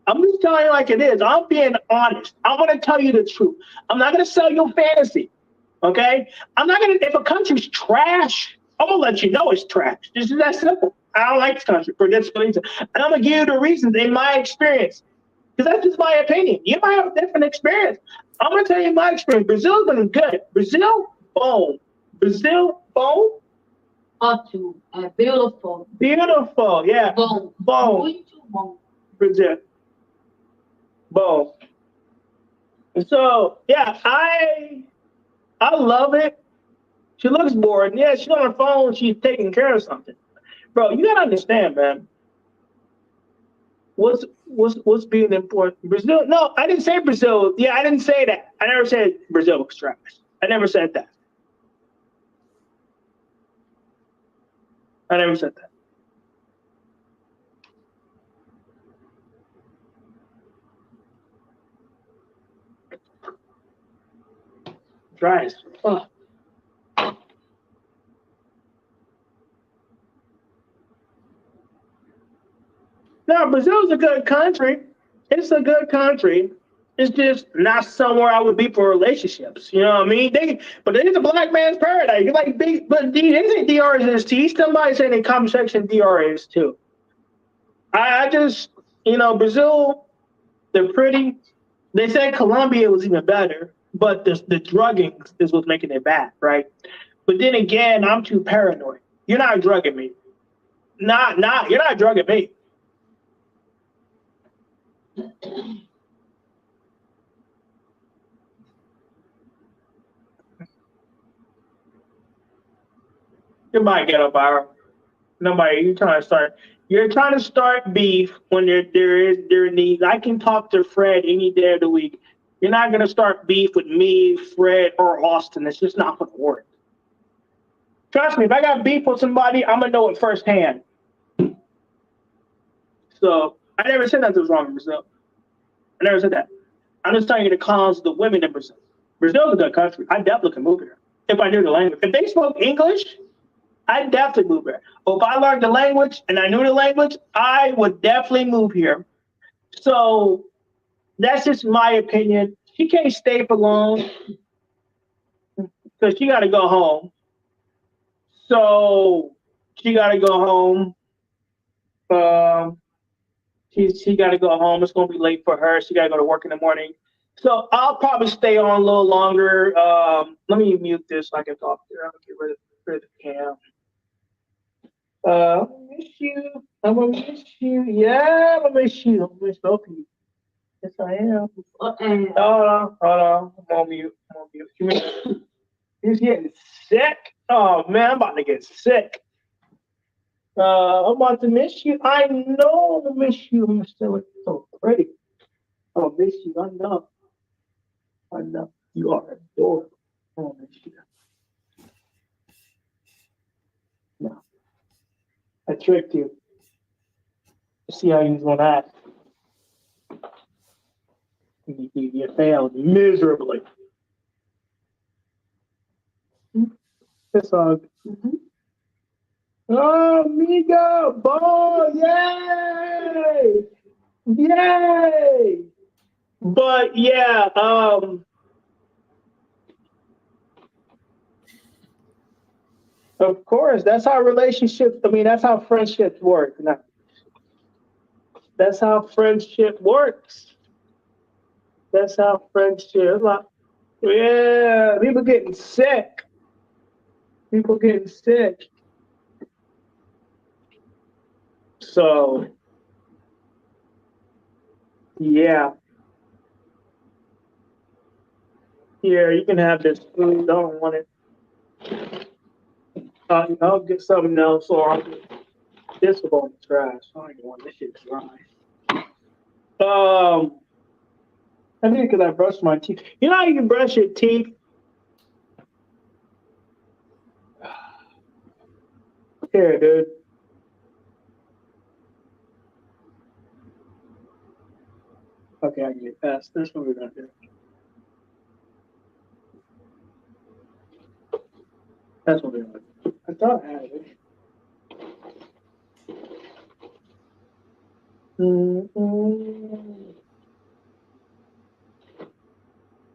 I'm just telling you like it is. I'm being honest. I'm going to tell you the truth. I'm not going to sell you fantasy, okay? I'm not going to, if a country's trash, I'm going to let you know it's trash. It's just that simple. I don't like this country for this reason. And I'm going to give you the reasons in my experience, because that's just my opinion. You might have a different experience. I'm going to tell you my experience. Brazil's been good. Brazil, boom. Brazil, boom. Beautiful. Beautiful, yeah. Bom. Boom. Muito bom. Brazil. Boom. So yeah, I love it. She looks bored. Yeah, she's on her phone. She's taking care of something. Bro, you gotta understand, man. What's being important? Brazil? No, I didn't say Brazil. Yeah, I didn't say that. I never said Brazil was trash. I never said that. I never said that. Dry as fuck. No, Brazil's a good country. It's a good country. It's just not somewhere I would be for relationships. You know what I mean? But it is a black man's paradise. You're like big, but they say DR is T. Somebody said in the comment section DR is too. I just, Brazil, they're pretty. They said Colombia was even better, but the drugging is what's making it bad, right? But then again, I'm too paranoid. You're not drugging me. You're not drugging me. You might get a viral. You're trying to start beef when there needs. I can talk to Fred any day of the week. You're not gonna start beef with me, Fred, or Austin. It's just not gonna work. Trust me, if I got beef with somebody, I'm gonna know it firsthand. So I never said that was wrong in Brazil. I never said that. I'm just telling you the cons of the women in Brazil. Brazil's a good country. I definitely can move here if I knew the language. If they spoke English, I'd definitely move here. But if I learned the language and I knew the language, I would definitely move here. So that's just my opinion. She can't stay for long because she got to go home. So she got to go home. She got to go home. It's going to be late for her. She got to go to work in the morning. So I'll probably stay on a little longer. Let me mute this so I can talk to her. I'm going to get rid of the cam. I miss you. I'm gonna miss you. Yeah, I'm gonna miss you. I'm gonna miss both of you. Yes, I am. Hold on. I'm on mute. He's getting sick. Oh man, I'm about to get sick. I'm about to miss you. I know I'm gonna miss you. I'm still look so pretty. I'll miss you. I know. You are adorable. I'm gonna miss you. No. I tricked you. See how you gonna act. You failed miserably. That's all. Mm-hmm. Oh, amigo, boy, yay! But yeah, of course, that's how relationships. I mean, that's how friendships work. That's how friendship works. That's how friendship. Yeah, people getting sick. So, yeah. Here, you can have this food. I don't want it. I'll get something else, or I'll get this will go in the trash. I don't even want this shit dry. I think because I brushed my teeth. You know how you can brush your teeth? Here, dude. Okay, I can get past this. What we're gonna do? That's what we're gonna do. I thought I had it.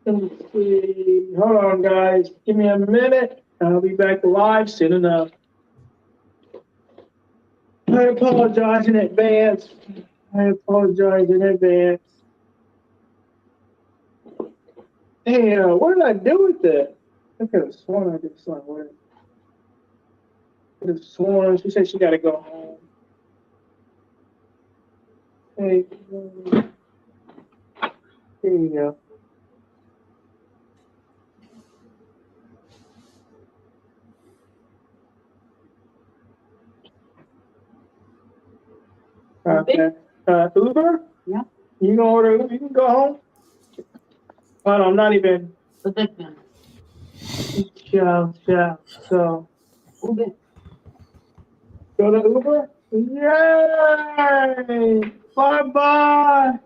Let me see. Hold on, guys. Give me a minute. I'll be back live soon enough. I apologize in advance. Damn, what did I do with that? I could have sworn I did something. I could have sworn. She said she got to go home. Hey, there you go. Okay. Uber? Yeah. You can order Uber? You can go home? Oh, no, I'm not even. But that's been. Yeah. So. Uber. Go to Uber? Yay! Bye-bye!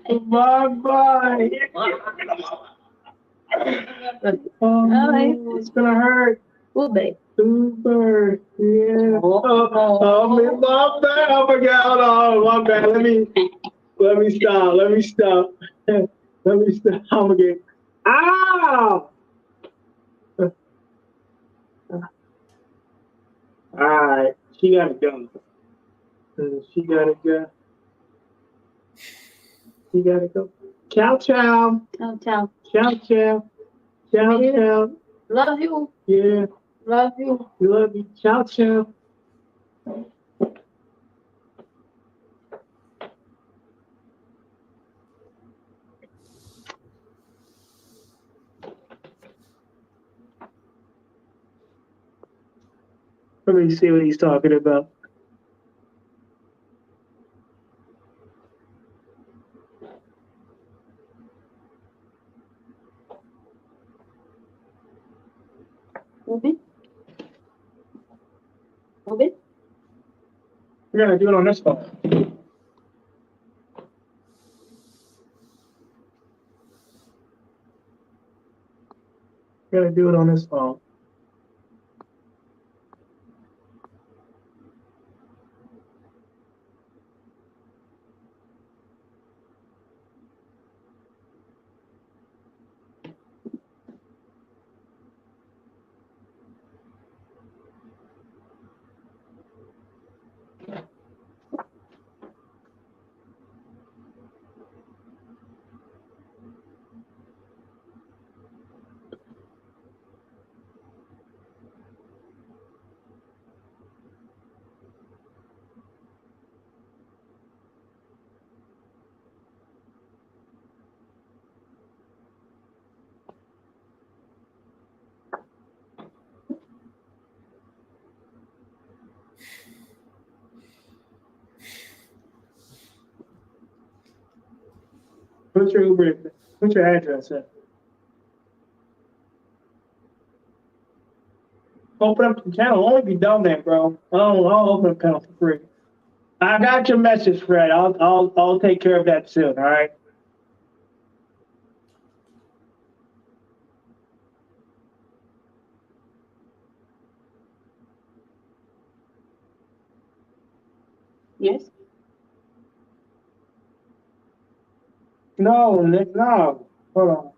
Bye-bye! Oh, it's gonna hurt. Uber. Uber, yeah. Oh, my bad. I forgot. Oh, my bad. Let me stop. Let me stop again. Ow! All right, she gotta go. She gotta go. She gotta go. Ciao, ciao. Ciao, ciao. Ciao, ciao. Ciao, Yeah. ciao. Love you. Yeah, Love you. we love you. Ciao, ciao. Let me see what he's talking about. Movie? Movie? We're gonna do it on this phone. We're gonna do it on this phone. What's your Uber? What's your address at? Open up the channel. Only be done that, bro. I'll open up the channel for free. I got your message, Fred. I'll take care of that soon. All right. Yes. No, Nick. No. Hold on.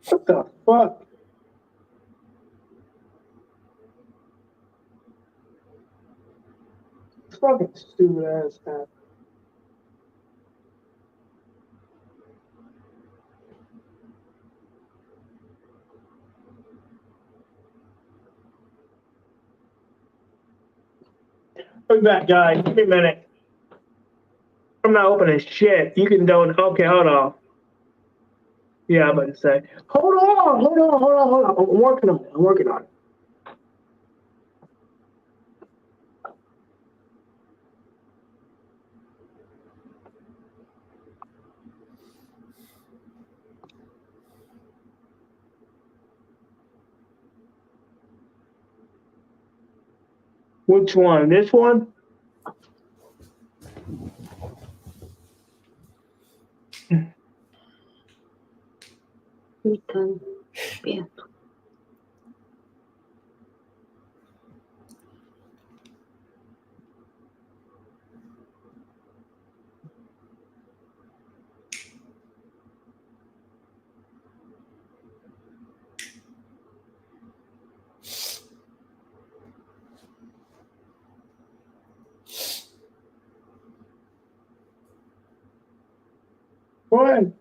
What the fuck? Fucking stupid ass app. I'll be back, guys. Give me a minute. I'm not opening shit. You can don't. Okay, hold on. Yeah, I'm about to say. Hold on. I'm working on it. Which one? This one? We can. Yeah. Go ahead.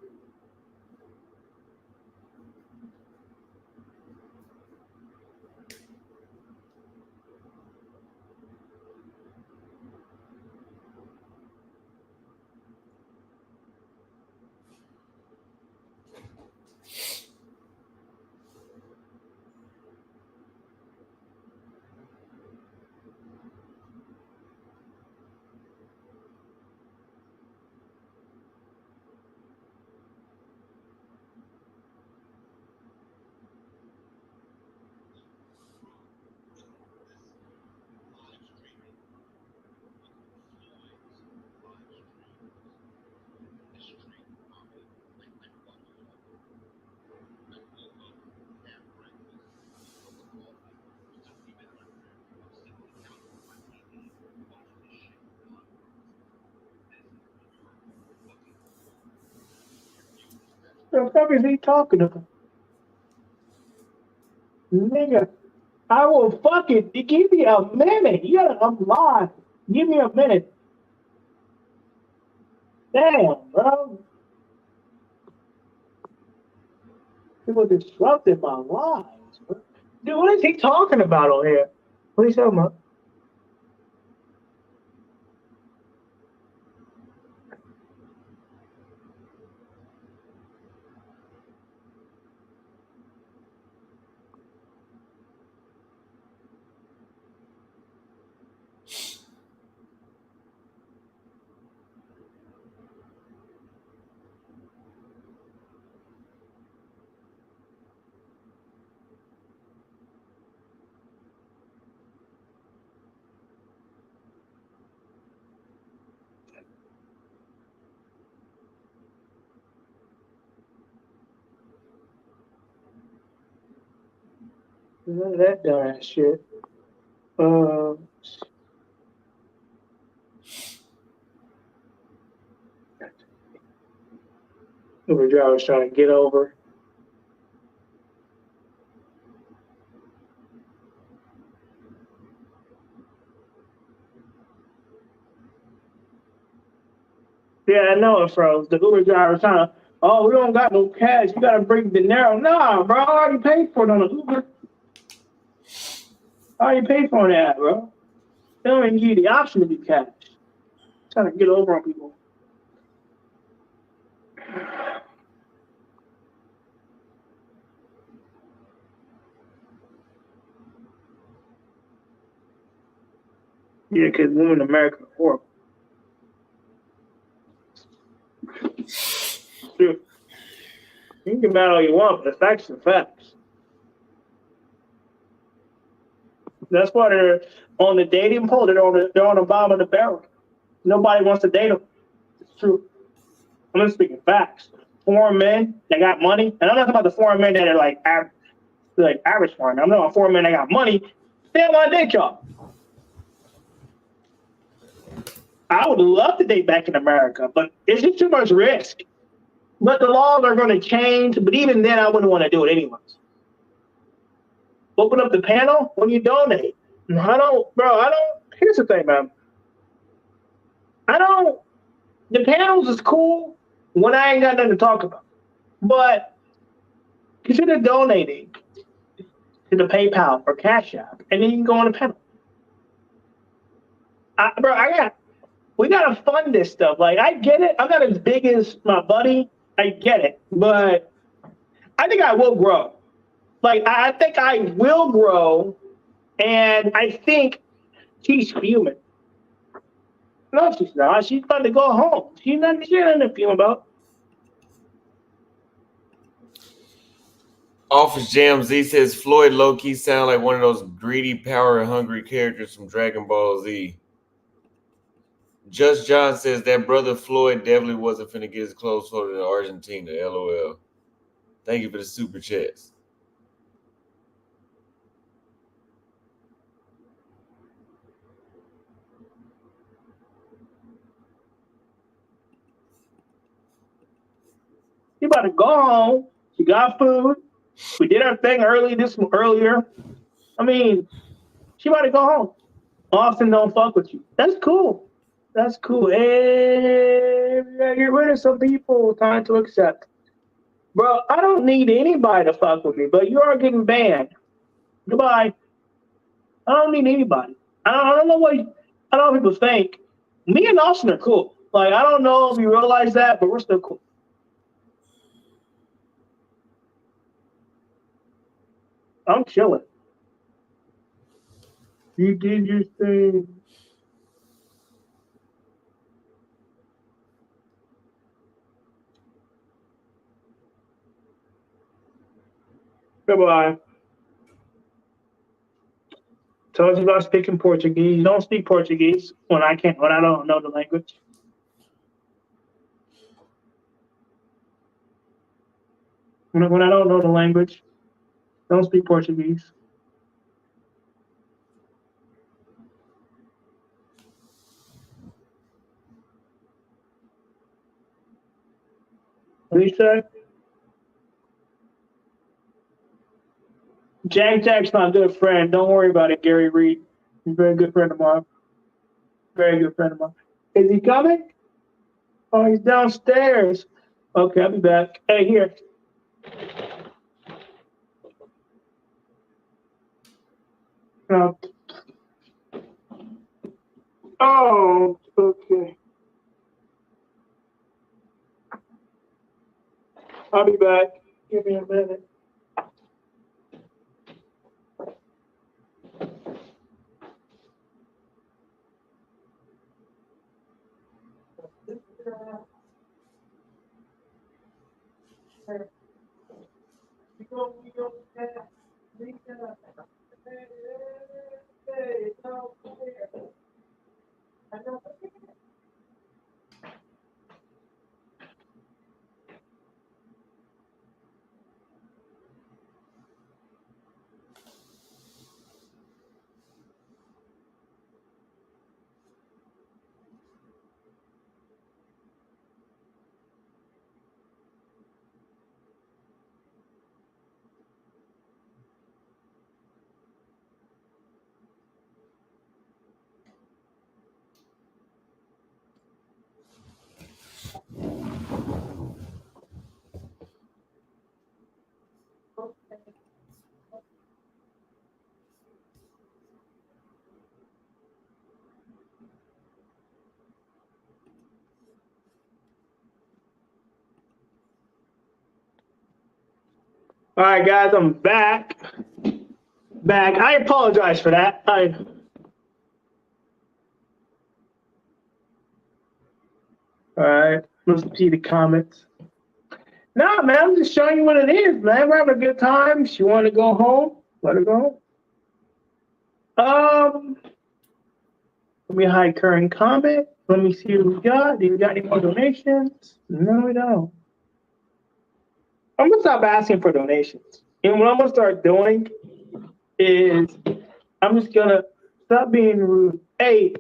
The fuck is he talking about? Nigga, I will fucking give me a minute. Yeah, I'm live. Give me a minute. Damn, bro. People disrupted my lives, bro. Dude, what is he talking about on here? Please tell me. None of that dumbass shit. Uber driver was trying to get over. Yeah, I know it froze. The Uber driver was trying to, oh, we don't got no cash. You got to bring dinero. Nah, bro, I already paid for it on the Uber. I already paid for that, bro. They don't even give you the option to be cash. Trying to get over on people. Yeah, because women in America are horrible. Dude, you can get mad all you want, but the facts are facts. That's why they're on the dating pool. They're on the bottom of the barrel. Nobody wants to date them. It's true. I'm just speaking facts. Foreign men that got money, and I'm not talking about the foreign men that are like average foreign men. I'm talking about foreign men that got money. They don't want to date y'all. I would love to date back in America, but it's just too much risk. But the laws are going to change. But even then, I wouldn't want to do it anyways. Open up the panel when you donate. Here's the thing, man. The panels is cool when I ain't got nothing to talk about. But consider donating to the PayPal or Cash App, and then you can go on the panel. We gotta fund this stuff. Like, I get it. I'm not as big as my buddy. I get it, but I think I will grow. Like, I think I will grow, and I think she's human. No, she's not. She's about to go home. She's not to feel about. Office Jam Z says Floyd low-key sound like one of those greedy, power-hungry characters from Dragon Ball Z. Just John says that brother Floyd definitely wasn't finna get his clothes folded in Argentina. LOL. Thank you for the super chats. She about to go home. She got food. We did our thing earlier. I mean, she about to go home. Austin don't fuck with you. That's cool. That's cool. Hey. get rid of some people. Time to accept. Bro, I don't need anybody to fuck with me, but you are getting banned. Goodbye. I don't need anybody. I don't know what people think. Me and Austin are cool. Like, I don't know if you realize that, but we're still cool. I'm chilling. You did your thing. Goodbye. Told you about speaking Portuguese. Don't speak Portuguese when I don't know the language. When I don't know the language, don't speak Portuguese. What do you say? Jack's my good friend. Don't worry about it, Gary Reed. He's a very good friend of mine. Very good friend of mine. Is he coming? Oh, he's downstairs. Okay, I'll be back. Hey, here. Oh, oh, okay. I'll be back. Give me a minute. All right, guys, I'm back. I apologize for that. All right, let's see the comments. No, man, I'm just showing you what it is, man. We're having a good time. She want to go home, let her go home. Let me hide current comment. Let me see what we got. Do we got any more donations? No, we don't. I'm gonna stop asking for donations. And what I'm gonna start doing is I'm just gonna stop being rude. Hey,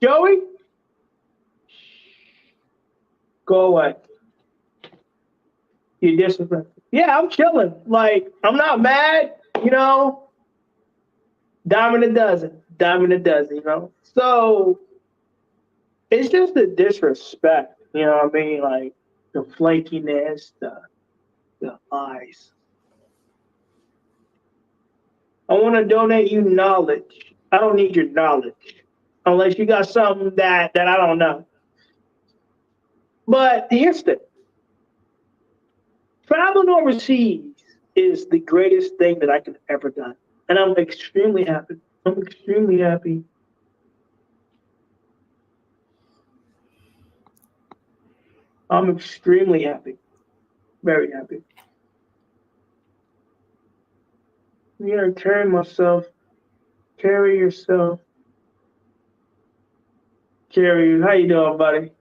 Joey, go away. You disrespectful. Yeah, I'm chilling. Like, I'm not mad, you know. Diamond a dozen, you know. So it's just the disrespect, you know what I mean? Like the flakiness, the lies. I want to donate you knowledge. I don't need your knowledge unless you got something that I don't know. But here's the traveling overseas is the greatest thing that I could ever done. And I'm extremely happy. I'm extremely happy. I'm extremely happy. Very happy. I'm gonna carry myself. Carry yourself. Carry. How you doing, buddy?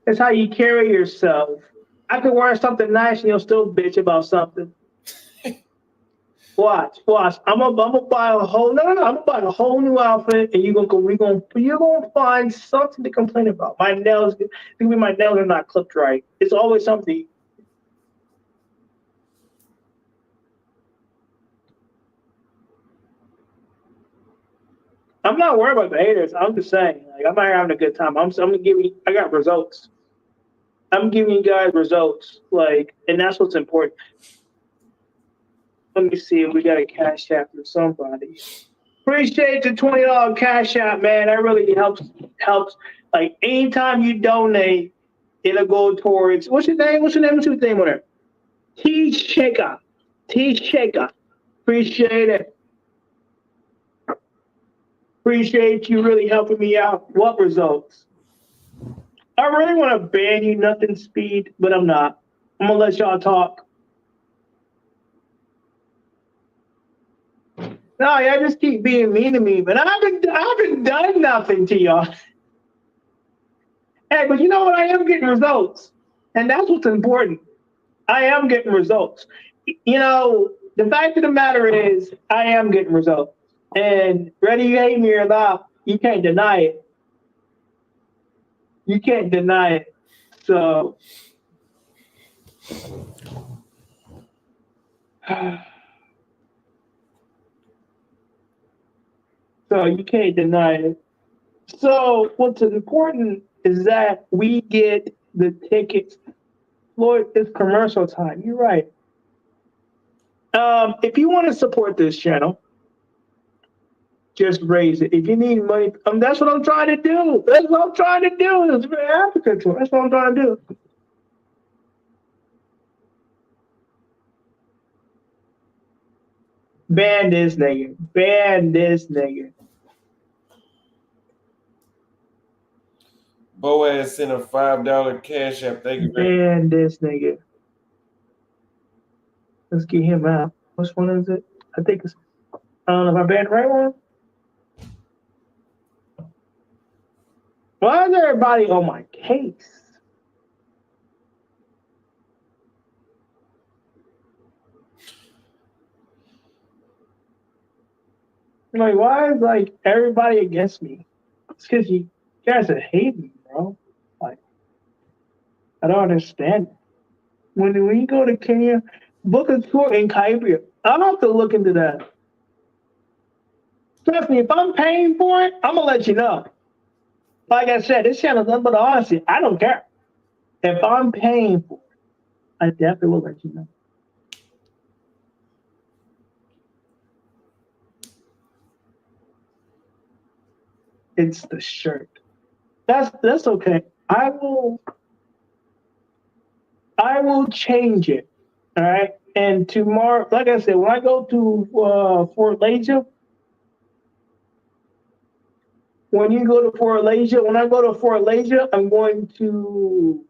That's how you carry yourself. I could wear something nice and you'll still bitch about something. Watch. I'm gonna buy a whole I'm gonna buy a whole new outfit, and you're gonna find something to complain about. My nails are not clipped right. It's always something. I'm not worried about the haters. I'm just saying, like, I'm not having a good time. I'm gonna give you. I got results. I'm giving you guys results, like, and that's what's important. Let me see if we got a cash app for somebody. Appreciate the $20 cash app, man. That really helps. Like anytime you donate, it'll go towards what's your name? What's your name? What's your name on there? T Shaker. T Shaker. Appreciate it. Appreciate you really helping me out. What results? I really want to ban you, nothing speed, but I'm not. I'm gonna let y'all talk. No, y'all just keep being mean to me, but I haven't done nothing to y'all. Hey, but you know what? I am getting results, and that's what's important. I am getting results. You know, the fact of the matter is, I am getting results. And whether you hate me or not, you can't deny it. You can't deny it. So, so you can't deny it. So what's important is that we get the tickets. Floyd, it's commercial time. You're right. If you want to support this channel, just raise it. If you need money, that's what I'm trying to do. That's what I'm trying to do. It's very African tour. That's what I'm trying to do. Ban this nigga. Ban this nigga. Boaz sent a $5 cash app. Thank you. Ban this nigga. Let's get him out. Which one is it? I think it's. I don't know if I banned the right one. Why is everybody on my case? Like, why is like everybody against me? It's because you guys are hating me, bro. Like, I don't understand. When we go to Kenya, book a tour in Cayuga. I'll have to look into that. Trust me, if I'm paying for it, I'm gonna let you know. Like I said, this channel's nothing but honesty. I don't care. If I'm paying for it, I definitely will let you know. It's the shirt. That's okay. I will change it. All right. And tomorrow, like I said, when I go to Fort Laser, when I go to Fort Laser, I'm going to.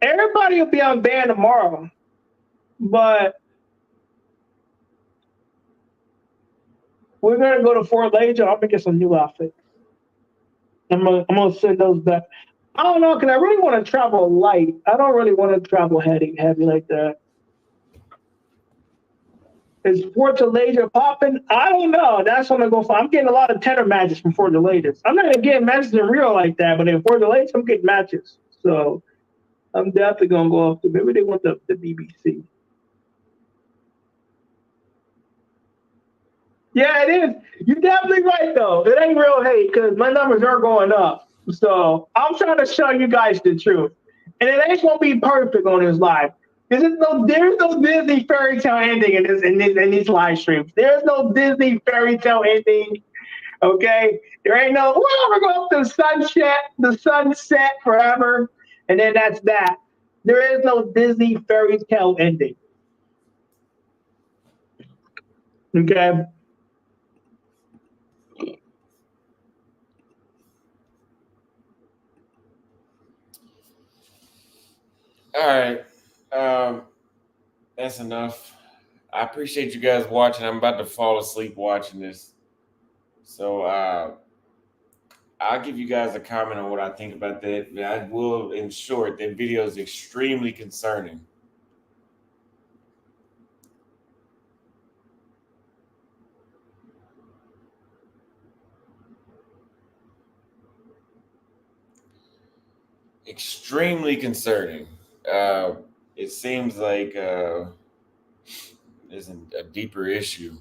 Everybody will be on band tomorrow, but we're gonna go to Fort Laser. I'm gonna get some new outfits. I'm gonna send those back. I don't know, because I really want to travel light. I don't really want to travel heavy like that. Is Fort Laser popping? I don't know. That's what I'm going for. I'm getting a lot of tender matches from Fort Laser. I'm not gonna get matches in real like that, but in Fort Laser, I'm getting matches. So I'm definitely gonna go up to. Maybe they want the BBC. Yeah, it is. You're definitely right, though. It ain't real hate because my numbers are going up. So I'm trying to show you guys the truth. And it ain't gonna be perfect on this live. There's no Disney fairy tale ending in these live streams. There's no Disney fairy tale ending. Okay? There ain't no we're going up the sunset forever, and then that's that. There is no Disney fairy tale ending. Okay. All right. That's enough. I appreciate you guys watching. I'm about to fall asleep watching this. So I'll give you guys a comment on what I think about that. I will, in short, that video is extremely concerning. Extremely concerning. It seems like there's a deeper issue.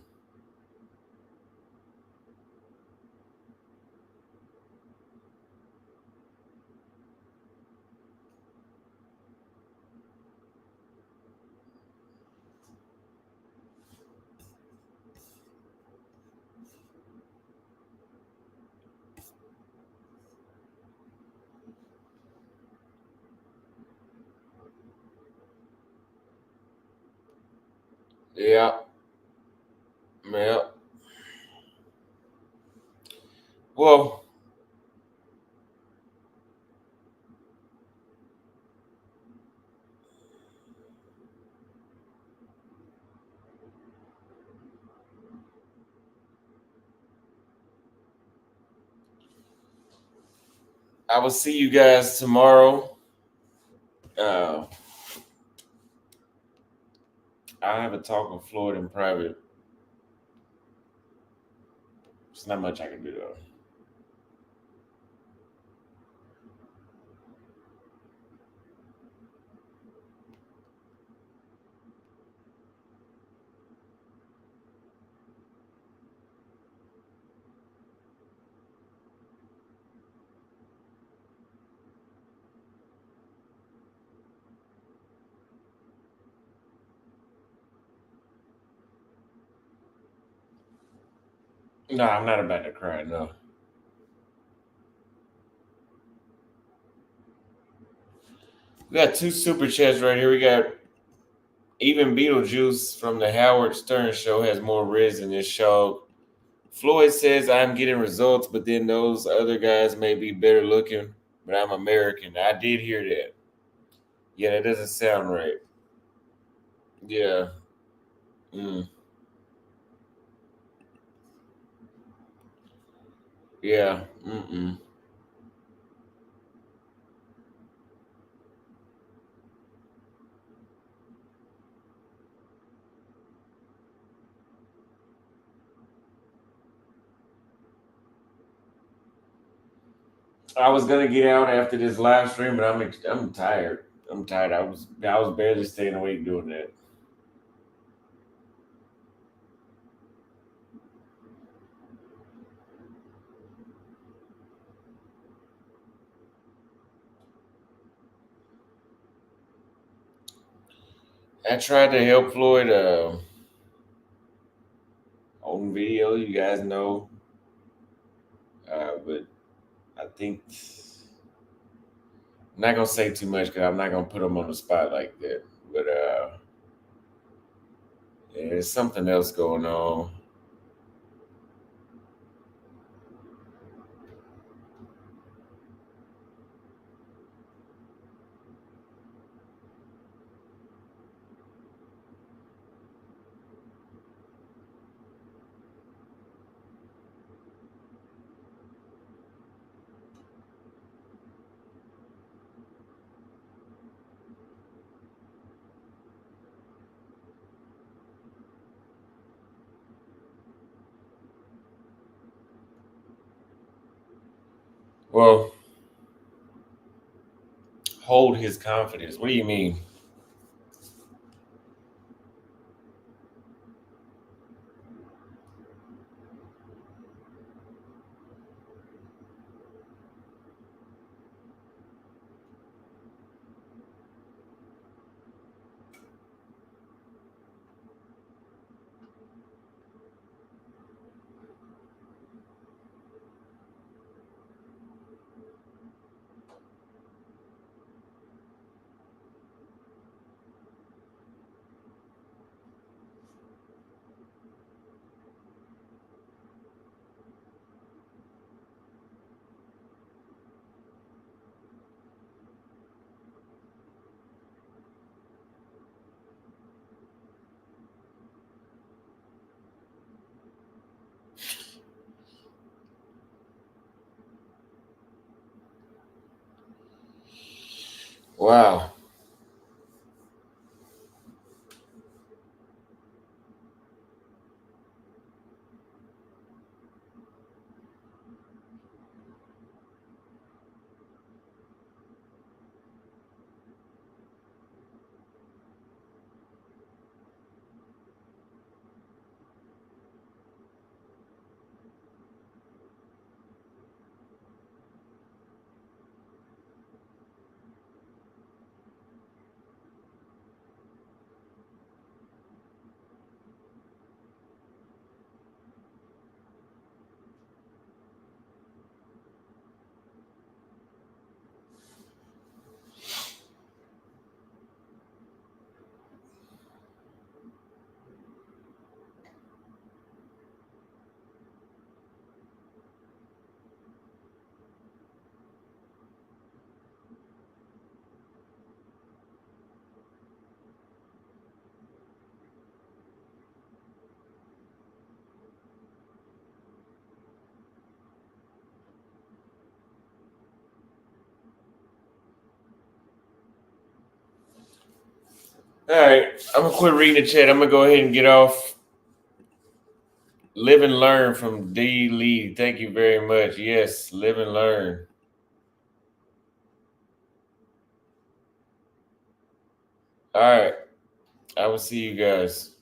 Yeah. Yeah. Well, I will see you guys tomorrow. Uh, I'll have a talk with Floyd in private. There's not much I can do though. No, I'm not about to cry. No. We got two super chats right here. We got even Beetlejuice from the Howard Stern show has more riz in this show. Floyd says I'm getting results, but then those other guys may be better looking, but I'm American. I did hear that. Yeah, that doesn't sound right. Yeah. Mm. Yeah. Mm-mm. I was gonna get out after this live stream, but I'm tired. I'm tired. I was barely staying awake doing that. I tried to help Floyd on video. You guys know, but I think I'm not gonna say too much because I'm not gonna put him on the spot like that. But yeah, there's something else going on. Well, hold his confidence. What do you mean? Wow. All right, I'm gonna quit reading the chat. I'm gonna go ahead and get off. Live and learn from D. Lee. Thank you very much. Yes, live and learn. All right, I will see you guys.